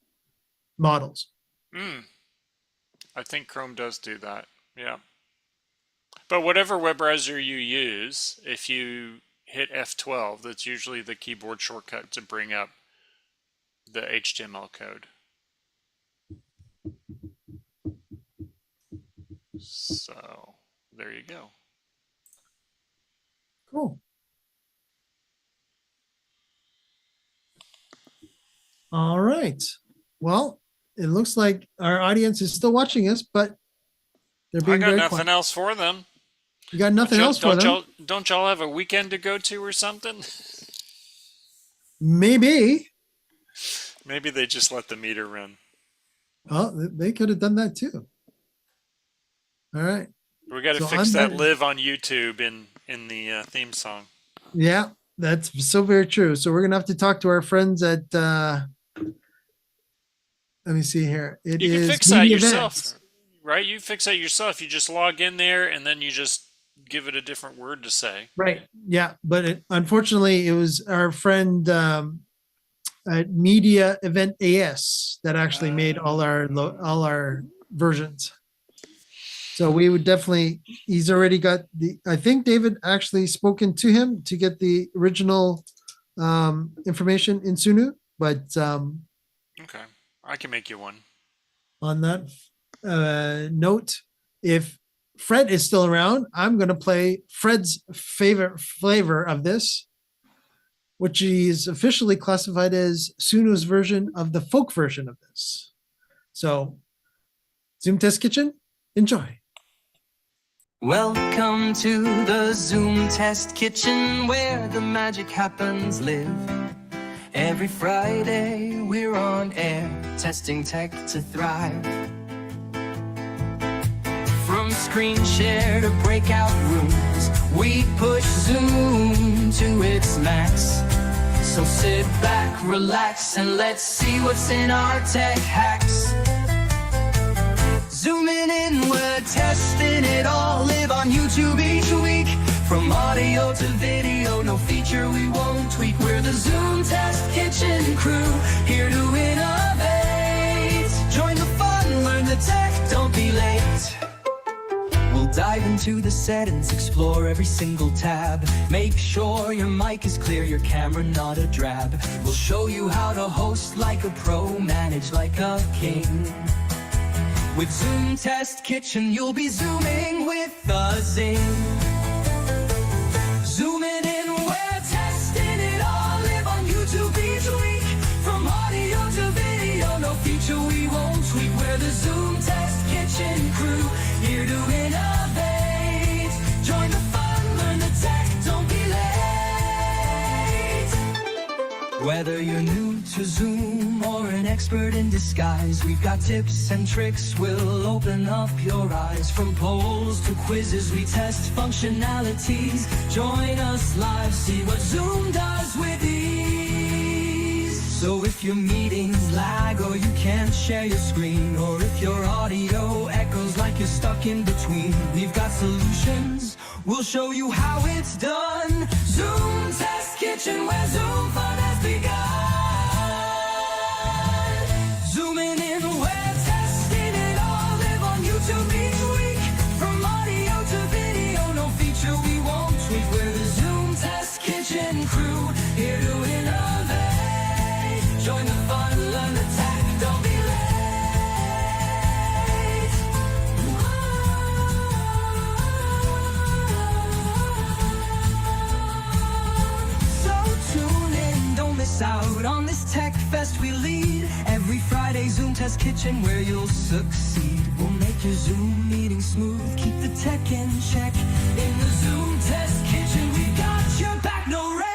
models. I think Chrome does do that. Yeah. But whatever web browser you use, if you hit F12, that's usually the keyboard shortcut to bring up the HTML code. So there you go. Cool. All right. Well, it looks like our audience is still watching us, but they're being very quiet. I got nothing else for them. You got nothing else for them? Don't y'all have a weekend to go to or something? Maybe. Maybe they just let the meter run. Oh, they could have done that too. All right. We got to fix that live on YouTube in the theme song. Yeah, that's so very true. So we're going to have to talk to our friends at, let me see here. You can fix that yourself, right? You fix that yourself. You just log in there and then you just give it a different word to say. Right. Yeah. But unfortunately, it was our friend at Media Event AS that actually made all our versions. So we would definitely, he's already got I think David actually spoken to him to get the original information in Sunu, but okay, I can make you one. On that note, if Fred is still around, I'm going to play Fred's favorite flavor of this, which is officially classified as Sunu's version of the folk version of this. So, Zoom Test Kitchen, enjoy. Welcome to the Zoom Test Kitchen, where the magic happens live. Every Friday we're on air, testing tech to thrive. From screen share to breakout rooms, we push Zoom to its max. So sit back, relax, and let's see what's in our tech hacks. Zooming in, we're testing it all. Live on YouTube each week. From audio to video, no feature we won't tweak. We're the Zoom Test Kitchen crew, here to innovate. Join the fun, learn the tech, don't be late. We'll dive into the settings, explore every single tab. Make sure your mic is clear, your camera not a drab. We'll show you how to host like a pro, manage like a king. With Zoom Test Kitchen, you'll be zooming with a zing. Zooming in, we're testing it all. Live on YouTube each week. From audio to video, no feature we won't tweak. We're the Zoom Test Kitchen crew, here to innovate. Join the fun, learn the tech, don't be late. Whether you're new to Zoom or an expert in disguise, we've got tips and tricks, we'll open up your eyes. From polls to quizzes, we test functionalities. Join us live, see what Zoom does with ease. So if your meetings lag or you can't share your screen, or if your audio echoes like you're stuck in between, we've got solutions, we'll show you how it's done. Zoom Test Kitchen, where Zoom fun has begun. Zooming in, we're testing it all. Live on YouTube each week. From audio to video, no feature we won't tweak. We're the Zoom Test Kitchen crew, here to innovate. Join the fun, learn the tech, don't be late. So tune in, don't miss out on this tech fest we lead. Every Friday, Zoom Test Kitchen, where you'll succeed. We'll make your Zoom meeting smooth, keep the tech in check. In the Zoom Test Kitchen, we got your back, no red.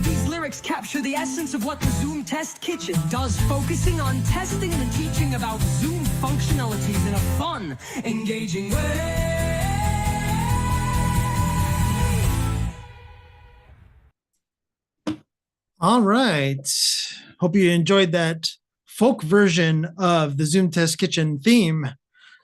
These lyrics capture the essence of what the Zoom Test Kitchen does, focusing on testing and teaching about Zoom functionalities in a fun, engaging way. All right. Hope you enjoyed that folk version of the Zoom Test Kitchen theme.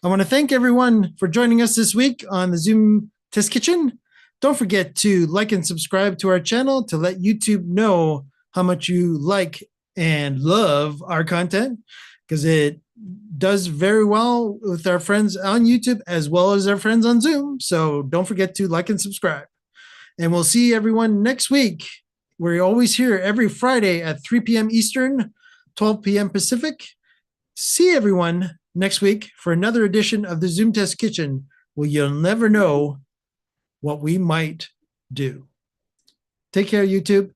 I want to thank everyone for joining us this week on the Zoom Test Kitchen. Don't forget to like and subscribe to our channel to let YouTube know how much you like and love our content, because it does very well with our friends on YouTube as well as our friends on Zoom. So don't forget to like and subscribe. And we'll see everyone next week. We're always here every Friday at 3 p.m. Eastern, 12 p.m. Pacific. See everyone next week for another edition of the Zoom Test Kitchen, where you'll never know what we might do. Take care, YouTube.